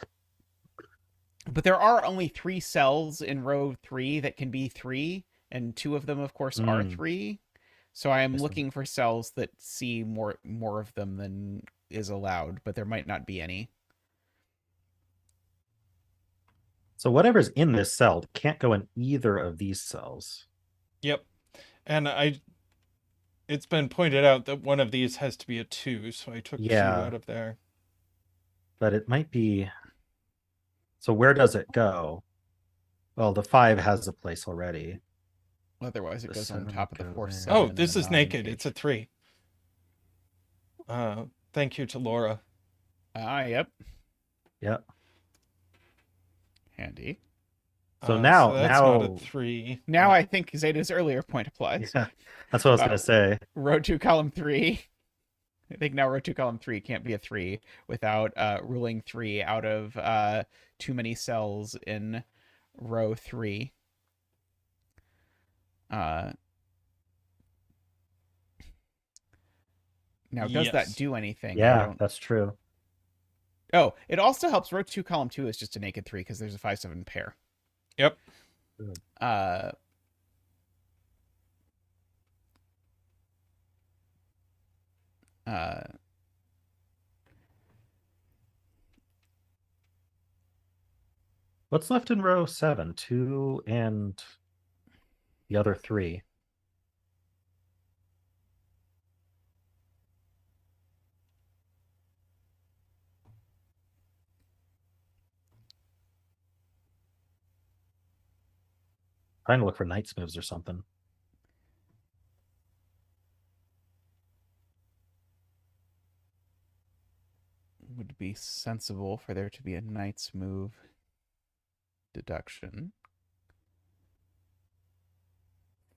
but there are only 3 cells in row 3 that can be 3, and 2 of them, of course, are 3. So I am I see. looking for cells that see more of them than is allowed, but there might not be any. So whatever's in this cell can't go in either of these cells. Yep. And it's been pointed out that one of these has to be a 2, so I took 2 out of there. But it might be... So where does it go? Well, the 5 has a place already. Otherwise, it The goes on 7 top of the would go 4, there. 7. Oh, and this then is a 9 naked. cage. It's a 3. Thank you to Laura. Yep. Yep. Handy. So now, that's not a 3. Now I think Zeta's earlier point applies. Yeah, that's what I was gonna say. Row 2, column 3. I think now row 2, column 3 can't be a 3 without ruling 3 out of too many cells in row 3. Now, does that Yes. do anything? Yeah, that's true. Oh, it also helps. Row 2, column 2 is just a naked 3 because there's a 5-7 pair. Yep. What's left in row 7? 2 and the other 3. Trying to look for knights moves or something. Would be sensible for there to be a knight's move. deduction.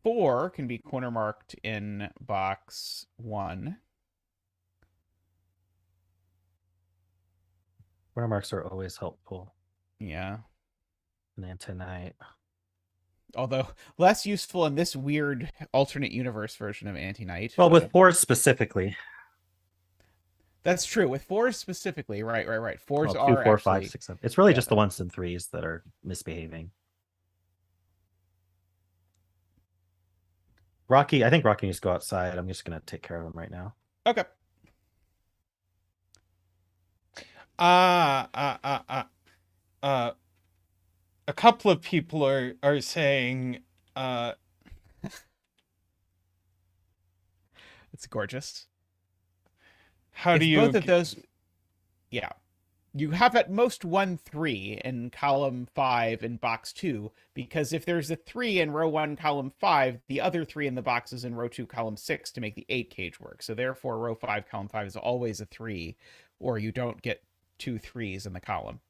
4 can be corner marked in box 1. Corner marks are always helpful Yeah. in Anti-Knight. Although less useful in this weird alternate universe version of Anti-Knight. Well, with 4 specifically. That's true. With 4s specifically, right. 4s Well, 2, are 4, actually 5, 6, 7. It's really yeah. just the 1s and 3s that are misbehaving. Rocky, I think Rocky needs to go outside. I'm just gonna take care of him right now. Okay. A couple of people are saying It's gorgeous. how do It's you both of those? Yeah. You have at most 1 3 in column 5 in box 2, because if there's a 3 in row 1, column 5, the other 3 in the box is in row 2, column 6 to make the 8 cage work. So therefore, row 5, column 5 is always a 3, or you don't get 2 3s in the column.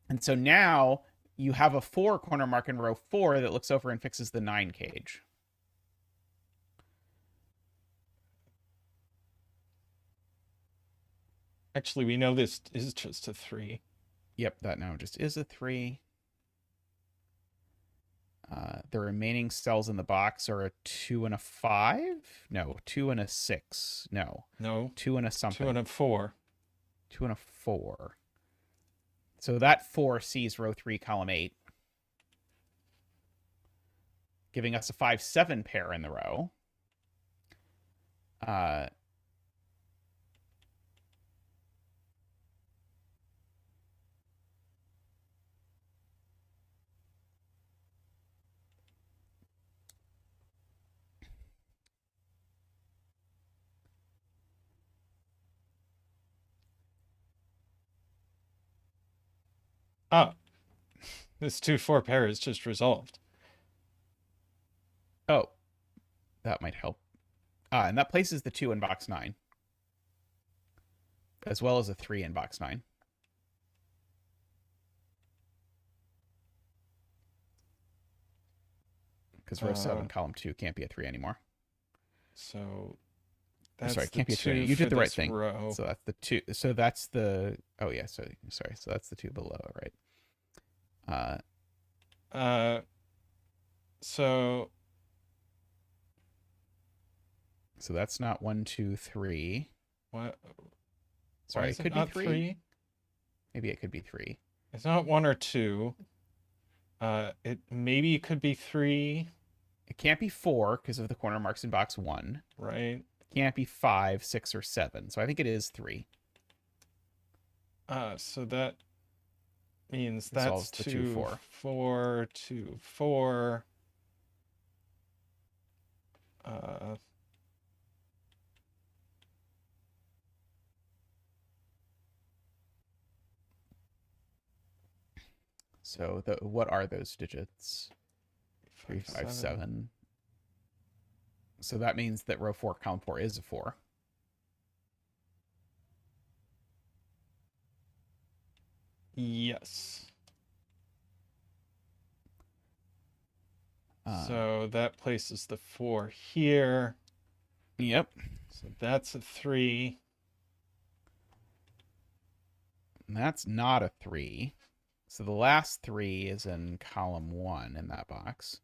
And so now you have a 4 corner mark in row 4 that looks over and fixes the 9 cage. Actually, we know this is just a 3. Yep, that now just is a 3. The remaining cells in the box are a 2 and a 5? No, 2 and a 6. No. 2 and a something. 2 and a 4. 2 and a 4. So that 4 sees row 3, column 8. Giving us a 5-7 pair in the row. This 2-4 pair is just resolved. Oh, that might help. And that places the 2 in box 9. As well as a 3 in box 9. Because row 7, column 2 can't be a 3 anymore. So that's sorry, it can't be a 3. You did the right thing. So that's the 2. So that's the... Oh, yeah. So that's the 2 below, right? So that's not 1, 2, 3. What? Sorry, it could be 3. Maybe it could be 3. It's not 1 or 2. Maybe it could be 3. It can't be 4 because of the corner marks in box 1. Right. It can't be 5, 6, or 7. So I think it is 3. So that means Solves that's the 2, 4. 4, 2, 4. So what are those digits? 3, 5, 7. So that means that row 4, column 4 is a 4. Yes. So that places the 4 here. Yep. So that's a 3. And that's not a 3. So the last 3 is in column 1 in that box.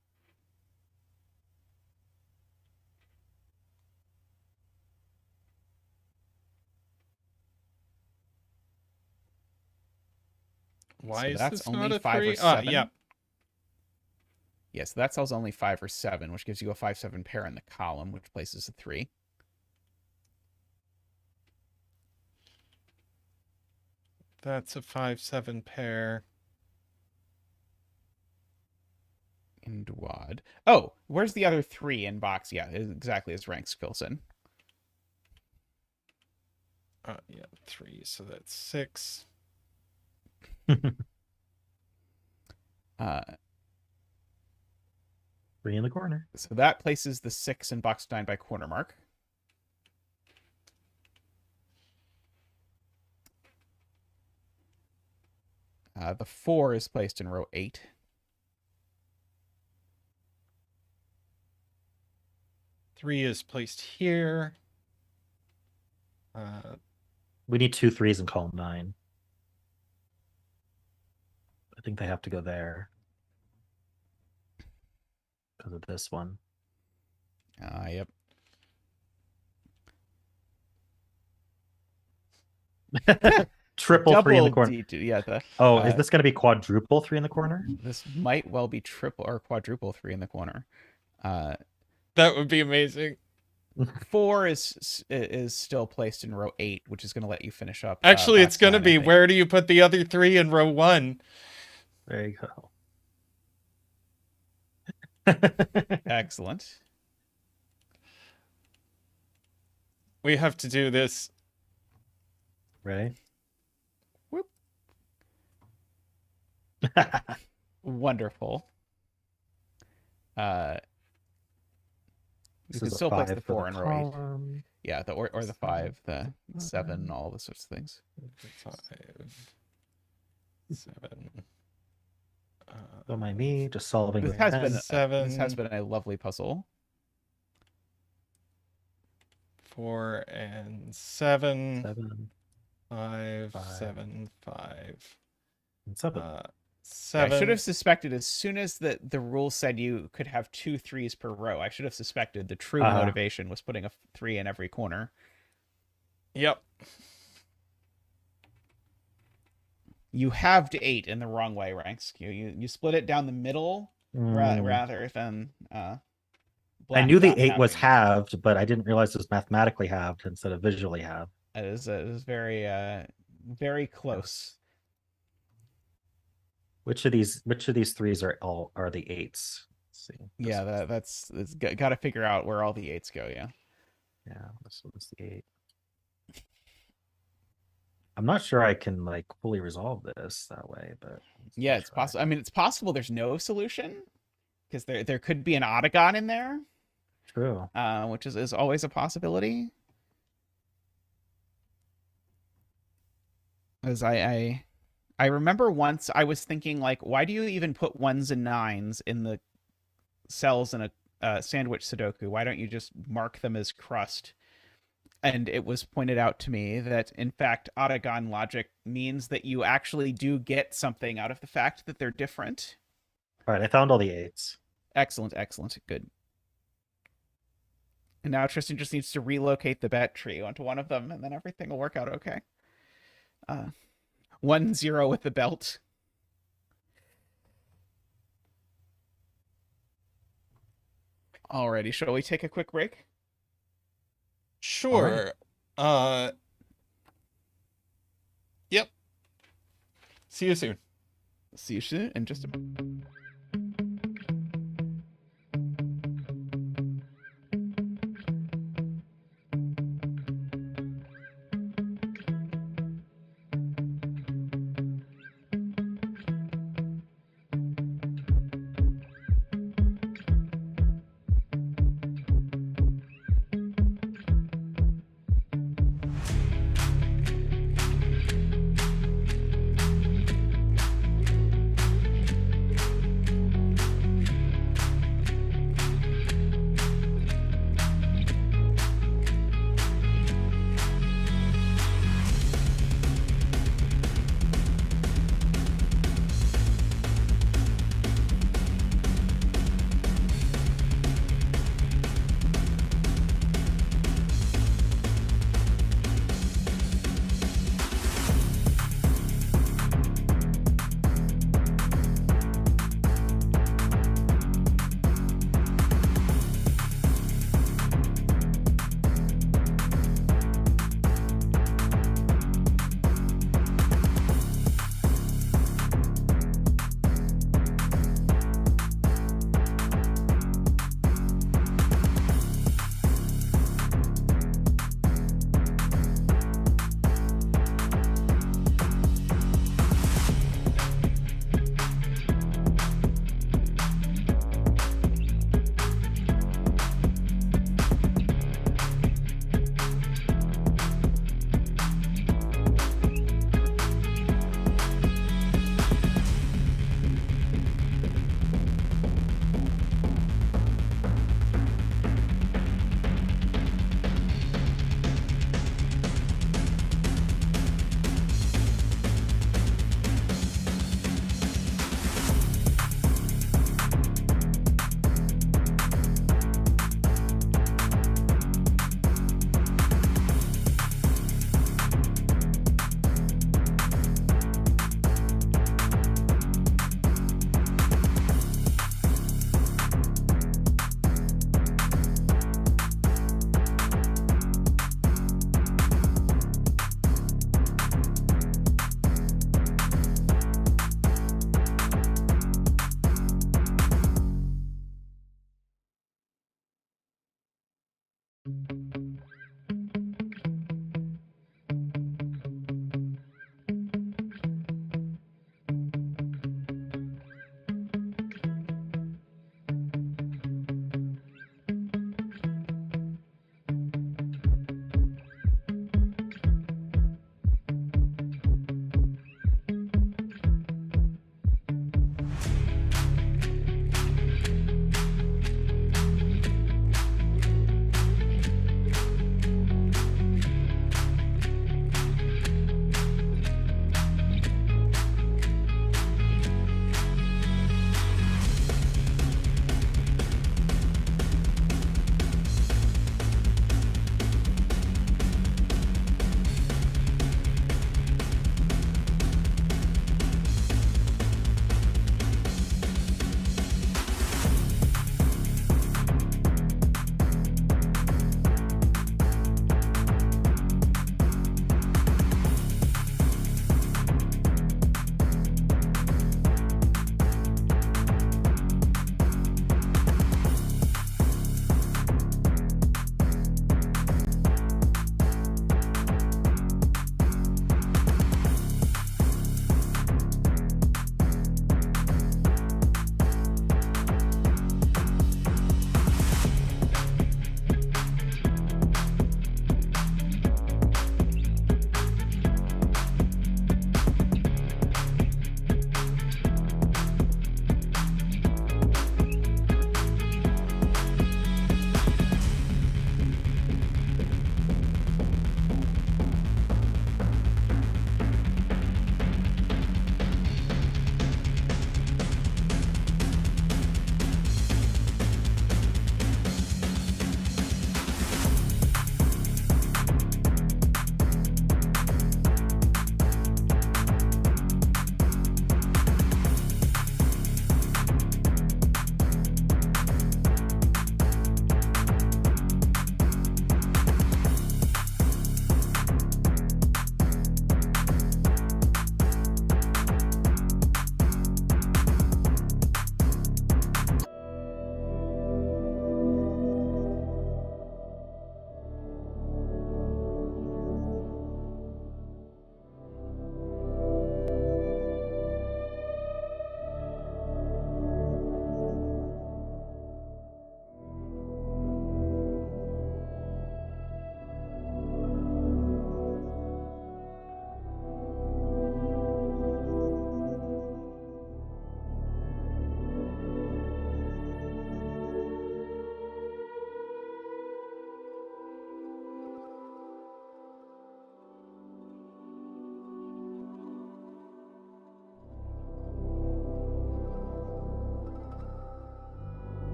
Why So is that's this only not a 5 or 3? 7. Yeah. Yeah, so that cell's only 5 or 7, which gives you a 5-7 pair in the column, which places a 3. That's a 5-7 pair. In Dwad. Oh, where's the other 3 in box? Yeah, exactly as Rangsk fills in. Yeah, 3. So that's 6. 3 in the corner. So that places the 6 in box 9 by corner mark. The 4 is placed in row 8. Three is placed here. We need 2 3s in column 9. I think they have to go there because of this one. Yep. Triple 3 in the Double corner. D2, yeah. Is this going to be quadruple 3 in the corner? This might well be triple or quadruple 3 in the corner. That would be amazing. 4 is still placed in row 8, which is going to let you finish up. Actually, it's going to backside, I be, think. where do you put the other 3 in row 1? There you go. Excellent. We have to do this. Ready? Whoop. Wonderful. You can still place the 4 in row 8. Yeah, or the 5, the 7, all the sorts of things. 5, 7. Don't mind me, just solving. This has been 7. This has been a lovely puzzle. 4 and 7. 7. 5, 5. 7, 5. And 7. 7. I should have suspected as soon as the rule said you could have 2 3s per row. I should have suspected the true motivation was putting a 3 in every corner. Yep. You halved 8 in the wrong way, Rangsk. You split it down the middle rather than. I knew the not 8 was halving. halved, but I didn't realize it was mathematically halved instead of visually halved. It is very very close. Which of these 3s are the 8s? Let's see. Yeah, that's got to figure out where all the 8s go. Yeah. Yeah, this one's the 8. I'm not sure I can like fully resolve this that way, but Yeah, it's possible. I mean, it's possible there's no solution because there could be an otagon in there. True. Which is always a possibility. As I remember once I was thinking, like, why do you even put 1s and 9s in the cells in a sandwich Sudoku? Why don't you just mark them as crust? And it was pointed out to me that, in fact, otagon logic means that you actually do get something out of the fact that they're different. All right, I found all the 8s. Excellent, good. And now Tristan just needs to relocate the bat tree onto one of them, and then everything will work out okay. 1-0 with the belt. Alrighty, shall we take a quick break? Sure. Yep. See you soon. See you soon in just a moment.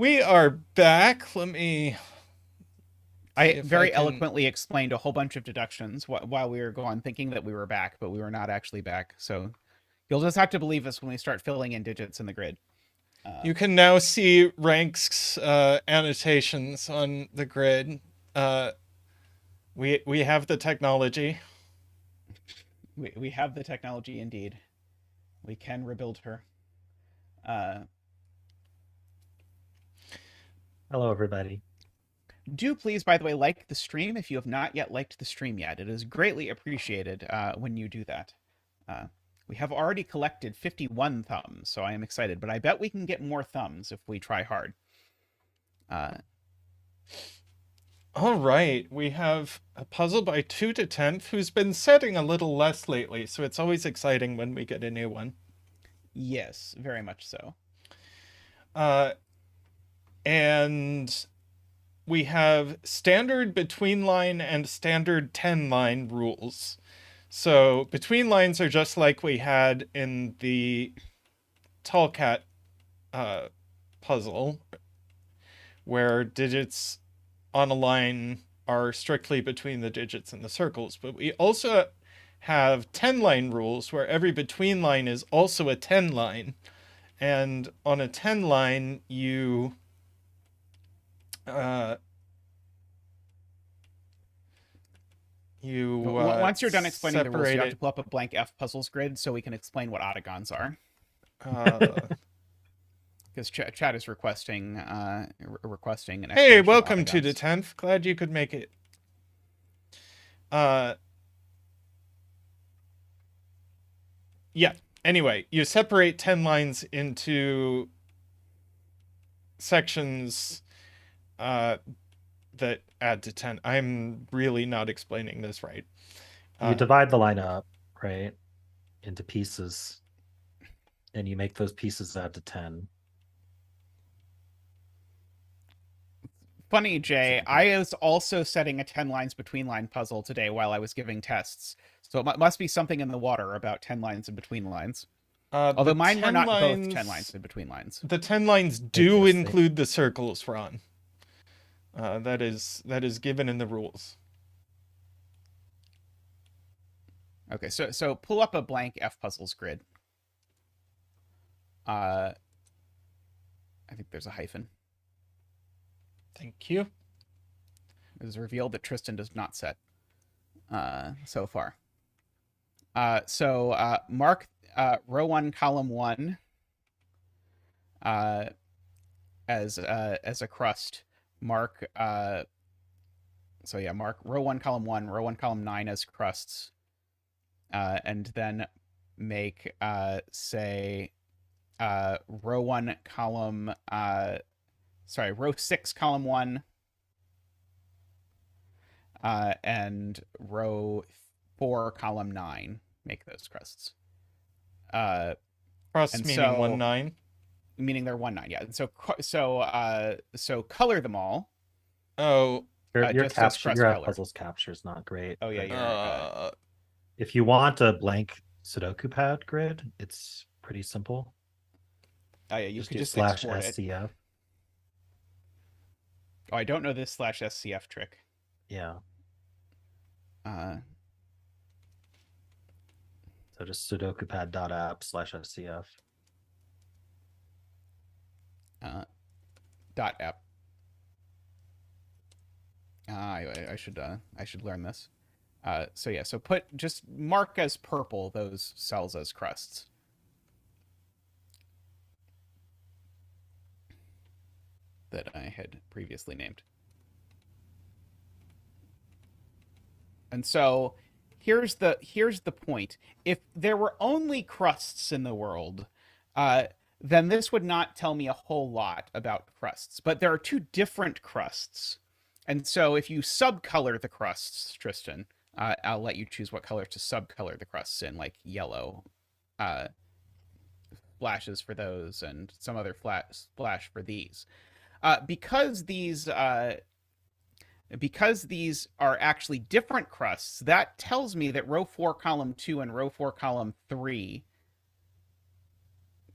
We are back. Let me. I very eloquently explained a whole bunch of deductions while we were gone, thinking that we were back, but we were not actually back. So you'll just have to believe us when we start filling in digits in the grid. You can now see Rangsk's annotations on the grid. We have the technology. We have the technology indeed. We can rebuild her. Hello, everybody. Do please, by the way, like the stream if you have not yet liked the stream yet. It is greatly appreciated when you do that. We have already collected 51 thumbs, so I am excited, but I bet we can get more thumbs if we try hard. All right, we have a puzzle by 2 to 10th, who's been setting a little less lately, so it's always exciting when we get a new one. Yes, very much so. And we have standard between line and standard 10 line rules. So between lines are just like we had in the tall cat puzzle, where digits on a line are strictly between the digits and the circles. But we also have 10 line rules where every between line is also a 10 line. And on a 10 line, you once you're done explaining the rules, you have it. to pull up a blank F puzzles grid so we can explain what ottagons are. Because chat is requesting an Hey, explanation welcome of to the ottagons. 10th. Glad you could make it. Yeah. Anyway, you separate 10 lines into sections that add to 10. I'm really not explaining this right. You divide the line up, right, into pieces, and you make those pieces add to 10. Funny, Jay, I was also setting a 10 lines between line puzzle today while I was giving tests. So it must be something in the water about 10 lines in between lines. Although mine were not both 10 lines in between lines. The 10 lines do include the circles, Ron. That is given in the rules. Okay, so pull up a blank F puzzles grid. I think there's a hyphen. Thank you. It is revealed that Tristan does not set so far. So mark row 1, column 1 as a crust. Mark mark row 1, column 1, row 1, column 9 as crusts. And then make row 1, column row 6, column 1 and row 4, column 9 make those crusts. Crust meaning 1, 9. Meaning they're 1, 9, yeah. And so color them all. Oh, your color. puzzles capture is not great. Oh yeah, if you want a blank sudoku pad grid, it's pretty simple. Oh yeah, you could just slash export SCF. it. Oh, I don't know this slash SCF trick. Yeah. So just sudokupad.app/SCF. .app. I should learn this. So just mark as purple those cells as crusts. That I had previously named. And so here's the point. If there were only crusts in the world, then this would not tell me a whole lot about crusts. But there are two different crusts. And so if you subcolor the crusts, Tristan, I'll let you choose what color to subcolor the crusts in, like yellow splashes for those and some other splash for these. Because these are actually different crusts, that tells me that row 4, column 2 and row 4, column 3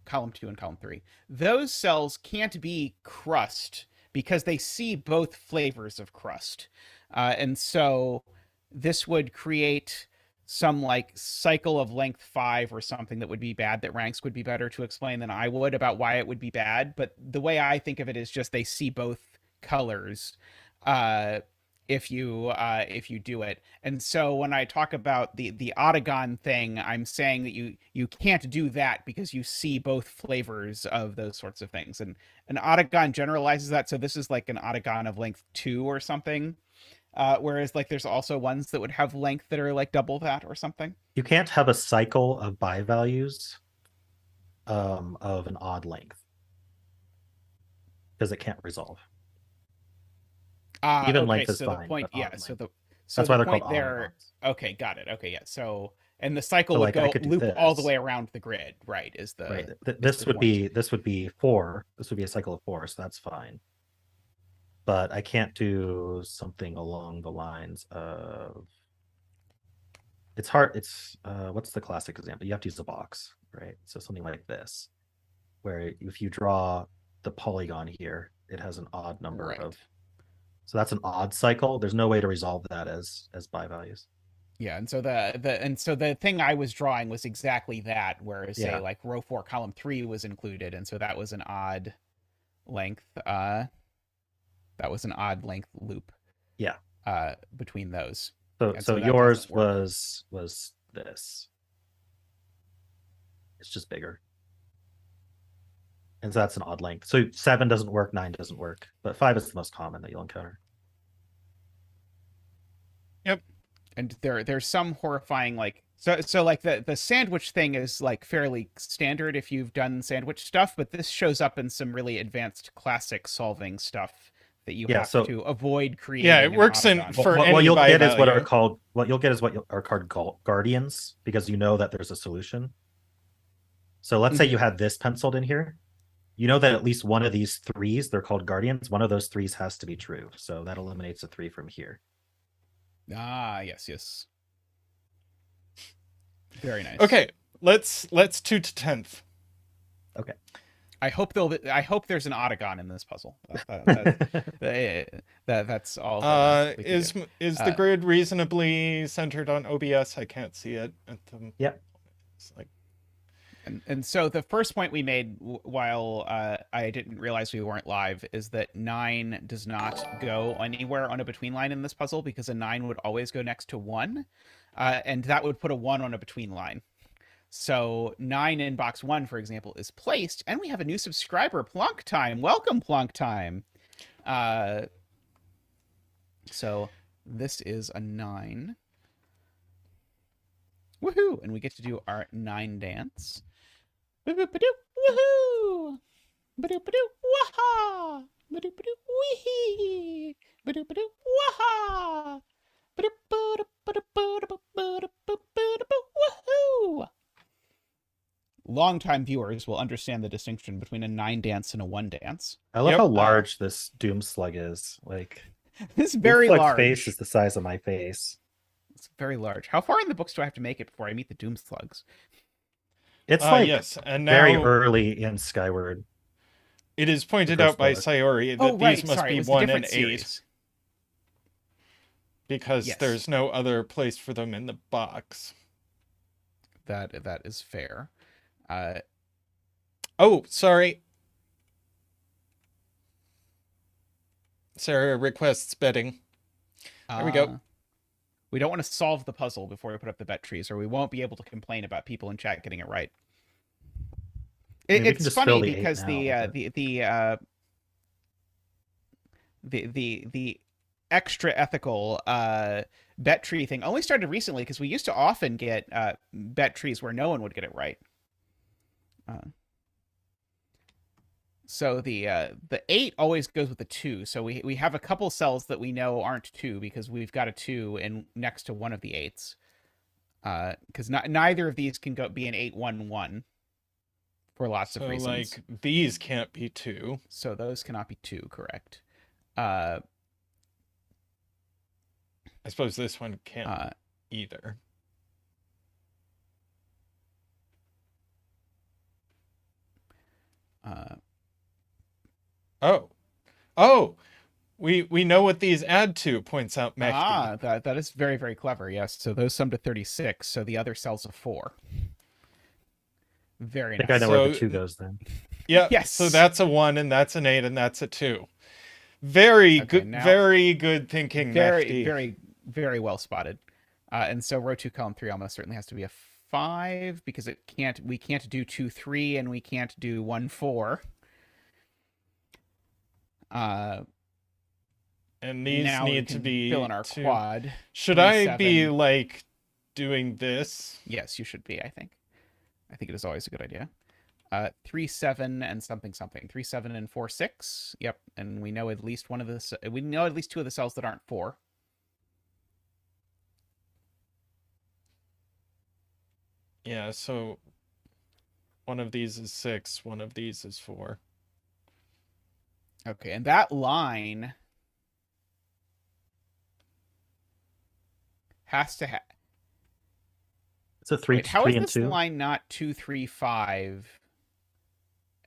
column 2 and column 3. Those cells can't be crust because they see both flavors of crust. And so this would create some like cycle of length 5 or something that would be bad, that Rangsk would be better to explain than I would about why it would be bad. But the way I think of it is just they see both colors if you do it. And so when I talk about the Autogon thing, I'm saying that you can't do that because you see both flavors of those sorts of things. And an Autogon generalizes that, so this is like an Autogon of length 2 or something. Whereas like there's also ones that would have length that are like double that or something. You can't have a cycle of bi-values of an odd length because it can't resolve. Even okay, length is so fine. the point, but yeah. odd So length. so That's the why they're point called there. Autogons. Okay, got it. Okay, yeah. So and the cycle So, would like, I go could do loop all the this. way around the grid, right? Is the Right. is This the would point. be 4. This would be a cycle of 4, so that's fine. But I can't do something along the lines of. It's hard. It's what's the classic example? You have to use a box, right? So something like this, where if you draw the polygon here, it has an odd number Right. of. So that's an odd cycle. There's no way to resolve that as bi-values. Yeah, and so the thing I was drawing was exactly that, where say Yeah. like row 4, column 3 was included, and so that was an odd length. That was an odd length loop. Yeah. Between those. So And so that yours doesn't work. was this. It's just bigger. And so that's an odd length. So 7 doesn't work, 9 doesn't work, but 5 is the most common that you'll encounter. Yep. And there's some horrifying like so like the sandwich thing is like fairly standard if you've done sandwich stuff, but this shows up in some really advanced classic solving stuff that you have to avoid creating. Yeah, it an works in Autogon. for what any you'll get is what are bi-value. called guardians, because you know that there's a solution. So let's say you had this penciled in here. You know that at least one of these 3s, they're called guardians. One of those 3s has to be true. So that eliminates a 3 from here. Yes. Very nice. Okay, let's 2 to 10th. Okay. I hope there's an Autogon in this puzzle. That's all. Is the grid reasonably centered on OBS? I can't see it at the. Yep. It's like. And so the first point we made while I didn't realize we weren't live is that 9 does not go anywhere on a between line in this puzzle because a 9 would always go next to 1, and that would put a 1 on a between line. So 9 in box 1, for example, is placed, and we have a new subscriber, Plonk Time. Welcome, Plonk Time. So this is a 9. Woohoo! And we get to do our 9 dance. Woohoo! Ba-doop-ba-doop, waha! Ba-doop-ba-doop, wee-hee! Ba-doop-ba-doop, waha! Woohoo! Longtime viewers will understand the distinction between a 9 dance and a 1 dance. I love how large this Doom Slug is. Like, it's very Doom Slug's large. face is the size of my face. It's very large. How far in the books do I have to make it before I meet the Doom Slugs? It's like yes, and now very early in Skyward. it is pointed out by Sayori that these must be 1 and 8 series. because there's no other place for them in the box. That is fair. Oh, sorry. Sarah requests betting. There we go. We don't want to solve the puzzle before we put up the bet trees, or we won't be able to complain about people in chat getting it right. It's funny because the extra ethical bet tree thing only started recently because we used to often get bet trees where no one would get it right. So the 8 always goes with the 2. So we have a couple cells that we know aren't 2 because we've got a 2 in next to one of the 8s. Because neither of these can be an 8-1-1 for lots of reasons. Like these can't be 2. So those cannot be 2, correct? I suppose this one can't either. Oh, we know what these add to, points out Mehdi. That is very, very clever. Yes. So those sum to 36. So the other cell's a 4. Very I think nice. I know where So- the 2 goes then. Yeah. Yes. So that's a 1, and that's an 8, and that's a 2. Very Okay, good. now- Very good thinking, Very, Mehdi. very, very well spotted. And so row 2, column 3 almost certainly has to be a 5 because we can't do 2, 3, and we can't do 1, 4. And these now we need to can be fill in our two. quad. Should 3, I be 7. like doing this? Yes, you should be. I think it is always a good idea. 3, 7, and something. 3, 7, and 4, 6. Yep, and we know at least one of the. We know at least 2 of the cells that aren't 4. Yeah. So one of these is 6. One of these is 4. Okay, and that line has to have. It's a 3, Wait, how 3 is and this 2. line not 2, 3, 5,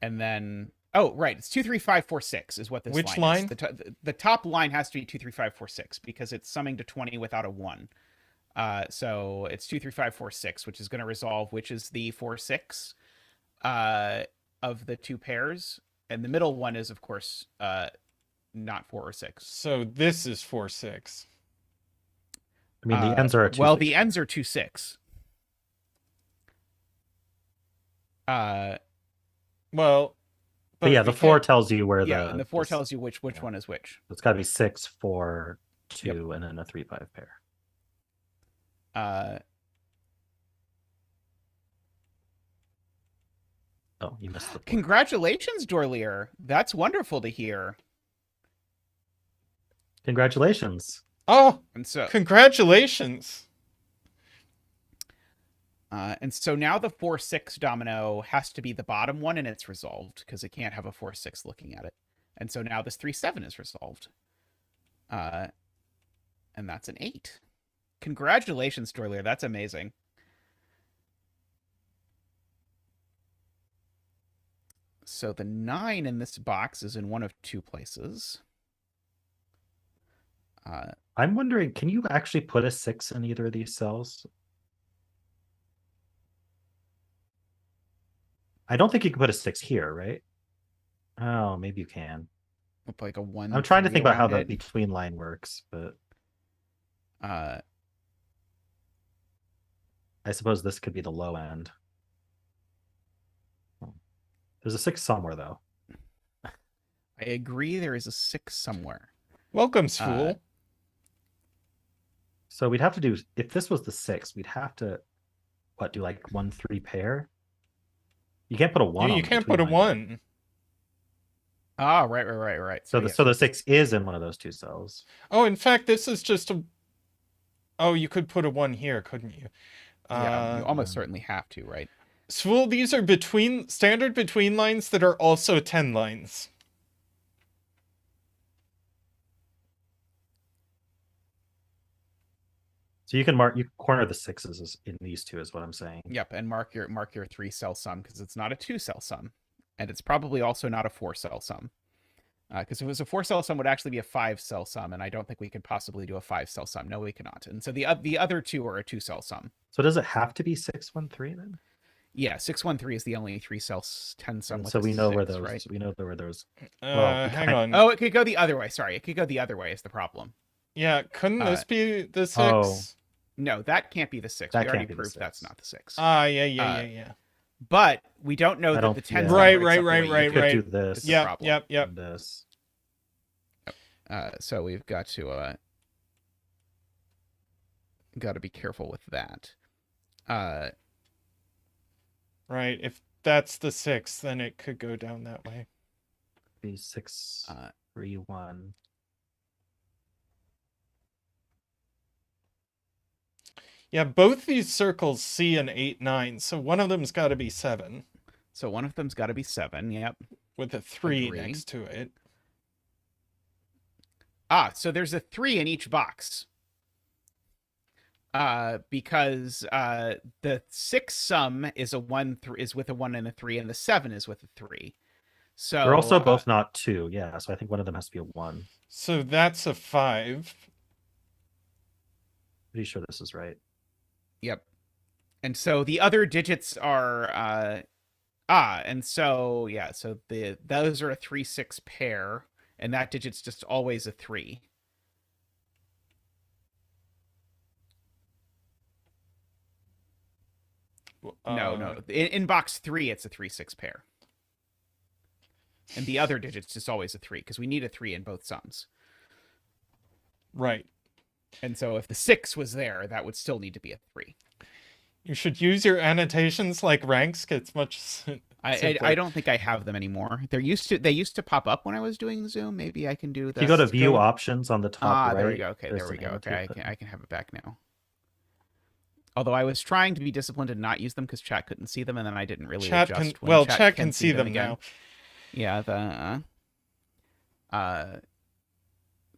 and then right, it's 2, 3, 5, 4, 6 is what this Which line? line? Is. The top line has to be 2, 3, 5, 4, 6 because it's summing to 20 without a 1. So it's 2, 3, 5, 4, 6, which is going to resolve which is the 4, 6 of the 2 pairs, and the middle one is of course not 4 or 6. So this is 4, 6. I mean, the ends are a 2. Well, 6. the ends are 2, 6. Well, But yeah, we the 4 can't- tells you where And the 4 this- tells you which one is which. It's got to be 6, 4, 2, and then a 3, 5 pair. Oh, you missed the point. Congratulations, Dorlier. That's wonderful to hear. Congratulations. Oh, And so, congratulations. now the 4, 6 domino has to be the bottom one, and it's resolved because it can't have a 4, 6 looking at it. And so now this 3, 7 is resolved. And that's an 8. Congratulations, Dorlier. That's amazing. So the 9 in this box is in one of 2 places. I'm wondering, can you actually put a 6 in either of these cells? I don't think you can put a 6 here, right? Oh, maybe you can. With like a 1. I'm trying to 3 think about how around the it. between line works, but I suppose this could be the low end. There's a 6 somewhere, though. I agree. There is a 6 somewhere. Welcome, Swool. So we'd have to do, if this was the 6, we'd have to, do like 1, 3 pair? You can't put a 1 on You the can't put a between line. 1. Ah, right. So yes. the 6 is in one of those 2 cells. Oh, in fact, this is just a. Oh, you could put a 1 here, couldn't you? Yeah, you almost certainly have to, right? Swool, these are standard between lines that are also 10 lines. So you can corner the 6s in these 2 is what I'm saying. Yep, and mark your 3 cell sum because it's not a 2 cell sum, and it's probably also not a 4 cell sum. Because if it was a 4 cell sum, it would actually be a 5 cell sum, and I don't think we could possibly do a 5 cell sum. No, we cannot. And so the other 2 are a 2 cell sum. So does it have to be 6, 1, 3 then? Yeah, 6, 1, 3 is the only 3 cell 10 sum. And With so a we know where 6, those. right? We know where those. Hang on. Oh, it could go the other way. Sorry, it could go the other way. Is the problem? Yeah, couldn't this be the 6? Oh. No, that can't be the 6. That We already can't be the proved that's 6. not the 6. Yeah. But we don't know I that don't- the 10 yeah. Right, breaks up the way right, you You could right. do this. It's a Yep, problem. yep. And this. So we've got to be careful with that. Right, if that's the 6, then it could go down that way. Be 6, 3, 1. Yeah, both these circles C and 8, 9, so one of them's got to be 7 So one of them's got to be 7. Yep. with a 3 Agree. next to it. So there's a 3 in each box. Because the 6 sum is a 1 is with a 1 and a 3, and the 7 is with a 3. So They're also both not 2. Yeah, so I think one of them has to be a 1. So that's a 5. Pretty sure this is right. Yep. And so the other digits are and so yeah, so those are a 3-6 pair, and that digit's just always a 3. No. In box 3, it's a 3-6 pair. And the other digit's just always a 3, because we need a 3 in both sums. Right. And so if the 6 was there, that would still need to be a 3. You should use your annotations like Rangsk. It's much simpler. I don't think I have them anymore. They used to pop up when I was doing Zoom. Maybe I can do that. If you go to view options on the top right. There we go. Okay, there we go. Okay, I can have it back now. Although I was trying to be disciplined and not use them because chat couldn't see them, and then I didn't really adjust. Chat can see them again. now. Yeah.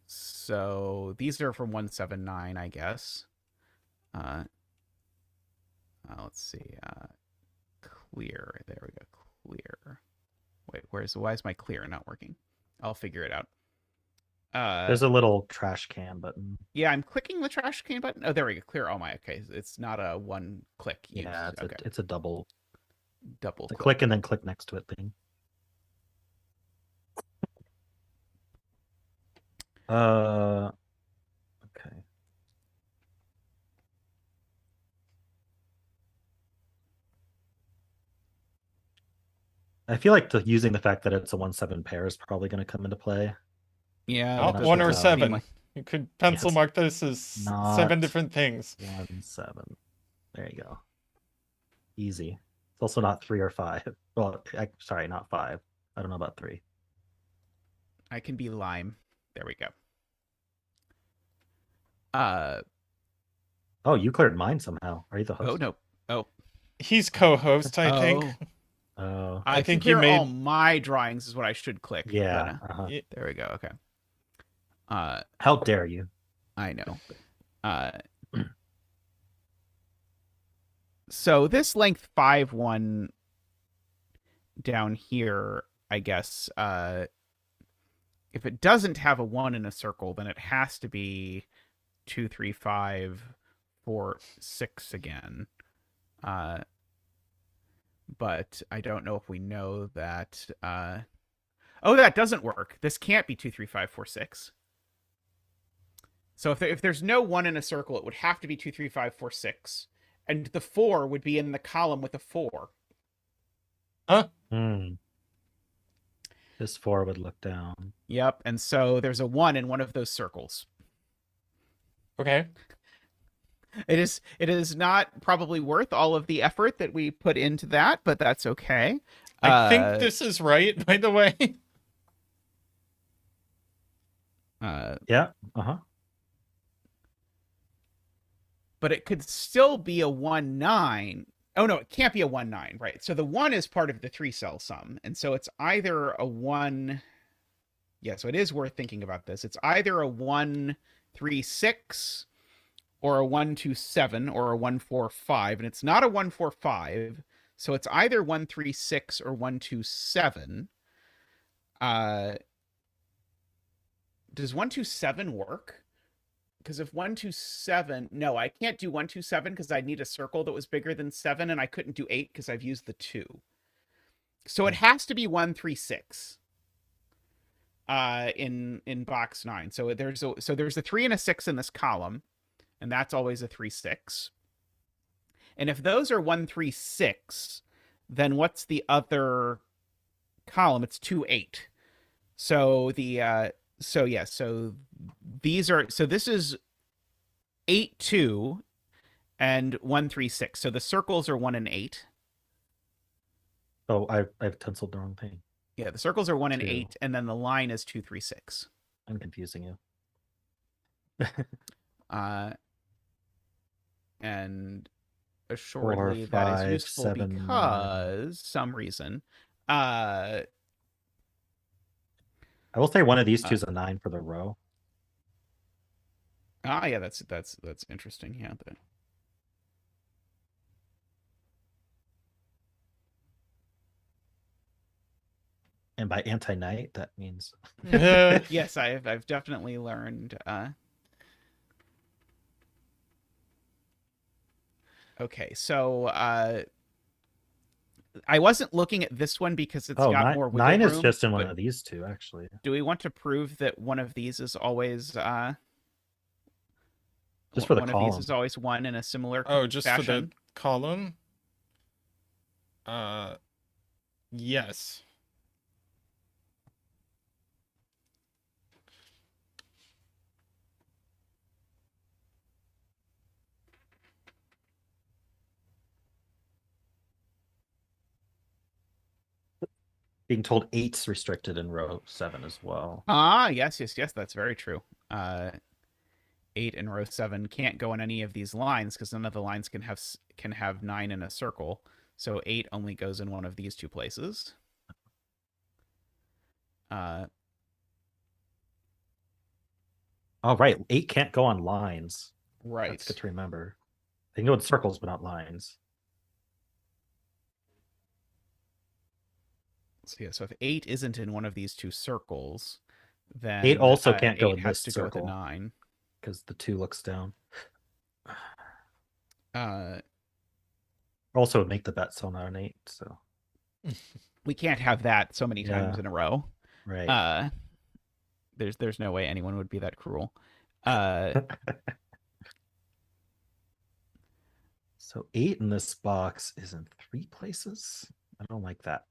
So these are from 179, I guess. Let's see. Clear. There we go. Clear. Wait, why is my clear not working? I'll figure it out. There's a little trash can button. Yeah, I'm clicking the trash can button. Oh, there we go. Clear. Oh my. Okay, it's not a one click use. Yeah, it's a double click and then click next to it thing. Okay. I feel like using the fact that it's a 1-7 pair is probably going to come into play. Yeah, 1 or 7. You could pencil mark this as 7 different things. 1-7. There you go. Easy. It's also not 3 or 5. Well, sorry, not 5. I don't know about 3. I can be lime. There we go. Oh, you cleared mine somehow. Are you the host? Oh no. Oh. He's co-host, I think. Oh. I think you made all my drawings is what I should click. Yeah. There we go. Okay. How dare you? I know. So this length 5-1 down here, I guess, if it doesn't have a 1 in a circle, then it has to be 2, 3, 5, 4, 6 again. But I don't know if we know that. Oh, that doesn't work. This can't be 2, 3, 5, 4, 6. So if there's no 1 in a circle, it would have to be 2, 3, 5, 4, 6. And the 4 would be in the column with a 4. Huh? This 4 would look down. Yep. And so there's a 1 in one of those circles. Okay. It is not probably worth all of the effort that we put into that, but that's okay. I think this is right, by the way. Yeah. But it could still be a 1-9. Oh no, it can't be a 1-9, right? So the 1 is part of the 3-cell sum, and so it's either a 1. Yeah, so it is worth thinking about this. It's either a 1-3-6 or a 1-2-7 or a 1-4-5, and it's not a 1-4-5, so it's either 1-3-6 or 1-2-7. Does 1-2-7 work? Because if 1-2-7, no, I can't do 1-2-7 because I need a circle that was bigger than 7, and I couldn't do 8 because I've used the 2. So it has to be 1-3-6 in box 9. So there's a 3 and a 6 in this column, and that's always a 3-6. And if those are 1-3-6, then what's the other column? It's 2-8. So this is 8-2 and 1-3-6. So the circles are 1 and 8. Oh, I've penciled the wrong thing. Yeah, the circles are 1 and 8, and then the line is 2-3-6. I'm confusing you. And assuredly 4, 5, that is useful 7, because some reason. I will say one of these two is a 9 for the row. Yeah, that's interesting. Yeah. And by anti-knight, that means Yes, I've definitely learned. Okay, so I wasn't looking at this one because it's got more wiggle nine room. is just in one but of these two, actually. do we want to prove that one of these is always Just for the one column. of these is always one in a similar just fashion? for the column? Yes. Being told 8's restricted in row 7 as well. Ah, yes, that's very true. 8 in row 7 can't go on any of these lines because none of the lines can have 9 in a circle. So 8 only goes in one of these two places. Oh, right. 8 can't go on lines. Right. That's good to remember. They can go in circles, but not lines. So yeah, so if 8 isn't in one of these two circles, then 8 also can't go 8 in has this to go with circle a 9. because the 2 looks down. Uh, Also would make the bet so not an 8. So we can't have that so many times in a row. right. There's no way anyone would be that cruel. So 8 in this box is in 3 places. I don't like that.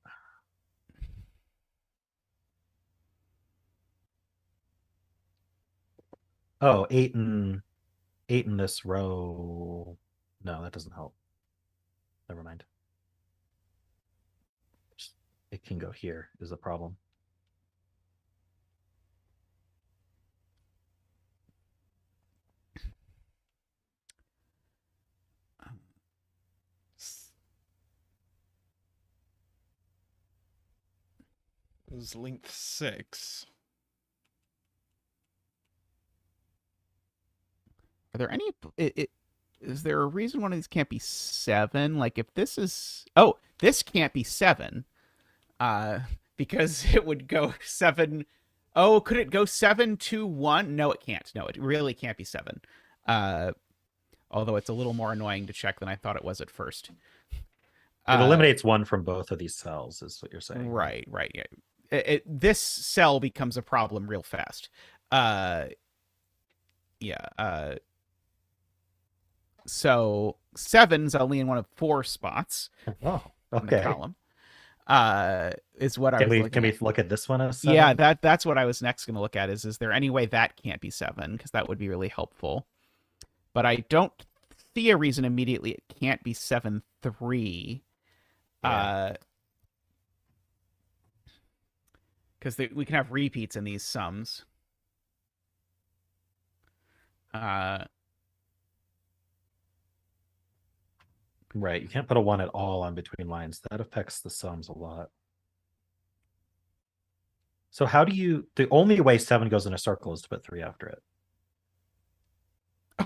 Oh, 8 in this row. No, that doesn't help. Never mind. It can go here is the problem. It was length 6. Are there any? Is there a reason one of these can't be 7? Like if this is, this can't be 7, because it would go 7. Oh, could it go 7, 2, 1? No, it can't. No, it really can't be 7. Although it's a little more annoying to check than I thought it was at first. It eliminates 1 from both of these cells, is what you're saying. Right. Yeah. This cell becomes a problem real fast. Yeah. So 7's only in one of 4 spots. Oh, in the okay. column. Is what I was looking Can we at. look at this one as 7? Yeah, that's what I was next going to look at. Is there any way that can't be 7? Because that would be really helpful. But I don't see a reason immediately it can't be 7-3. Yeah. Because we can have repeats in these sums. Right. You can't put a 1 at all on between lines. That affects the sums a lot. So how do you... The only way 7 goes in a circle is to put 3 after it.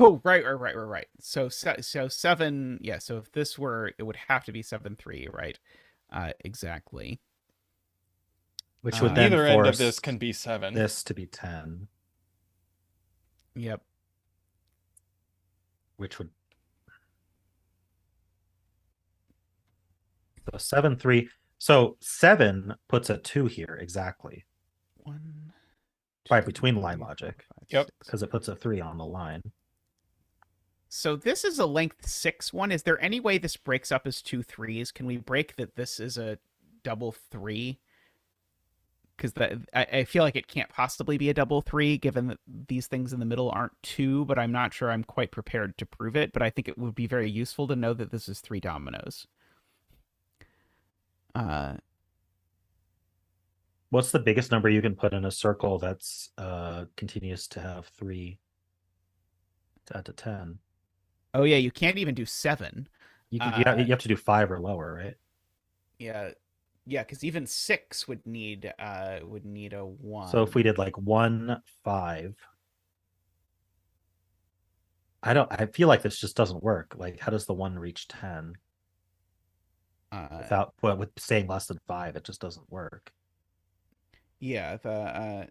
Oh, right. So 7, yeah, so if this were, it would have to be 7-3, right? Exactly. Which would then Either force end of this can be 7. this to be 10. Yep. Which would... So 7-3. So 7 puts a 2 here, exactly. 1, By 2, between 3, line 4, logic. 5, Yep. 6. Because it puts a 3 on the line. So this is a length 6 one. Is there any way this breaks up as 2 3s? Can we break that this is a double 3? Because I feel like it can't possibly be a double 3, given that these things in the middle aren't 2, but I'm not sure I'm quite prepared to prove it. But I think it would be very useful to know that this is 3 dominoes. What's the biggest number you can put in a circle that's continues to have 3 to add to 10? Oh yeah, you can't even do 7. You have to do 5 or lower, right? Yeah, because even 6 would need a 1. So if we did like 1, 5, I feel like this just doesn't work. Like, how does the 1 reach 10? With saying less than 5, it just doesn't work. Yeah, the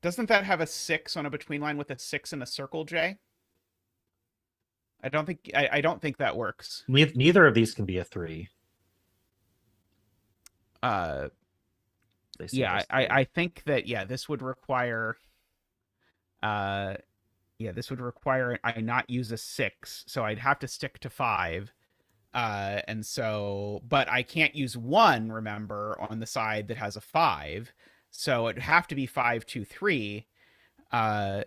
doesn't that have a 6 on a between line with a 6 in a circle, Jay? I don't think that works. Neither of these can be a 3. They say Yeah, there's 3. I think that this would require this would require I not use a 6, so I'd have to stick to 5. And so, but I can't use 1, remember, on the side that has a 5. So it'd have to be 5, 2, 3. And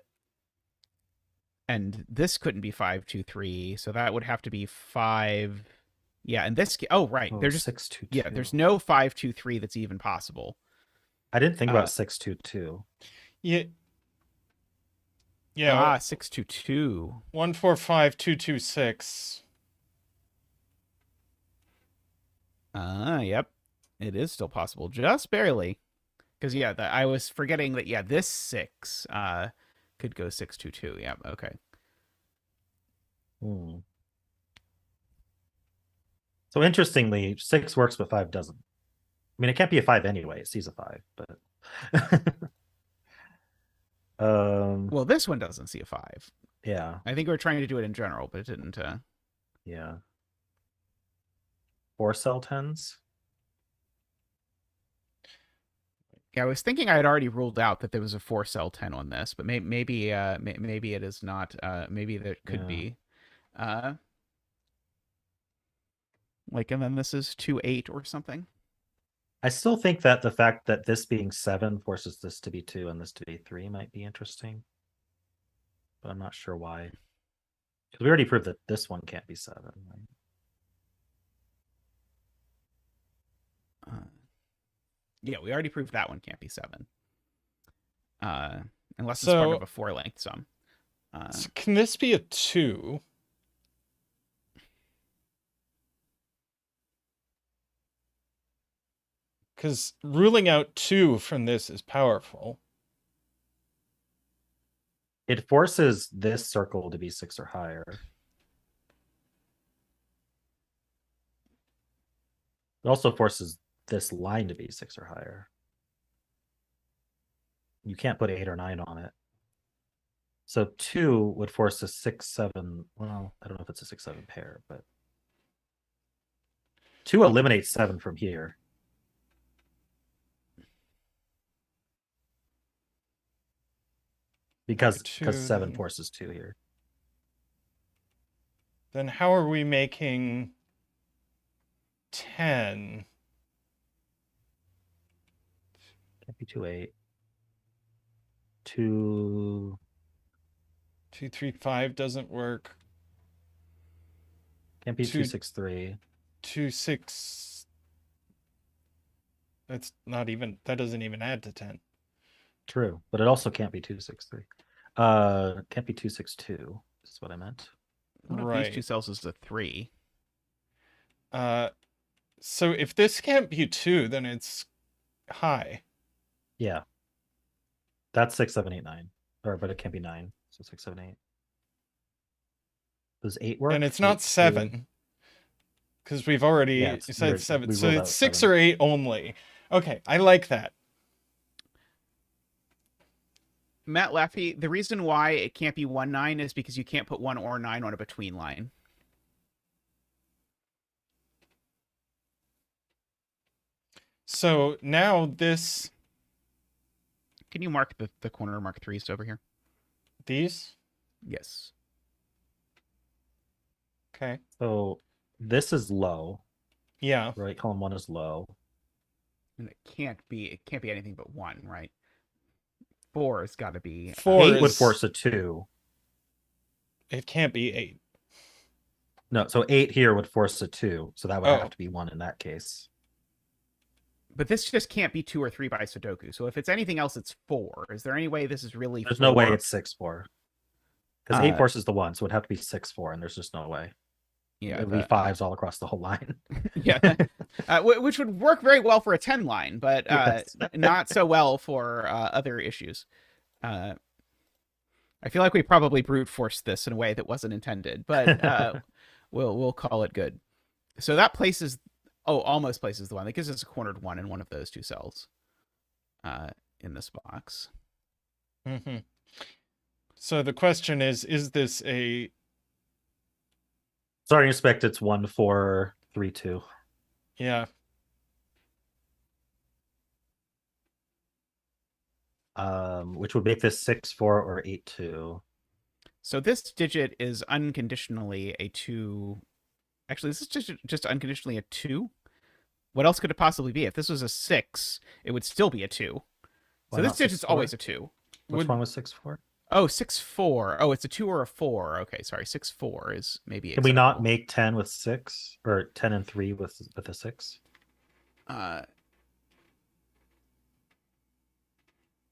this couldn't be 5, 2, 3. So that would have to be 5. Yeah, and this, oh, right. There's just, 6, 2, 2. yeah, there's no 5, 2, 3 that's even possible. I didn't think about 6, 2, 2. Yeah. Yeah. 6, 2, 2. 1, 4, 5, 2, 2, 6. Yep. It is still possible, just barely. Because I was forgetting that this 6 could go 6, 2, 2. Yeah, okay. So interestingly, 6 works, but 5 doesn't. I mean, it can't be a 5 anyway. It sees a 5, but well, this one doesn't see a 5. Yeah. I think we were trying to do it in general, but it didn't. Yeah. 4 cell 10s. Yeah, I was thinking I had already ruled out that there was a 4 cell 10 on this, but maybe it is not. Maybe there could be. Like, and then this is 2, 8 or something. I still think that the fact that this being 7 forces this to be 2 and this to be 3 might be interesting. But I'm not sure why. Because we already proved that this one can't be 7, right? Yeah, we already proved that one can't be 7. Unless it's part of a 4-length sum. So can this be a 2? Because ruling out 2 from this is powerful. It forces this circle to be 6 or higher. It also forces this line to be 6 or higher. You can't put 8 or 9 on it. So 2 would force a 6, 7. Well, I don't know if it's a 6, 7 pair, but 2 eliminates 7 from here. Because 7 forces 2 here. Then how are we making 10? Can't be 2, 8. 2, 2, 3, 5 doesn't work. Can't be 2, 6, 3. 2, 6. That's not even. That doesn't even add to 10. True, but it also can't be 2, 6, 3. Can't be 2, 6, 2. Is what I meant. Right. These 2 cells is a 3. So if this can't be 2, then it's high. Yeah. That's 6, 7, 8, 9. But it can't be 9. So 6, 7, 8. Does 8 work? And it's not 7. Because we've already said 7. So it's 6 7. or 8 only. Okay, I like that. Matt Laffey, the reason why it can't be 1, 9 is because you can't put 1 or 9 on a between line. So now this... Can you mark the corner mark 3s over here? These? Yes. Okay. So this is low. Yeah. Right, column 1 is low. And it can't be anything but 1, right? 4 has got to be 4 8 would force a 2. It can't be 8. No, so 8 here would force a 2. So that would have to be 1 in that case. But this just can't be 2 or 3 by Sudoku. So if it's anything else, it's 4. Is there any way this is really There's 4? no way it's 6, 4. Because 8 forces the 1, so it would have to be 6, 4, and there's just no way. Yeah, it would be 5s all across the whole line. Yeah, which would work very well for a 10 line, but Yes. not so well for other issues. I feel like we probably brute forced this in a way that wasn't intended, but we'll call it good. So that places Oh, almost places the one. That gives us a cornered 1 in one of those two cells in this box. Mm-hmm. So the question is this a... Starting expect it's 1, 4, 3, 2. Yeah. Which would make this 6, 4, or 8, 2. So this digit is unconditionally a 2. Actually, this is just unconditionally a 2. What else could it possibly be? If this was a 6, it would still be a 2. Why So this not 6, digit's 4? always a 2. Which one was 6, 4? Oh, 6, 4. Oh, it's a 2 or a 4. Okay, sorry. 6, 4 is maybe. Can we not make 10 with 6 or 10 and 3 with a 6? I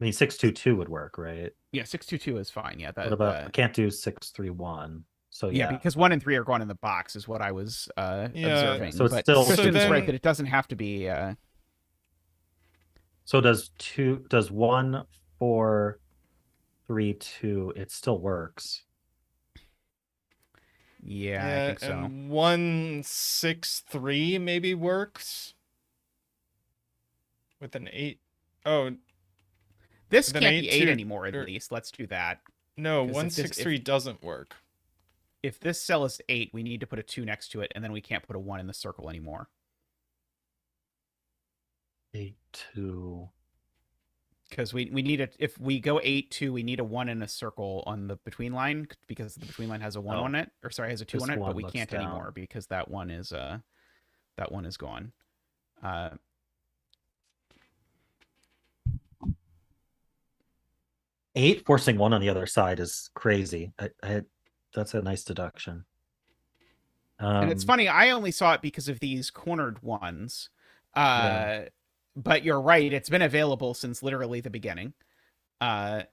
mean, 6, 2, 2 would work, right? Yeah, 6, 2, 2 is fine. Yeah, that. What about I can't do 6, 3, 1. So yeah, because 1 and 3 are gone in the box, is what I was observing. So it's but still Christian's then... right that it doesn't have to be. So does 1, 4, 3, 2? It still works. Yeah, I think so. And 1, 6, 3 maybe works with an 8. Oh, this then can't 8, be 8 2, anymore. At or... least let's do that. No, 'Cause 1, if 6, 3 doesn't work. If this cell is 8, we need to put a 2 next to it, and then we can't put a 1 in the circle anymore. 8, 2. Because we need a, if we go 8, 2, we need a 1 in a circle on the between line, because the between line has a 1 on it, or sorry, has a 2 on it, but we can't anymore because that one is gone. 8 forcing 1 on the other side is crazy. That's a nice deduction. And it's funny, I only saw it because of these cornered ones. But you're right, it's been available since literally the beginning. Kurobon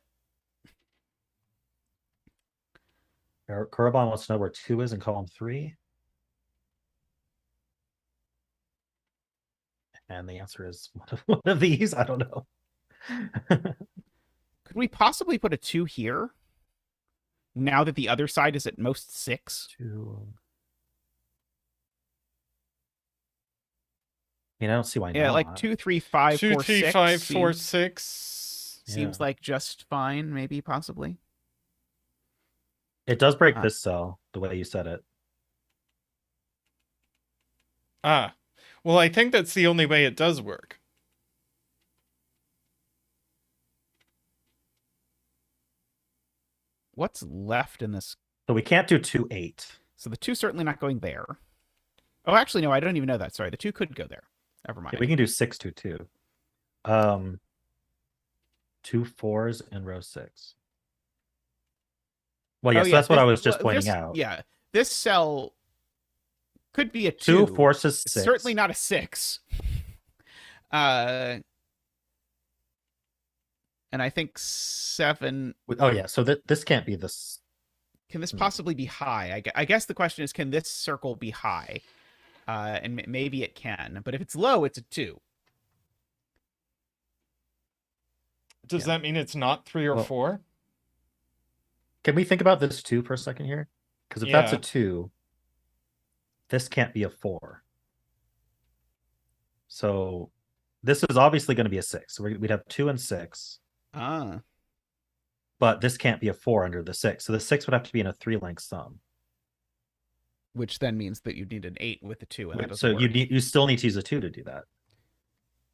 wants to know where 2 is in column 3. And the answer is one of these. I don't know. Could we possibly put a 2 here? Now that the other side is at most 6? 2. I mean, I don't see why not. Yeah, like 2, 3, 5, 2, 4, 3, 6 5, 4, seems, 6. seems like just fine, maybe, possibly. It does break this cell, the way you said it. Ah. Well, I think that's the only way it does work. What's left in this? So we can't do 2, 8. So the 2's certainly not going there. Oh, actually, no, I don't even know that. Sorry, the 2 could go there. Never mind. Yeah, we can do 6, 2, 2. 2 4s in row 6. Well, yes, that's what I was just pointing out. Yeah, this cell could be a 2. 2 forces 6. It's certainly not a 6. And I think 7. Oh yeah, so this can't be this. Can this possibly be high? I guess the question is, can this circle be high? And maybe it can, but if it's low, it's a 2. Does that mean it's not 3 or 4? Can we think about this 2 for a second here? Because if that's a 2, this can't be a 4. So this is obviously going to be a 6. So we'd have 2 and 6. But this can't be a 4 under the 6. So the 6 would have to be in a 3-length sum. Which then means that you'd need an 8 with the 2. And that so doesn't work. you still need to use a 2 to do that.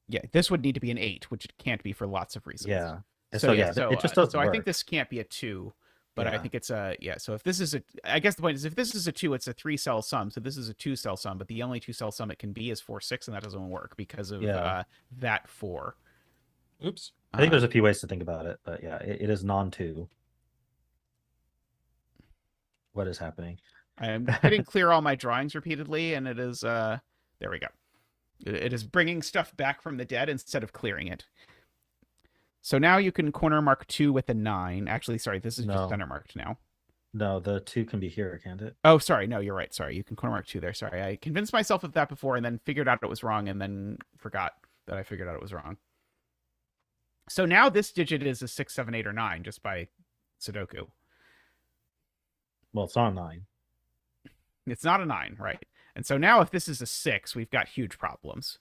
Yeah, this would need to be an 8, which it can't be for lots of reasons. Yeah. So it just doesn't So work. I think this can't be a 2, but I think it's a, so if this is a, I guess the point is, if this is a 2, it's a 3-cell sum. So this is a 2-cell sum, but the only 2-cell sum it can be is 4, 6, and that doesn't work because of that 4. Oops. I think there's a few ways to think about it, but yeah, it is non-2. What is happening? I'm hitting clear all my drawings repeatedly, and it is, there we go. It is bringing stuff back from the dead instead of clearing it. So now you can corner mark 2 with a 9. Actually, sorry, this is just center marked now. No, the 2 can be here, can't it? Oh, sorry. No, you're right. Sorry, you can corner mark 2 there. Sorry, I convinced myself of that before and then figured out it was wrong and then forgot that I figured out it was wrong. So now this digit is a 6, 7, 8, or 9 just by Sudoku. Well, it's not a 9. It's not a 9, right? And so now if this is a 6, we've got huge problems.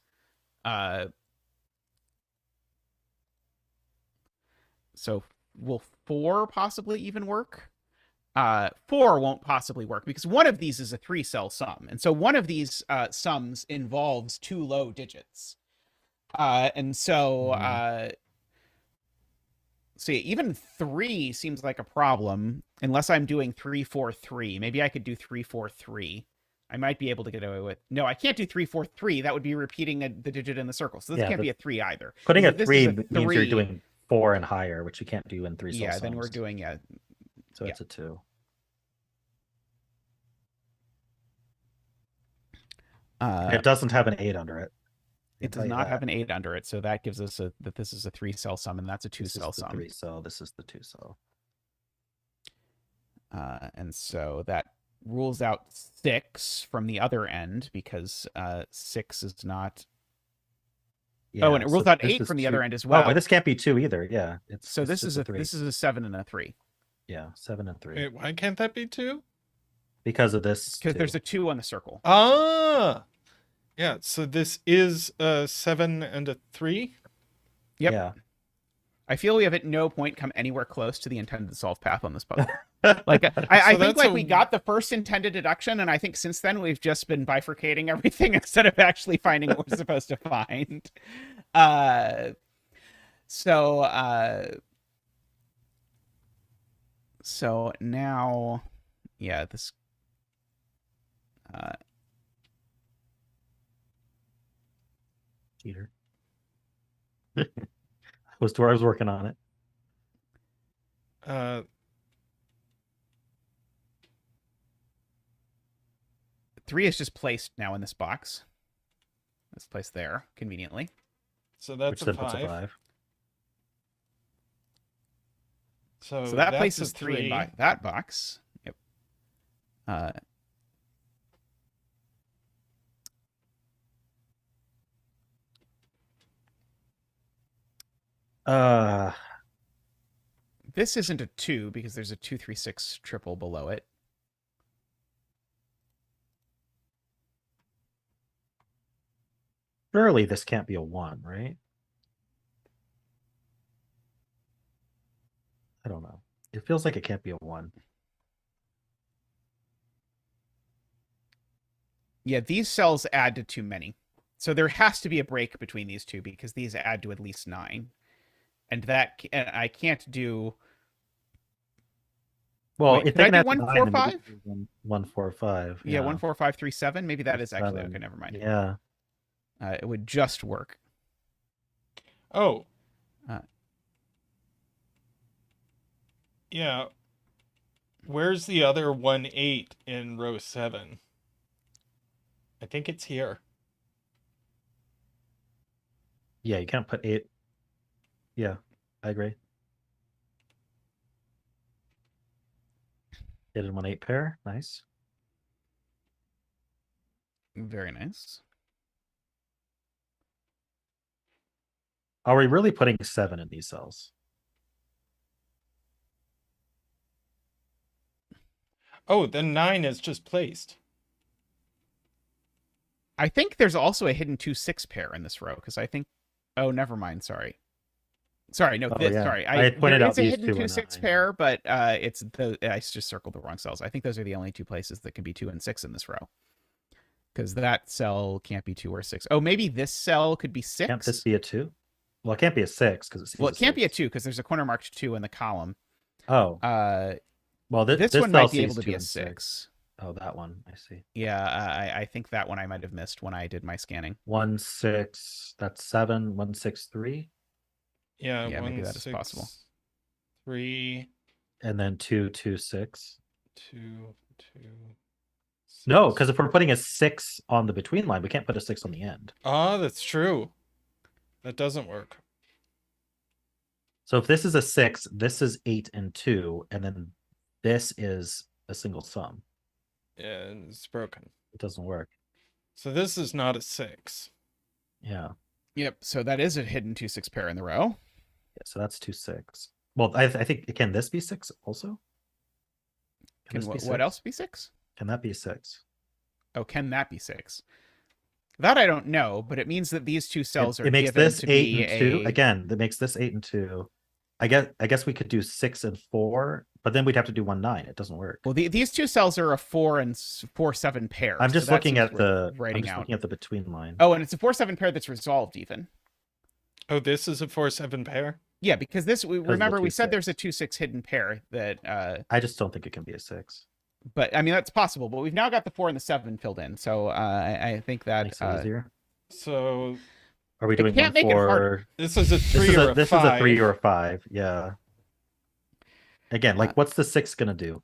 So will 4 possibly even work? 4 won't possibly work because one of these is a 3-cell sum. And so one of these sums involves 2 low digits. And so, see, even 3 seems like a problem unless I'm doing 3, 4, 3. Maybe I could do 3, 4, 3. I might be able to get away with. No, I can't do 3, 4, 3. That would be repeating the digit in the circle. So this can't be a 3 either. Putting a This 3 is a means you're doing 4 and higher, which you can't do in 3 cell Yeah, sums. then we're doing So it's a 2. It doesn't have an 8 under it. It does not have an 8 under it, so that gives us that this is a 3-cell sum, and that's a 2-cell sum. 3 cell. This is the 2 cell. And so that rules out 6 from the other end because 6 is not. Yeah, and it rules out 8 from the other end as well. Oh, this can't be 2 either. Yeah, so this is a 7 and a 3. Yeah, 7 and 3. Wait, why can't that be 2? Because of this. Because there's a 2 on the circle. Ah, yeah. So this is a 7 and a 3. Yep. Yeah. I feel we have at no point come anywhere close to the intended solve path on this puzzle. Like I think like we got the first intended deduction, and I think since then we've just been bifurcating everything instead of actually finding what we're supposed to find. So now, yeah, this. Cheater. was where I was working on it. 3 is just placed now in this box. It's placed there conveniently. So that's a 5. So that places 3 in that box. Yep. This isn't a 2 because there's a 2, 3, 6 triple below it. Surely this can't be a 1, right? I don't know. It feels like it can't be a 1. Yeah, these cells add to too many. So there has to be a break between these two because these add to at least 9. And I can't do. Well, Wait, if they can I can do add 1, 4, 5? 1, 4, 5. Yeah, 1, 4, 5, 3, 7. Maybe that is actually 7. okay. Never mind. Yeah. It would just work. Oh. Yeah. Where's the other 1, 8 in row 7? I think it's here. Yeah, you can't put 8. Yeah, I agree. 8 and 1, 8 pair. Nice. Very nice. Are we really putting 7 in these cells? Oh, then 9 is just placed. I think there's also a hidden 2, 6 pair in this row because I think. Oh, never mind. Sorry. No. Sorry. I had pointed out it's a these hidden 2 2, 6 pair, but it's the. I just circled the wrong cells. I think those are the only 2 places that can be 2 and 6 in this row. Because that cell can't be 2 or 6. Oh, maybe this cell could be 6. Can't this be a 2? Well, it can't be a 6 because it's. Well, it can't be a 2 because there's a corner marked 2 in the column. Oh. Well, this one might be able to be a 6. Oh, that one. I see. Yeah, I think that one I might have missed when I did my scanning. 1, 6. That's 7. 1, 6, 3. Yeah, yeah, 1, maybe that is 6, possible. 3. And then 2, 2, 6. 2, 2. 6. No, because if we're putting a 6 on the between line, we can't put a 6 on the end. Ah, that's true. That doesn't work. So if this is a 6, this is 8 and 2, and then this is a single sum. Yeah, it's broken. It doesn't work. So this is not a 6. Yeah. Yep. So that is a hidden 2, 6 pair in the row. Yeah, so that's 2, 6. Well, I think, can this be 6 also? Can this be what 6? else be 6? Can that be 6? Oh, can that be 6? That I don't know, but it means that these two cells are It makes given this to 8 be and 2. a... Again, that makes this 8 and 2. I guess we could do 6 and 4, but then we'd have to do 1 9. It doesn't work. Well, these two cells are a 4 and 4 7 pair. I'm just so that looking seems at worth the writing out. looking at the between line. Oh, and it's a 4 7 pair that's resolved even. Oh, this is a 4-7 pair? Yeah, because this remember we said 2-6. there's a 2-6 hidden pair that I just don't think it can be a 6. but I mean that's possible, but we've now got the 4 and the 7 filled in. So I think that Makes it easier. So Are we doing can't one make it harder. for this is a 3 or a 5. This is a 3 or a 5. Yeah. Again, like what's the 6 gonna do?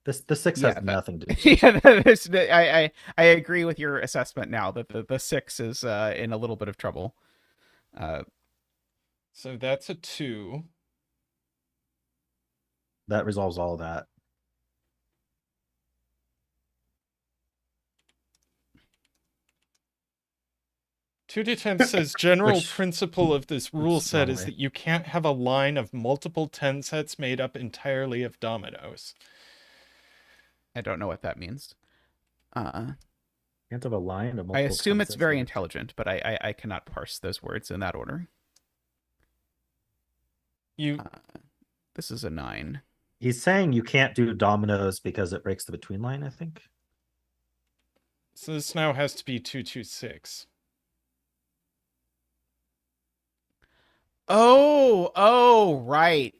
The 6 has nothing to do. Yeah, I agree with your assessment now that the 6 is in a little bit of trouble. So that's a 2. That resolves all of that. Two to 10 says general Which- principle of this rule Which set wrong is way. that you can't have a line of multiple 10 sets made up entirely of dominoes. I don't know what that means. Can't have a line of multiple I assume it's tensors very in it. intelligent, but I cannot parse those words in that order. You This is a 9. He's saying you can't do dominoes because it breaks the between line, I think. So this now has to be 2-2-6. Oh, right.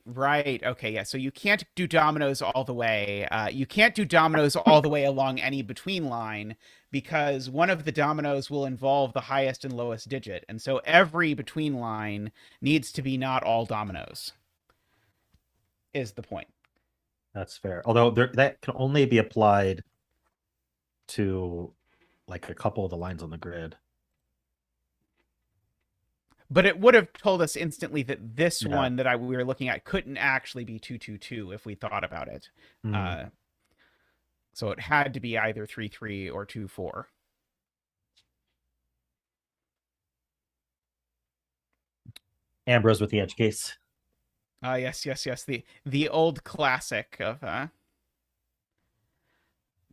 Okay, yeah. So you can't do dominoes all the way. You can't do dominoes all the way along any between line because one of the dominoes will involve the highest and lowest digit. And so every between line needs to be not all dominoes, is the point. That's fair. Although that can only be applied to like a couple of the lines on the grid. But it would have told us instantly that this Yeah. one that we were looking at couldn't actually be 2-2-2 if we thought about it. So it had to be either 3-3 or 2-4. Ambrose with the edge case. Yes. The old classic of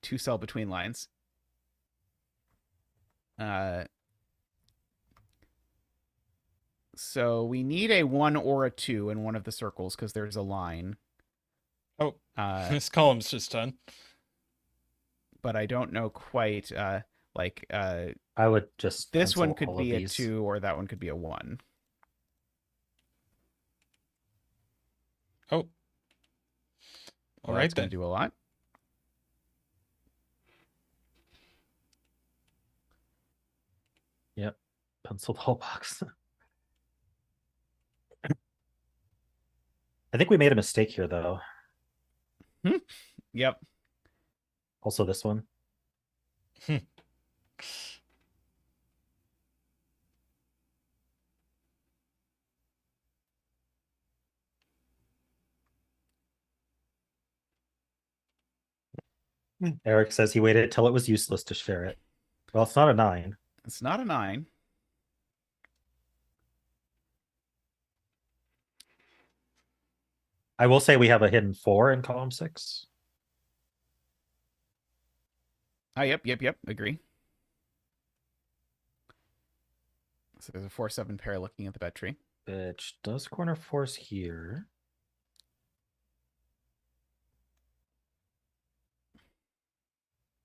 2-cell between lines. So we need a 1 or a 2 in one of the circles because there's a line. Oh, this column's just done. But I don't know quite. I would just this one pencil could all be of a these. 2 or that one could be a 1. Oh. All right, That's going then. to do a lot. Yep. Pencil the whole box. I think we made a mistake here, though. Yep. Also, this one. Eric says he waited till it was useless to share it. Well, it's not a 9. It's not a 9. I will say we have a hidden 4 in column 6. Oh, yep. Agree. So there's a 4-7 pair looking at the bet tree. Which does corner force here.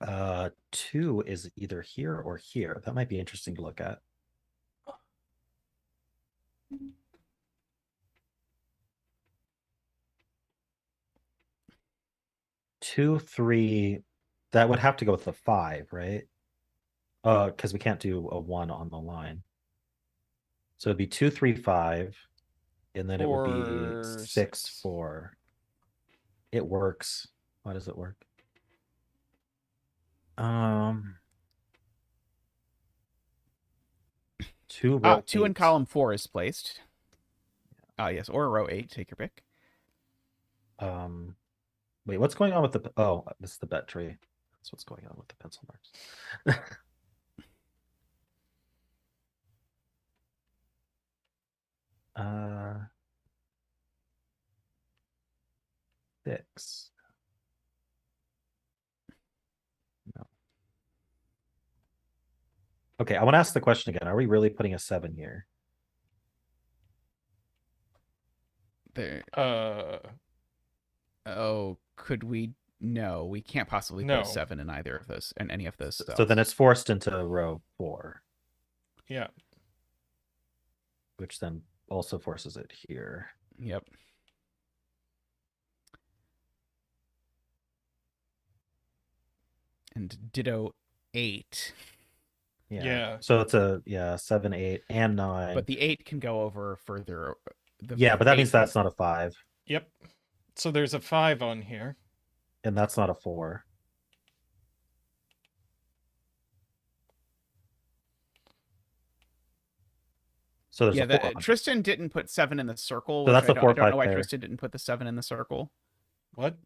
Uh, 2 is either here or here. That might be interesting to look at. Two, 3, that would have to go with the 5, right? Because we can't do a 1 on the line. So it'd be 2, 3, 5, and then it would be 6, 6. 4. It works. Why does it work? 2 row 2 in 8. column 4 is placed. Yes, or row 8. Take your pick. Wait, what's going on with the? Oh, this is the bet tree. That's what's going on with the pencil marks. 6. No. Okay, I want to ask the question again. Are we really putting a 7 here? There. Uh, Oh, could we? No, we can't possibly put No. a 7 in either of those, in any of those cells. So then it's forced into row 4, yeah. which then also forces it here. Yep. And ditto 8. Yeah. So it's a 7, 8, and 9. But the 8 can go over further. Yeah, but that means that's not a 5, Yep. So there's a 5 on here. and that's not a 4. So there's Yeah, a 4. Tristan didn't put 7 in the circle. So that's I a 4, don't know 5 why pair. Tristan didn't put the 7 in the circle. What?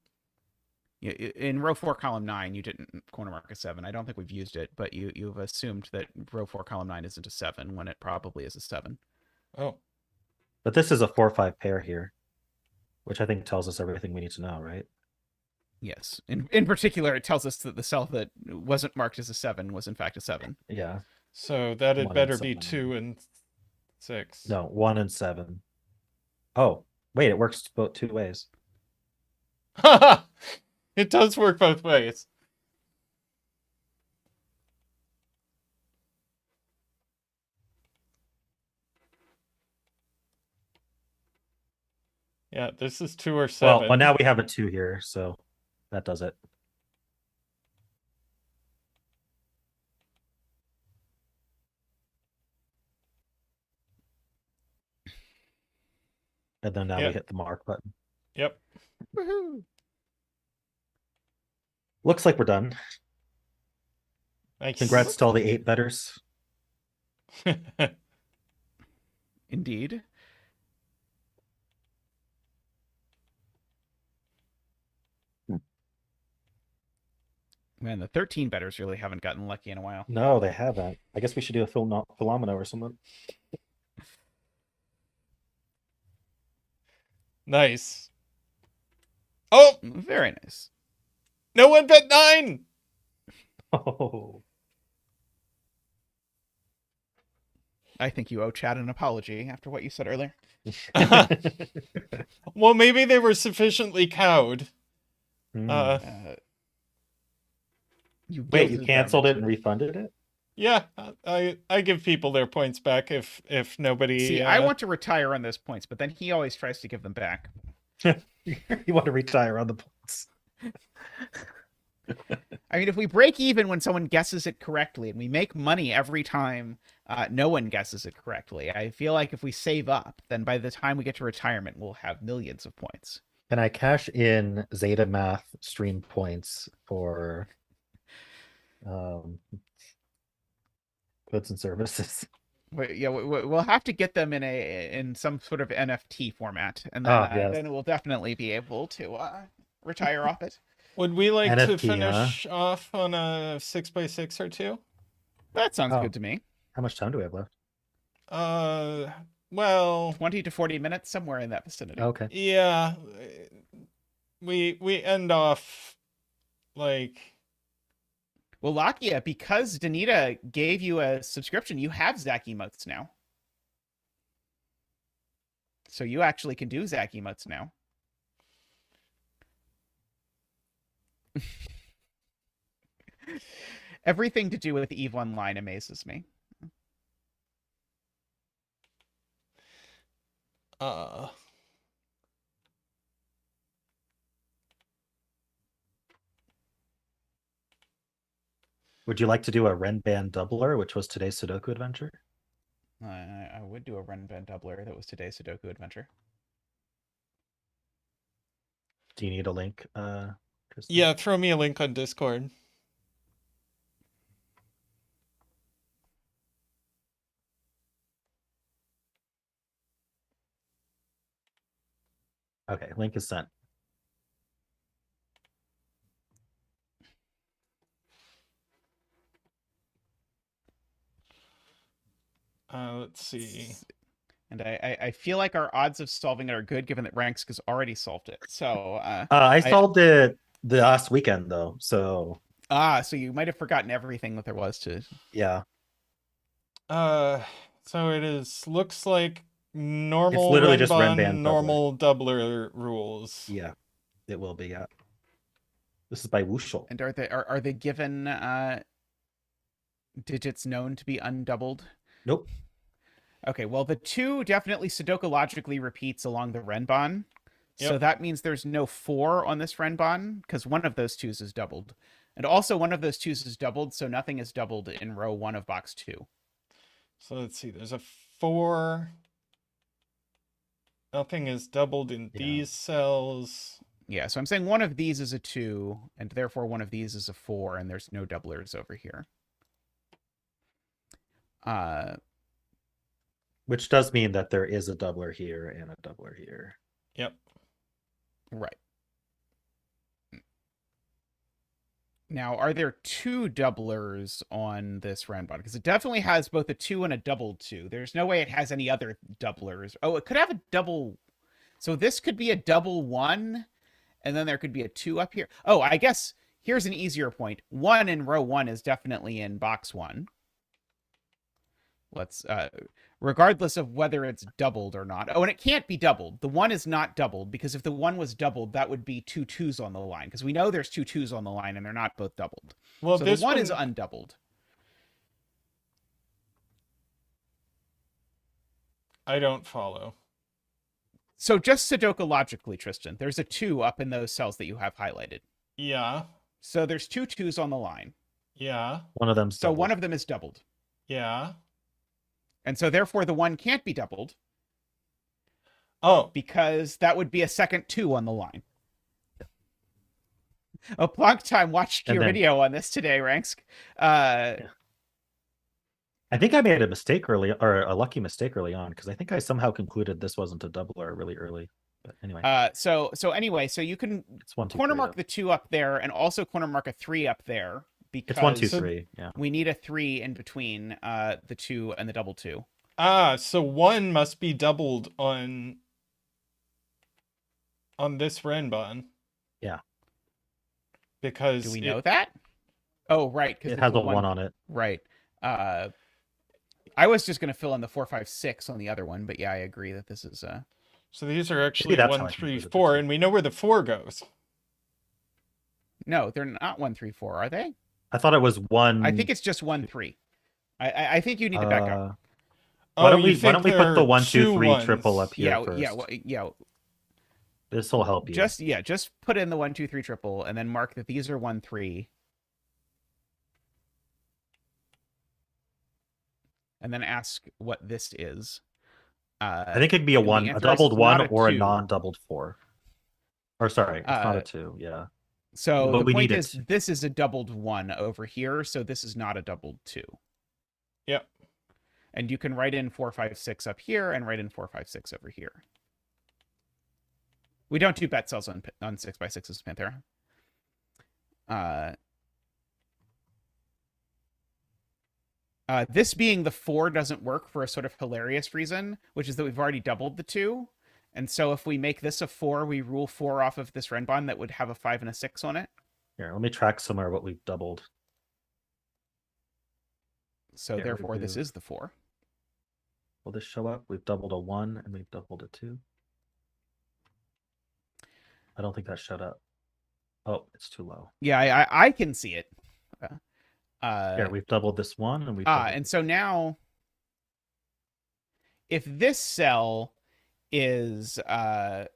In row 4, column 9, you didn't corner mark a 7. I don't think we've used it, but you've assumed that row 4, column 9 isn't a 7 when it probably is a 7. Oh. But this is a 4, 5 pair here, which I think tells us everything we need to know, right? Yes. In particular, it tells us that the cell that wasn't marked as a 7 was in fact a 7. Yeah. So that had 1 better and be 7. 2 and 6. No, 1 and 7. Oh, wait, it works both 2 ways. It does work both ways. Yeah, this is 2 or 7. Well, now we have a 2 here, so that does it. And then now Yeah. we hit the mark button. Yep. Woohoo! Looks like we're done. Nice. Congrats to all the 8 betters. Indeed. Man, the 13 betters really haven't gotten lucky in a while. No, they haven't. I guess we should do a Philomeno or something. Nice. Oh, Very nice. no one bet 9. Oh. I think you owe Chad an apology after what you said earlier. Well, maybe they were sufficiently cowed. You Wait, you guilted canceled them it and refunded it? Yeah, I give people their points back if nobody. See, I want to retire on those points, but then he always tries to give them back. You want to retire on the points. I mean, if we break even when someone guesses it correctly, and we make money every time no one guesses it correctly, I feel like if we save up, then by the time we get to retirement, we'll have millions of points. Can I cash in zetamath stream points for goods and services? We'll have to get them in some sort of NFT format, and then, then we'll definitely be able to retire off it. Would we like NFT, to finish off on a 6x6 or 2? That sounds good to me. How much time do we have left? Well, 20 to 40 minutes, somewhere in that vicinity. Okay. Yeah, we end off like. Well, Lakia, because Danita gave you a subscription, you have Zach emotes now. So you actually can do Zach emotes now. Everything to do with EVE Online amazes me. Would you like to do a Renban doubler, which was today's Sudoku adventure? I would do a Renban doubler that was today's Sudoku adventure. Do you need a link? Tristan? Yeah, throw me a link on Discord. Okay, link is sent. Let's see. And I feel like our odds of solving it are good, given that Rangsk has already solved it. So I solved it the last weekend though, so so you might have forgotten everything that there was to. yeah. So it looks like normal literally just Renban, Renban doubler. normal doubler rules. Yeah, it will be. Yeah. This is by Wushel. And are they given digits known to be undoubled? Nope. Okay, well, the 2 definitely sudoku-logically repeats along the Renban. So Yep. that means there's no 4 on this Renban, because one of those 2s is doubled. And also one of those 2s is doubled, so nothing is doubled in row 1 of box 2. So let's see. There's a 4. Nothing is doubled in these cells. Yeah, so I'm saying one of these is a 2, and therefore one of these is a 4, and there's no doublers over here. Which does mean that there is a doubler here and a doubler here. Yep. Right. Now, are there 2 doublers on this Renban? Because it definitely has both a 2 and a doubled 2. There's no way it has any other doublers. Oh, it could have a double. So this could be a double 1, and then there could be a 2 up here. Oh, I guess here's an easier point. 1 in row 1 is definitely in box 1. Let's, regardless of whether it's doubled or not. Oh, and it can't be doubled. The 1 is not doubled, because if the 1 was doubled, that would be 2 2s on the line, because we know there's 2 2s on the line, and they're not both doubled. Well, So this the 1 is undoubled. I don't follow. So just Sudoku logically, Tristan, there's a 2 up in those cells that you have highlighted. Yeah. So there's 2 2s on the line. Yeah. One of them. So one of them is doubled. Yeah. And so therefore the 1 can't be doubled. Oh. Because that would be a second 2 on the line. Oh, Plonktime watched your video on this today, Rangsk. I think I made a mistake early, or a lucky mistake early on, because I think I somehow concluded this wasn't a doubler really early. But anyway. So you can corner mark the 2 up there, and also corner mark a 3 up there, because it's 1 2 3. Yeah. We need a 3 in between the 2 and the double 2. So 1 must be doubled on this Renban. Yeah. Because do we know that? Oh, right. Because it has a 1 on it. Right. I was just going to fill in the 4 5 6 on the other one, but yeah, I agree that this is So these are actually 1 3 4, and we know where the 4 goes. No, they're not 1 3 4, are they? I thought it was 1. I think it's just 1 3. I think you need to back up. Why don't we put the 1 2 3 triple up here first? Yeah. This will help you. Just put in the 1 2 3 triple, and then mark that these are 1 3. And then ask what this is. I think it'd be a doubled 1 or a non-doubled 4. Or sorry, it's not a 2. Yeah. So the point is, this is a doubled 1 over here, so this is not a doubled 2. Yep. And you can write in 4 5 6 up here, and write in 4 5 6 over here. We don't do bet cells on 6x6's Panthera. This being the 4 doesn't work for a sort of hilarious reason, which is that we've already doubled the 2. And so if we make this a 4, we rule 4 off of this Renban that would have a 5 and a 6 on it. Here, let me track somewhere what we've doubled. So therefore, this is the 4. Will this show up? We've doubled a 1 and we've doubled a 2. I don't think that showed up. Oh, it's too low. Yeah, I can see it. Here, we've doubled this 1 and we've and so now, if this cell is well,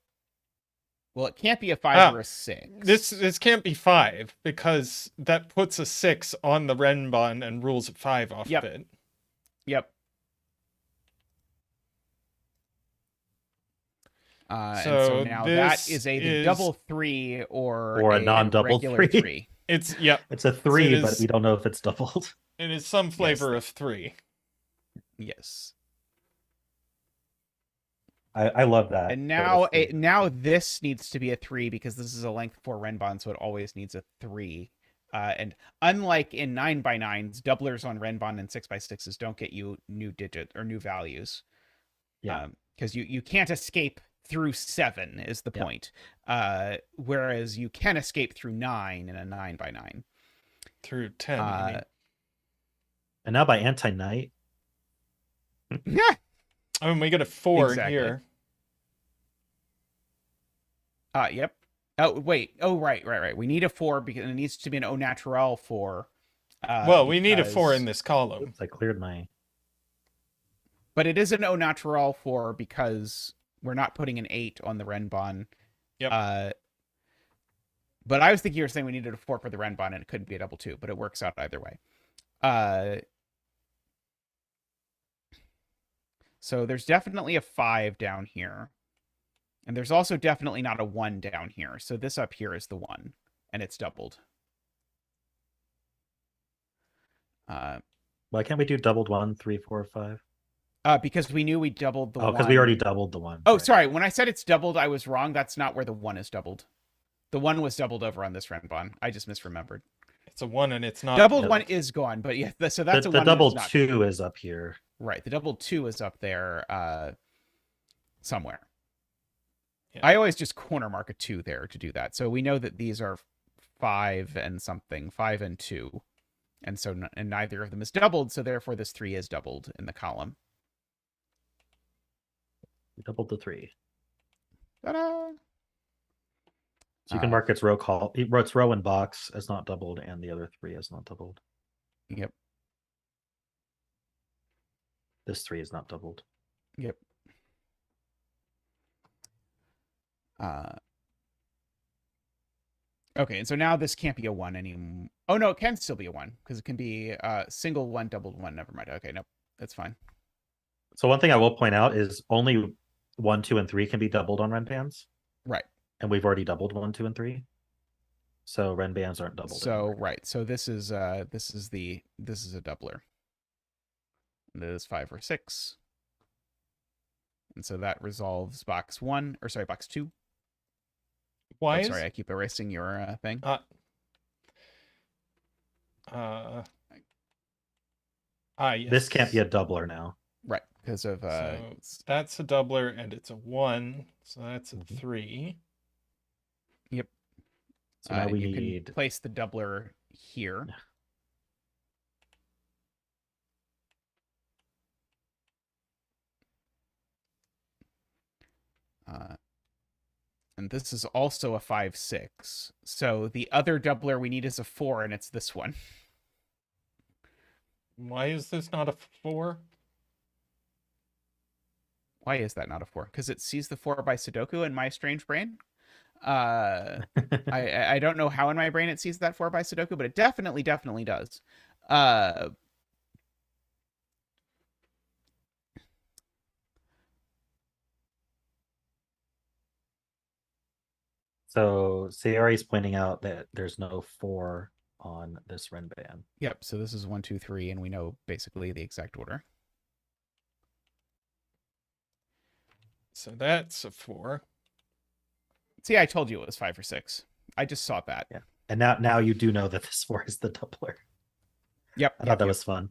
it can't be a 5 or a 6. This can't be 5, because that puts a 6 on the Renban and rules a 5 off of it. Yep. So now that is a double 3 or a non-double 3. It's a 3, but we don't know if it's doubled. It is some flavor of 3. Yes. I love that. And now this needs to be a 3, because this is a length 4 Renban, so it always needs a 3. And unlike in 9x9s, doublers on Renban and 6x6s don't get you new digit or new values. Yeah. Because you can't escape through 7 is the point. Whereas you can escape through 9 in a 9x9. Through 10. And now by anti-knight, Yeah. I mean, we get a 4 Exactly. here. Yep. Oh, wait. Oh, right. We need a 4 because it needs to be an au naturel 4. Well, we need a 4 in this column. Oops, I cleared my. But it is an au naturel 4 because we're not putting an 8 on the Renbon. Yep. But I was thinking you were saying we needed a 4 for the Renbon and it couldn't be a double 2, but it works out either way. So there's definitely a 5 down here. And there's also definitely not a 1 down here. So this up here is the 1, and it's doubled. Why can't we do doubled 1, 3, 4, 5? Because we knew we doubled the 1. Oh, because we already doubled the 1. Oh, right. sorry. When I said it's doubled, I was wrong. That's not where the 1 is doubled. The 1 was doubled over on this Renbon. I just misremembered. It's a 1 and it's not. Doubled 1 is gone, but yeah, so that's the a 1. doubled that's not 2 is up here. Right. The double 2 is up there somewhere. Yeah. I always just corner mark a 2 there to do that. So we know that these are 5 and something, 5 and 2. And so and neither of them is doubled. So therefore this 3 is doubled in the column. We doubled the 3. Ta-da! So you can mark its its row and box as not doubled, and the other 3 as not doubled. Yep. This 3 is not doubled. Yep. Okay, and so now this can't be a 1 anymore. Oh, no, it can still be a 1, because it can be single 1, doubled 1. Never mind. Okay, nope, that's fine. So one thing I will point out is only 1, 2, and 3 can be doubled on Renbans. Right. And we've already doubled 1, 2, and 3. So Renbans aren't doubled. So anymore. right. So this is a doubler. And it is 5 or 6. And so that resolves box 1, or sorry, box 2. Why is... Sorry, I keep erasing your thing. Yes. This can't be a doubler now. Right, because of So that's a doubler and it's a 1, so that's a 3. Yep. So now we you need can place the doubler here. And this is also a 5, 6. So the other doubler we need is a 4, and it's this one. Why is this not a 4? Why is that not a 4? Because it sees the 4 by Sudoku in my strange brain. I don't know how in my brain it sees that 4 by Sudoku, but it definitely does. So Sayori's pointing out that there's no 4 on this Renban. Yep. So this is 1, 2, 3, and we know basically the exact order. So that's a 4. See, I told you it was 5 or 6. I just saw that. Yeah. And now you do know that this 4 is the doubler. Yep. I thought that was fun.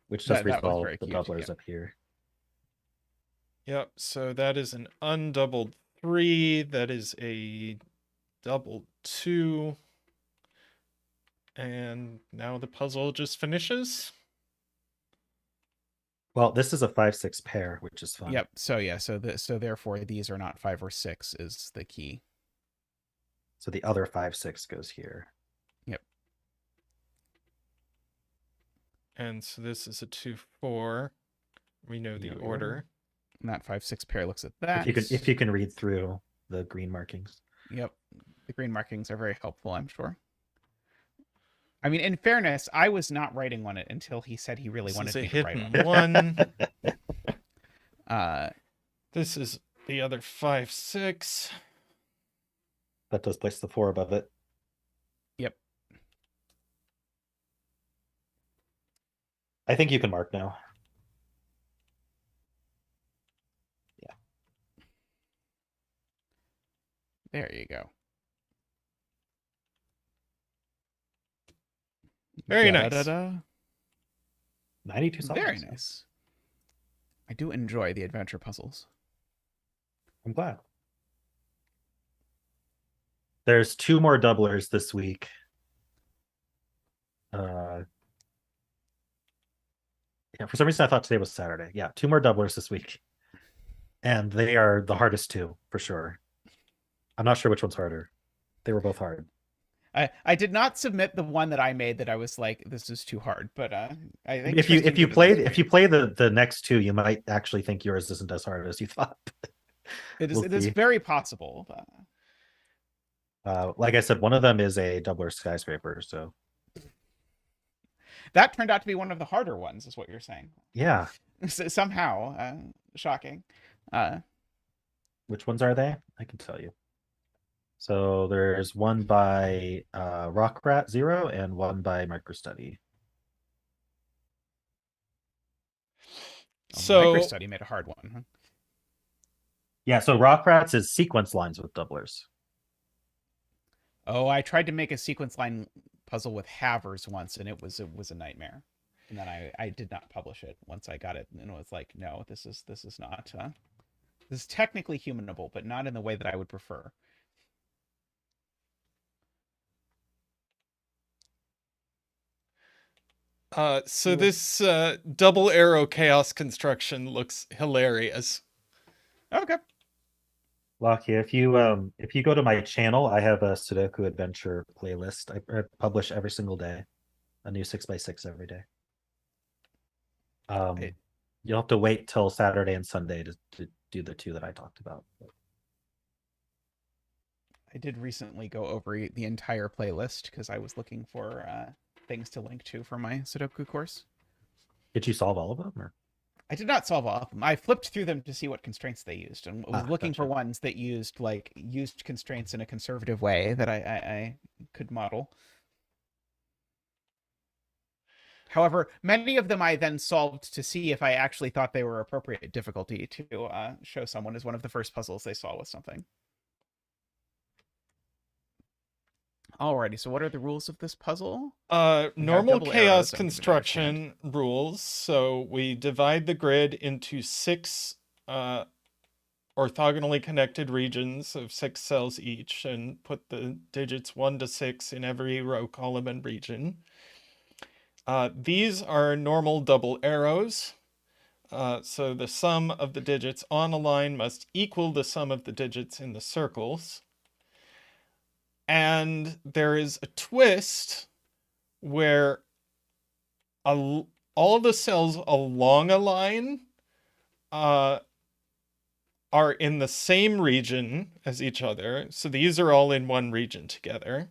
Which just That was resolved very the cute, doublers yeah. up here. Yep, so that is an undoubled 3. That is a doubled 2. And now the puzzle just finishes. Well, this is a 5, 6 pair, which is fun. Yep. So yeah. So therefore these are not 5 or 6 is the key. So the other 5, 6 goes here. Yep. And so this is a 2, 4. We know the order. And that 5, 6 pair looks at that. If you can read through the green markings. Yep. The green markings are very helpful, I'm sure. I mean, in fairness, I was not writing on it until he said he really wanted me to write on it. 1. This is the other 5, 6. That does place the 4 above it. Yep. I think you can mark now. Yeah. There you go. Very nice. 92 songs. Very nice. I do enjoy the adventure puzzles. I'm glad. There's 2 more doublers this week. Yeah, Yeah, for some reason I thought today was Saturday. Yeah, 2 more doublers this week. And they are the hardest 2, for sure. I'm not sure which one's harder. They were both hard. I did not submit the one that I made that I was like, this is too hard, but I think If Tristan you did it play okay. if you play the next 2, you might actually think yours isn't as hard as you thought. It is We'll it is see. very possible. Like I said, one of them is a doubler skyscraper. So That turned out to be one of the harder ones, is what you're saying. yeah, Somehow, shocking. which ones are they? I can tell you. So there's one by Rockrat Zero and one by Microstudy. So Microstudy made a hard one. Huh? Yeah, so Rockrats is sequence lines with doublers. Oh, I tried to make a sequence line puzzle with halvers once, and it was a nightmare. And then I did not publish it once I got it, and it was like, no, this is not. This is technically humanable, but not in the way that I would prefer. So this double arrow chaos construction looks hilarious. Okay. Lucky, if you go to my channel, I have a Sudoku adventure playlist. I publish every single day, a new 6x6 every day. You'll have to wait till Saturday and Sunday to do the 2 that I talked about. I did recently go over the entire playlist because I was looking for things to link to for my Sudoku course. Did you solve all of them? Or? I did not solve all of them. I flipped through them to see what constraints they used, and was looking for ones that used constraints in a conservative way that I could model. However, many of them I then solved to see if I actually thought they were appropriate difficulty to show someone as one of the first puzzles they saw with something. Alrighty, so what are the rules of this puzzle? Normal double chaos arrows, I don't even construction rules. So we divide the grid into 6 orthogonally connected regions of 6 cells each, and put the digits 1 to 6 in every row, column, and region. These are normal double arrows. So the sum of the digits on a line must equal the sum of the digits in the circles. And there is a twist where all the cells along a line are in the same region as each other. So these are all in one region together.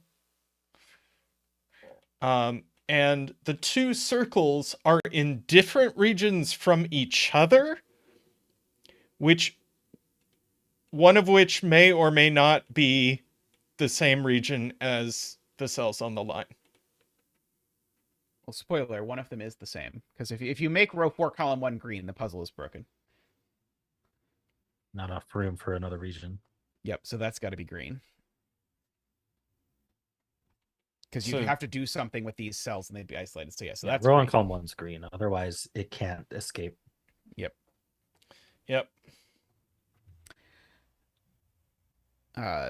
And the 2 circles are in different regions from each other, one of which may or may not be the same region as the cells on the line. Well, spoiler, one of them is the same. Because if you make row 4, column 1 green, the puzzle is broken. Not enough room for another region. Yep, so that's got to be green. Because you have to do something with these cells and they'd be isolated. So yeah, so that's row green. and column 1's green. Otherwise, it can't escape. Yep.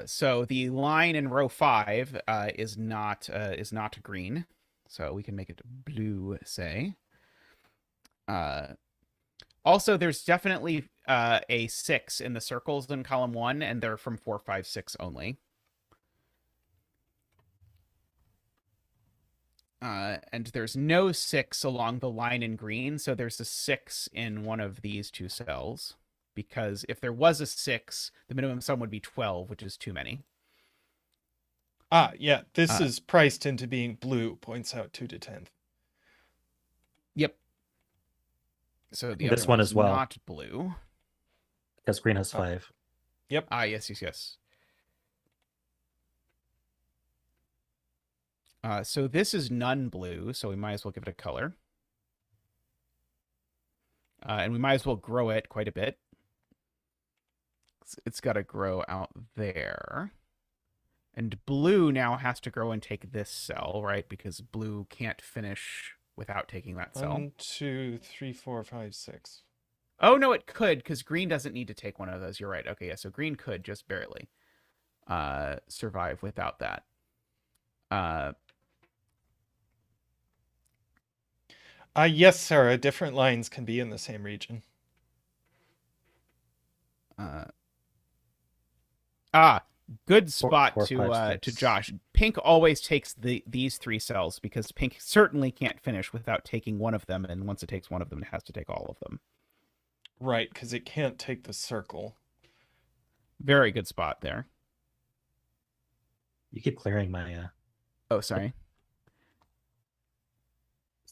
So the line in row 5 is not green, so we can make it blue. Say. Also, there's definitely a 6 in the circles in column 1, and they're from 4, 5, 6 only. And there's no 6 along the line in green, so there's a 6 in one of these 2 cells. Because if there was a 6, the minimum sum would be 12, which is too many. Yeah, this is priced into being blue, points out 2 to 10. Yep. So the This other one one's as well. not blue. Because green has 5. Yep. Yes. So this is none blue, so we might as well give it a color. And we might as well grow it quite a bit. It's got to grow out there. And blue now has to grow and take this cell, right? Because blue can't finish without taking that cell. 1, 2, 3, 4, 5, 6. Oh, no, it could, because green doesn't need to take one of those. You're right. Okay, yeah, so green could just barely survive without that. Yes, Sarah. Different lines can be in the same region. Good Four, spot four, five, to six. Josh. Pink always takes these 3 cells because pink certainly can't finish without taking one of them, and once it takes one of them, it has to take all of them. Right, because it can't take the circle. Very good spot there. You keep clearing my. Oh, sorry.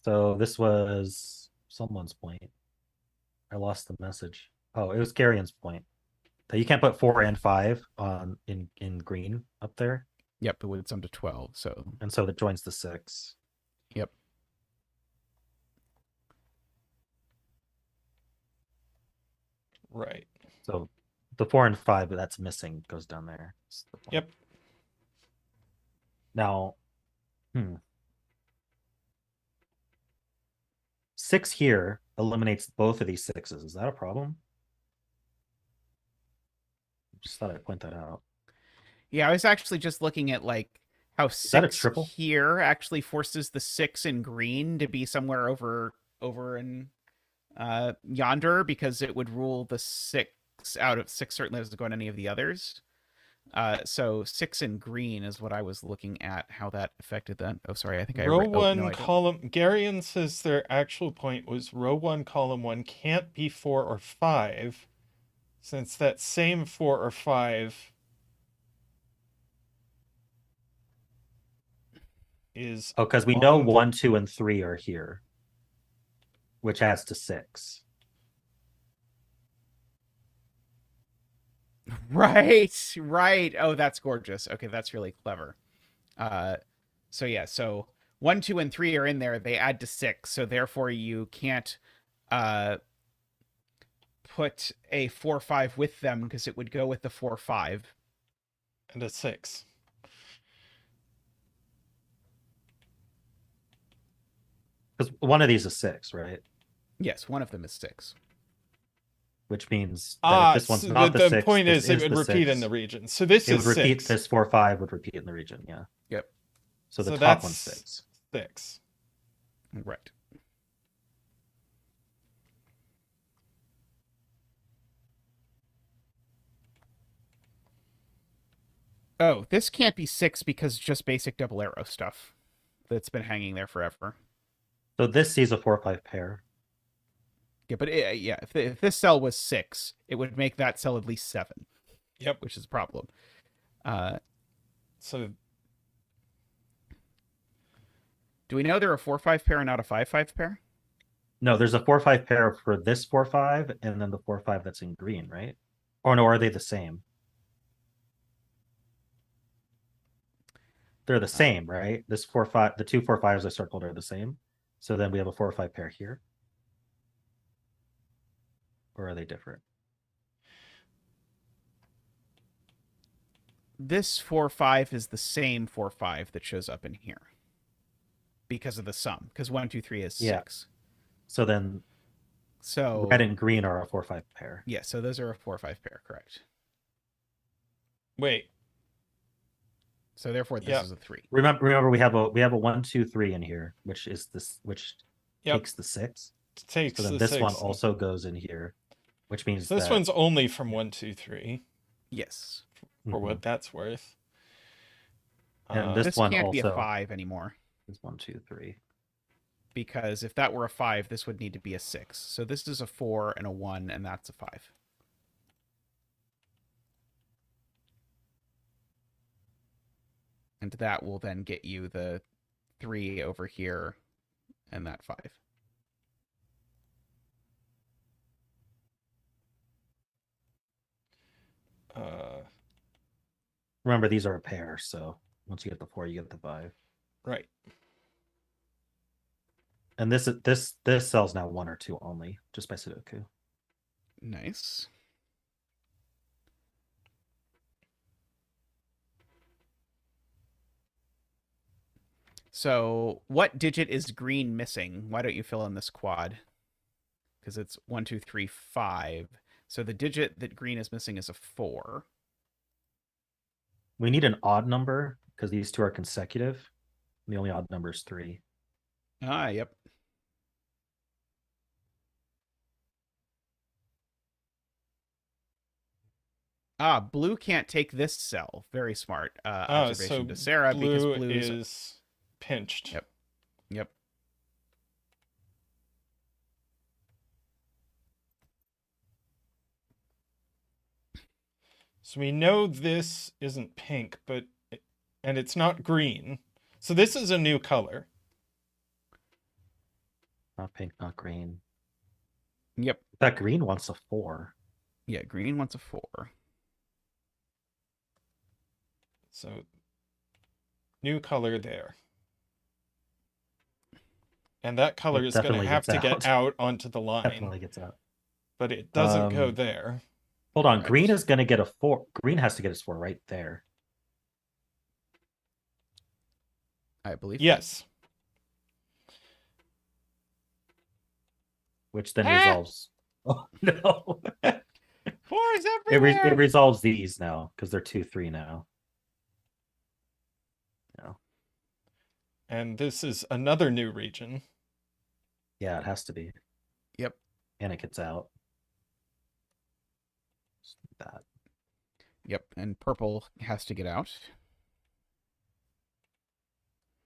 So this was someone's point. I lost the message. Oh, it was Garion's point. That you can't put 4 and 5 on in green up there, Yep, it would sum to 12. So and so that joins the 6. yep. Right. So the 4 and 5 that's missing goes down there. That's the point. Yep. Now, 6 here eliminates both of these 6s. Is that a problem? Just thought I'd point that out. Yeah, I was actually just looking at like how that a 6 triple? here actually forces the 6 in green to be somewhere over in yonder, because it would rule the 6 out of 6 certainly doesn't go on any of the others. So 6 in green is what I was looking at, how that affected that. Oh, sorry, I think I Row 1, no, I column. Garion says their actual point was row 1, column 1 can't be 4 or 5, since that same 4 or 5 is. Oh, because we know 1, 2, and 3 are here, which adds to 6. Right. Oh, that's gorgeous. Okay, that's really clever. So yeah, so 1, 2, and 3 are in there. They add to 6, so therefore you can't put a 4, 5 with them because it would go with the 4, 5 and a 6. Because one of these is 6, right? Yes, one of them is 6. Which means that if this one's so not the 6, the point this is it would the repeat 6. in the region. So this It is would repeat 6. this 4, 5 would repeat in the region. Yeah. Yep. So the So top that's one's 6. 6. Right. Oh, this can't be 6 because just basic double arrow stuff that's been hanging there forever. So this sees a 4, 5 pair. Yeah, but yeah, if this cell was 6, it would make that cell at least 7. Yep. Which is a problem. So do we know they're a 4, 5 pair and not a 5, 5 pair? No, there's a 4, 5 pair for this 4, 5, and then the 4, 5 that's in green, right? Or no, are they the same? They're the same, right? This 4, 5, the 2 4, 5s I circled are the same. So then we have a 4, 5 pair here. Or are they different? This 4, 5 is the same 4, 5 that shows up in here because of the sum. Because 1, 2, 3 is 6. So then So red and green are a 4, 5 pair. yeah, so those are a 4, 5 pair, correct? wait. So therefore, this is a 3. Remember, we have a 1, 2, 3 in here, which is this, which takes the 6. Takes So then the this 6. one also goes in here, which means So this that, one's only from 1, 2, 3. Yes. For what that's worth. And This one can't be a also 5 anymore. is 1, 2, 3. Because if that were a 5, this would need to be a 6. So this is a 4 and a 1, and that's a 5. And that will then get you the 3 over here and that 5. Remember, these are a pair, so once you get the 4, you get the 5. Right. And this cell's now 1 or 2 only, just by Sudoku. Nice. So what digit is green missing? Why don't you fill in this quad? Because it's 1, 2, 3, 5. So the digit that green is missing is a 4. We need an odd number because these two are consecutive. The only odd number is 3. Ah, yep. Blue can't take this cell. Very smart. So Observation to Sarah, because blue blue is pinched. Yep. Yep. So we know this isn't pink, and it's not green. So this is a new color. Not pink, not green. Yep. That green wants a 4. Yeah, green wants a 4. So new color there. And that color It is going to definitely have to gets get out onto the line. Definitely gets out. But it doesn't go Um, there. Hold on, Right. green is going to get a 4. Green has to get his 4 right there. I believe. Yes. Which then Ah! resolves. Oh, no. 4's It everywhere. resolves these now because they're 2-3 now. No. And this is another new region. Yeah, it has to be. Yep. And it gets out. Just like that. Yep. And purple has to get out.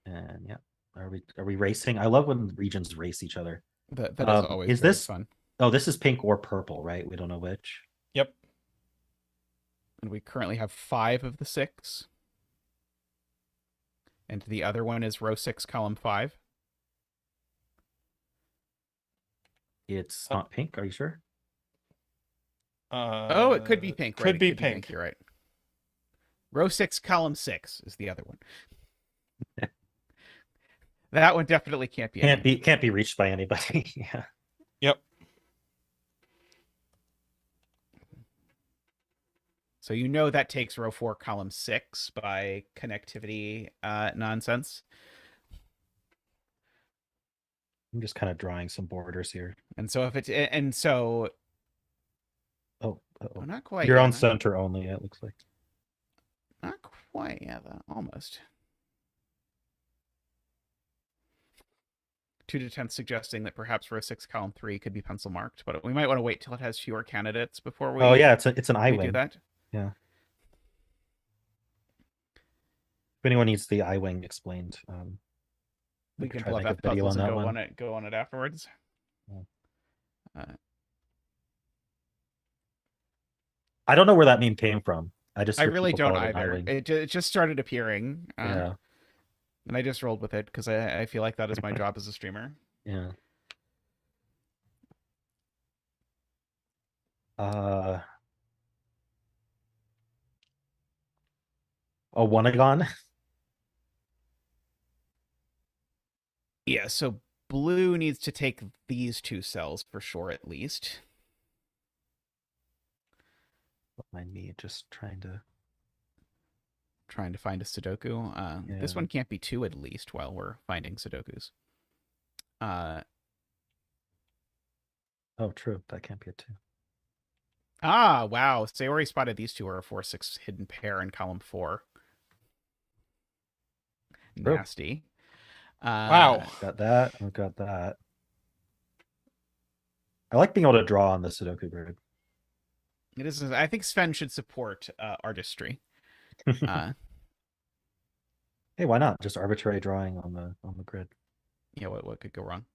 And yeah. Are we racing? I love when regions race each other. That is always is very this fun. Oh, this is pink or purple, right? We don't know which. Yep. And we currently have 5 of the 6. And the other one is row 6, column 5. It's not pink, are you sure? Oh, it could be pink. Could Right? be It pink. You're right. Row 6, column 6 is the other one. That one definitely can't be. Can't be reached by anybody. Yeah. Yep. So you know that takes row 4, column 6 by connectivity nonsense. I'm just kind of drawing some borders here. And so Oh, not quite. you're yet, on huh? center only, it looks like. Not quite. Yeah, almost. 2 to 10 suggesting that perhaps row 6, column 3 could be pencil marked, but we might want to wait till it has fewer candidates before we. Oh yeah, it's an I we do wing. that. Yeah. If anyone needs the I wing explained, We could can try pull to up make F a video puzzles on and that go one. on it afterwards. I don't know where that meme came from. I just I hear really people don't call it an either. I-wing. It just started appearing. Yeah. And I just rolled with it because I feel like that is my job as a streamer. Yeah. A one-agon? Yeah, so blue needs to take these 2 cells for sure, at least. Don't mind me just trying to Find a Sudoku. This Yeah. one can't be 2 at least while we're finding Sudokus. Oh, true. That can't be a 2. Wow. Sayori spotted these 2 are a 4-6 hidden pair in column 4. True. Nasty. Wow. Got that. I've got that. I like being able to draw on the Sudoku grid. It is. I think Sven should support artistry. Hey, why not? Just arbitrary drawing on the grid. Yeah, what could go wrong?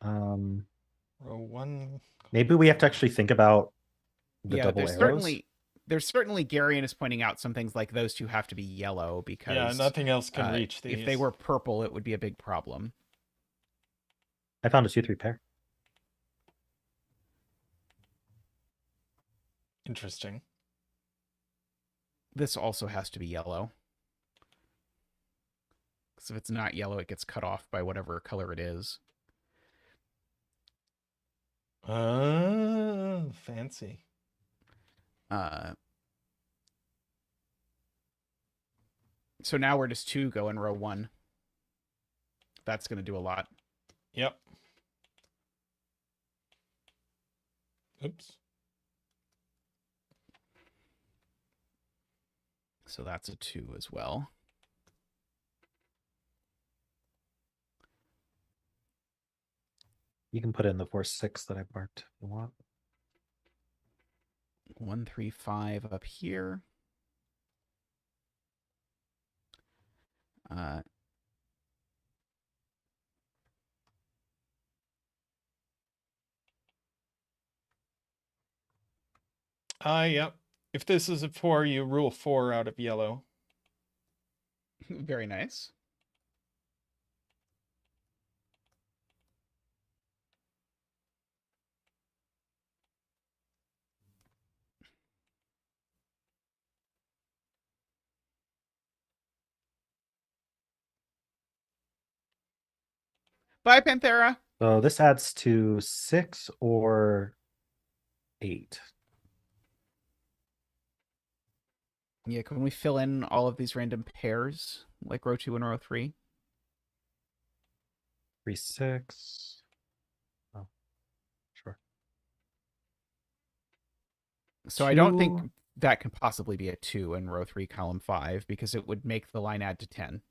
Row 1. Maybe we have to actually think about the double there's arrows. certainly Garion is pointing out some things like those 2 have to be yellow because Yeah, nothing else can reach these. if they were purple, it would be a big problem. I found a 2-3 pair. Interesting. This also has to be yellow. Because if it's not yellow, it gets cut off by whatever color it is. Fancy. So now we're just 2 go in row 1. That's going to do a lot. Yep. Oops. So that's a 2 as well. You can put in the 4-6 that I marked if you want. 1, 3, 5 up here. Yep. If this is a 4, you rule 4 out of yellow. Very nice. Bye, Panthera. So this adds to 6 or 8. Yeah, can we fill in all of these random pairs, like row 2 and row 3? 3, 6. Oh, sure. So I don't think 2. that can possibly be a 2 in row 3, column 5, because it would make the line add to 10.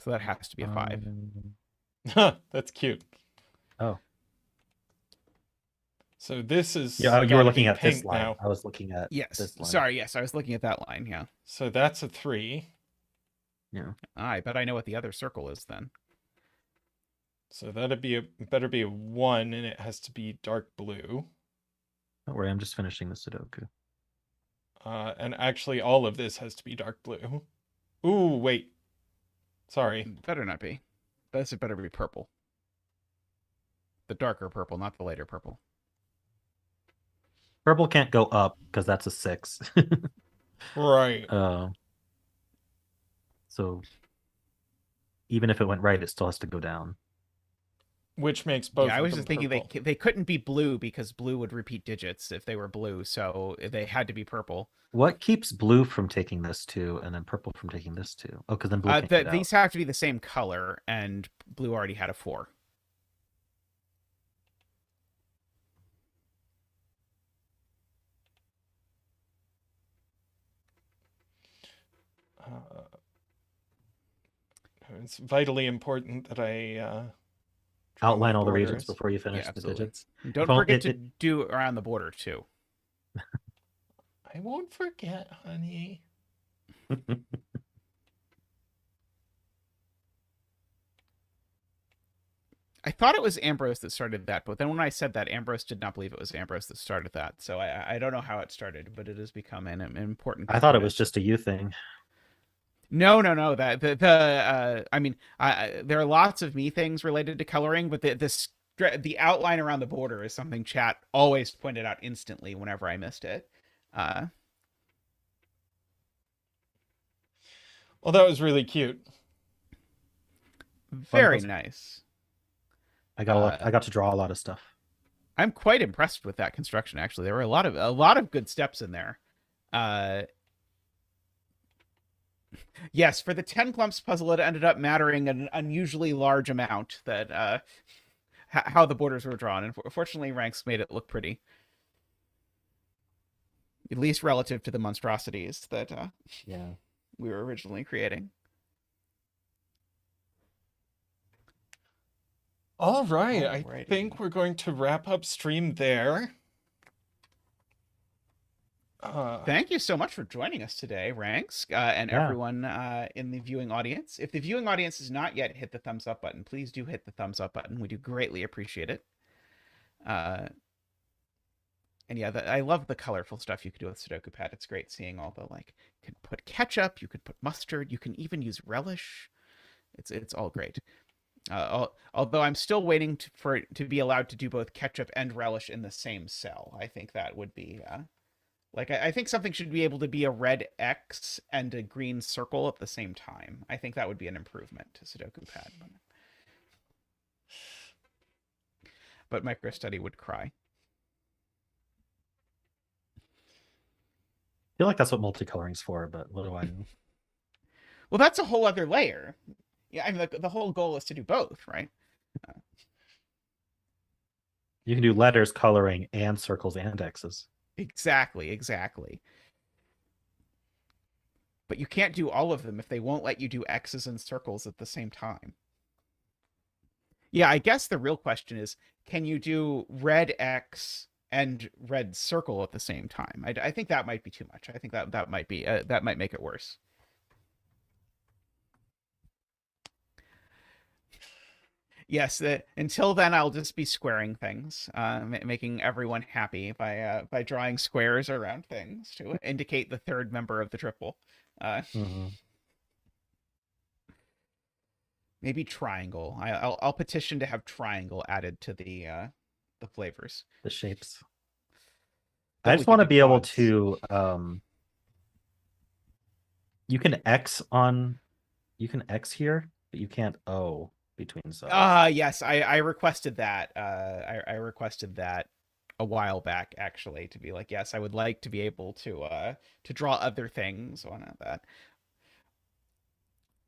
So that has to be a 5. That's cute. Oh. So this is Yeah, you were gotta looking be at this pink line. now. I was looking at Yes. this line. Sorry, yes, I was looking at that line, yeah. So that's a 3. Yeah. I bet I know what the other circle is then. So that'd be better be a 1, and it has to be dark blue. Don't worry, I'm just finishing the Sudoku. And actually, all of this has to be dark blue. Ooh, wait. Sorry. Better not be. It better be purple. The darker purple, not the lighter purple. Purple can't go up because that's a 6. Right. So even if it went right, it still has to go down. Which makes both. Yeah, I of was them just thinking purple. they couldn't be blue because blue would repeat digits if they were blue, so they had to be purple. What keeps blue from taking this 2 and then purple from taking this 2? Oh, because then blue can't get These have to be the same color, and blue already had a 4. It's vitally important that I outline my all the regions borders. before you finish Yeah, the absolutely. digits. Don't Well, forget to do around the border too. I won't forget, honey. I thought it was Ambrose that started that, but then when I said that, Ambrose did not believe it was Ambrose that started that. So I don't know how it started, but it has become an important. I thought it was component. just a you thing. No. That I mean, there are lots of me things related to coloring, but the outline around the border is something chat always pointed out instantly whenever I missed it. Well, that was really cute. Very nice. I got to draw a lot of stuff. I'm quite impressed with that construction. Actually, there were a lot of good steps in there. Yes, for the 10 clumps puzzle, it ended up mattering an unusually large amount that how the borders were drawn. And fortunately, Rangsk made it look pretty, at least relative to the monstrosities that we were originally creating. All right, Alrighty. I think we're going to wrap up stream there. Thank you so much for joining us today, Rangsk, and everyone in the viewing audience. If the viewing audience has not yet hit the thumbs up button, please do hit the thumbs up button. We do greatly appreciate it. And yeah, I love the colorful stuff you can do with Sudoku Pad. It's great seeing all the, like, you can put ketchup, you could put mustard, you can even use relish. It's all great. Although I'm still waiting for it to be allowed to do both ketchup and relish in the same cell. I think that would be like, I think something should be able to be a red X and a green circle at the same time. I think that would be an improvement to Sudoku Pad. But MicroStudy would cry. I feel like that's what multicoloring's for, but what do I know? Well, that's a whole other layer. Yeah, I mean, the whole goal is to do both, right? You can do letters, coloring, and circles and X's. Exactly. But you can't do all of them if they won't let you do X's and circles at the same time. Yeah, I guess the real question is, can you do red X and red circle at the same time. I think that might be too much. I think that might be that might make it worse. Yes, until then I'll just be squaring things, making everyone happy by drawing squares around things to indicate the third member of the triple. Maybe triangle. I'll petition to have triangle added to the flavors, the shapes. Then I we just could want to do be able quads. to. You can X here, but you can't O between cells. Yes, I requested that. I requested that a while back, actually, to be like, yes, I would like to be able to draw other things on that.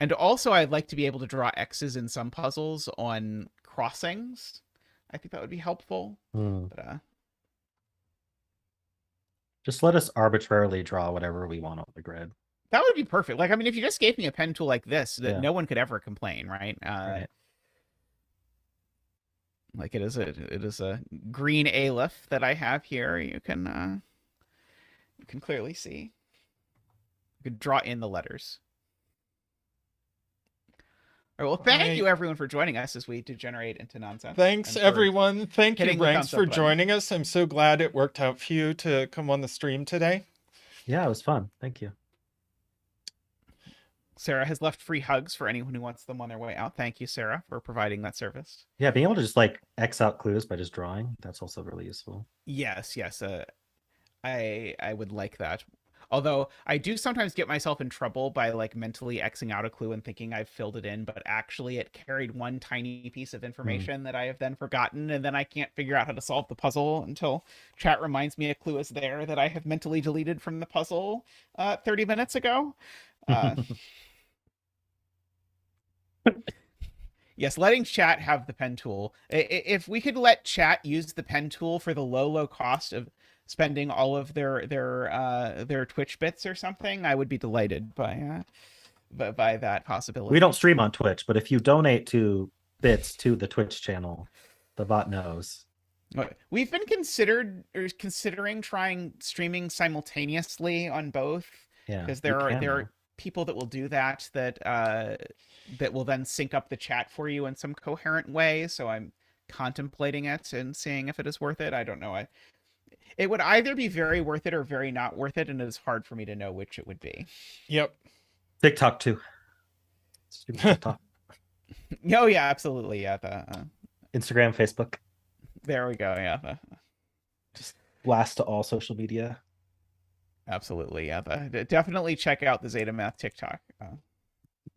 And also, I'd like to be able to draw X's in some puzzles on crossings. I think that would be helpful. But, just let us arbitrarily draw whatever we want on the grid. that would be perfect. Like, I mean, if you just gave me a pen tool like this, that Yeah. no one could ever complain, right? Right. Like it is a green aleph that I have here. You can clearly see. You could draw in the letters. All right, well, thank you everyone for joining us as we degenerate into nonsense. Thanks everyone. Thank you, hitting the Rangsk, thumbs up for button. joining us. I'm so glad it worked out for you to come on the stream today. Yeah, it was fun. Thank you. Sarah has left free hugs for anyone who wants them on their way out. Thank you, Sarah, for providing that service. Yeah, being able to just like X out clues by just drawing, that's also really useful. Yes. I would like that. Although I do sometimes get myself in trouble by like mentally Xing out a clue and thinking I've filled it in, but actually it carried one tiny piece of information that I have then forgotten, and then I can't figure out how to solve the puzzle until chat reminds me a clue is there that I have mentally deleted from the puzzle 30 minutes ago. Yes, letting chat have the pen tool. If we could let chat use the pen tool for the low cost of spending all of their Twitch bits or something, I would be delighted by that possibility. We don't stream on Twitch, but if you donate to bits to the Twitch channel, the bot knows. We've been considering trying streaming simultaneously on both. Yeah, because there are people that will do that will then sync up the chat for you in some coherent way. So I'm contemplating it and seeing if it is worth it. I don't know. It would either be very worth it or very not worth it, and it is hard for me to know which it would be. Yep. TikTok too. TikTok. Oh yeah, absolutely. Yeah. Instagram, Facebook. There we go. Yeah. Just blast to all social media. Absolutely. Yeah. Definitely check out the zetamath TikTok.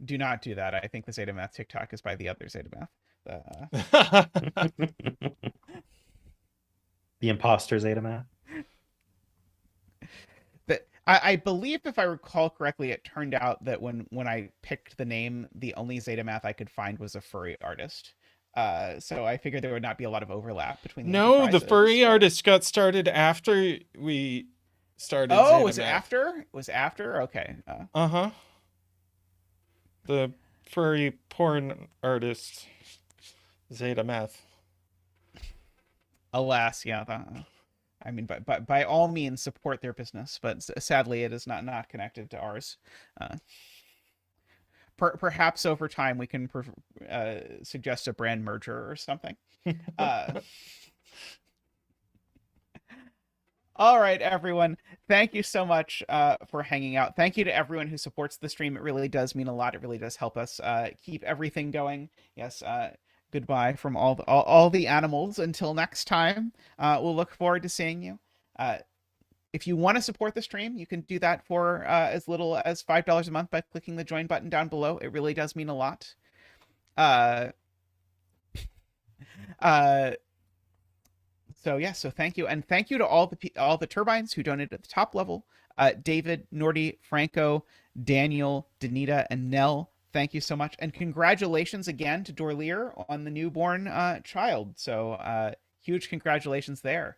Do not do that. I think the zetamath TikTok is by the other zetamath. The imposter zetamath. I believe, if I recall correctly, it turned out that when I picked the name, the only zetamath I could find was a furry artist. So I figured there would not be a lot of overlap between the furry artist got started after we started. Oh, was it after? It was after? Okay. The furry porn artist zetamath. Alas, yeah. I mean, by all means, support their business, but sadly, it is not connected to ours. Perhaps over time we can suggest a brand merger or something. All right, everyone. Thank you so much for hanging out. Thank you to everyone who supports the stream. It really does mean a lot. It really does help us keep everything going. Yes. Goodbye from all the animals. Until next time, we'll look forward to seeing you. If you want to support the stream, you can do that for as little as $5 a month by clicking the join button down below. It really does mean a lot. So thank you, and thank you to all the turbines who donated at the top level. David, Nordy, Franco, Daniel, Danita, and Nell. Thank you so much, and congratulations again to Dorlier on the newborn child. So huge congratulations there.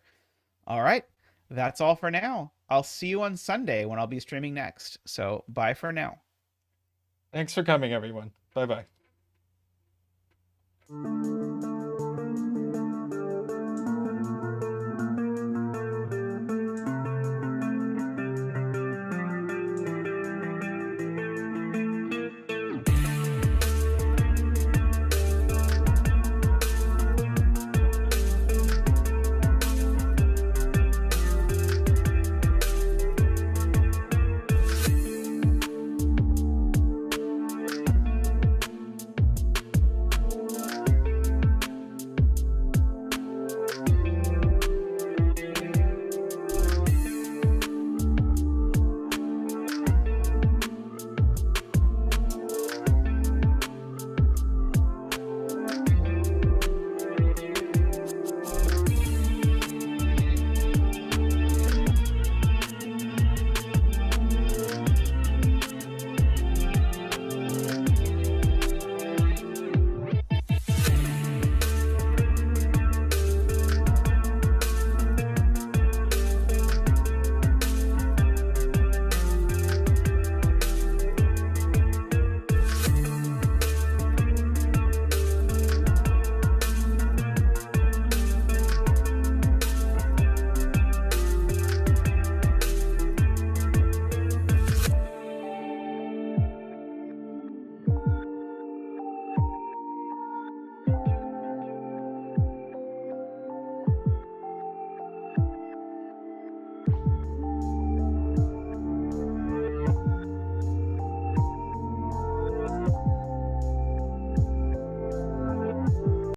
All right, that's all for now. I'll see you on Sunday when I'll be streaming next. So bye for now. Thanks for coming, everyone. Bye-bye.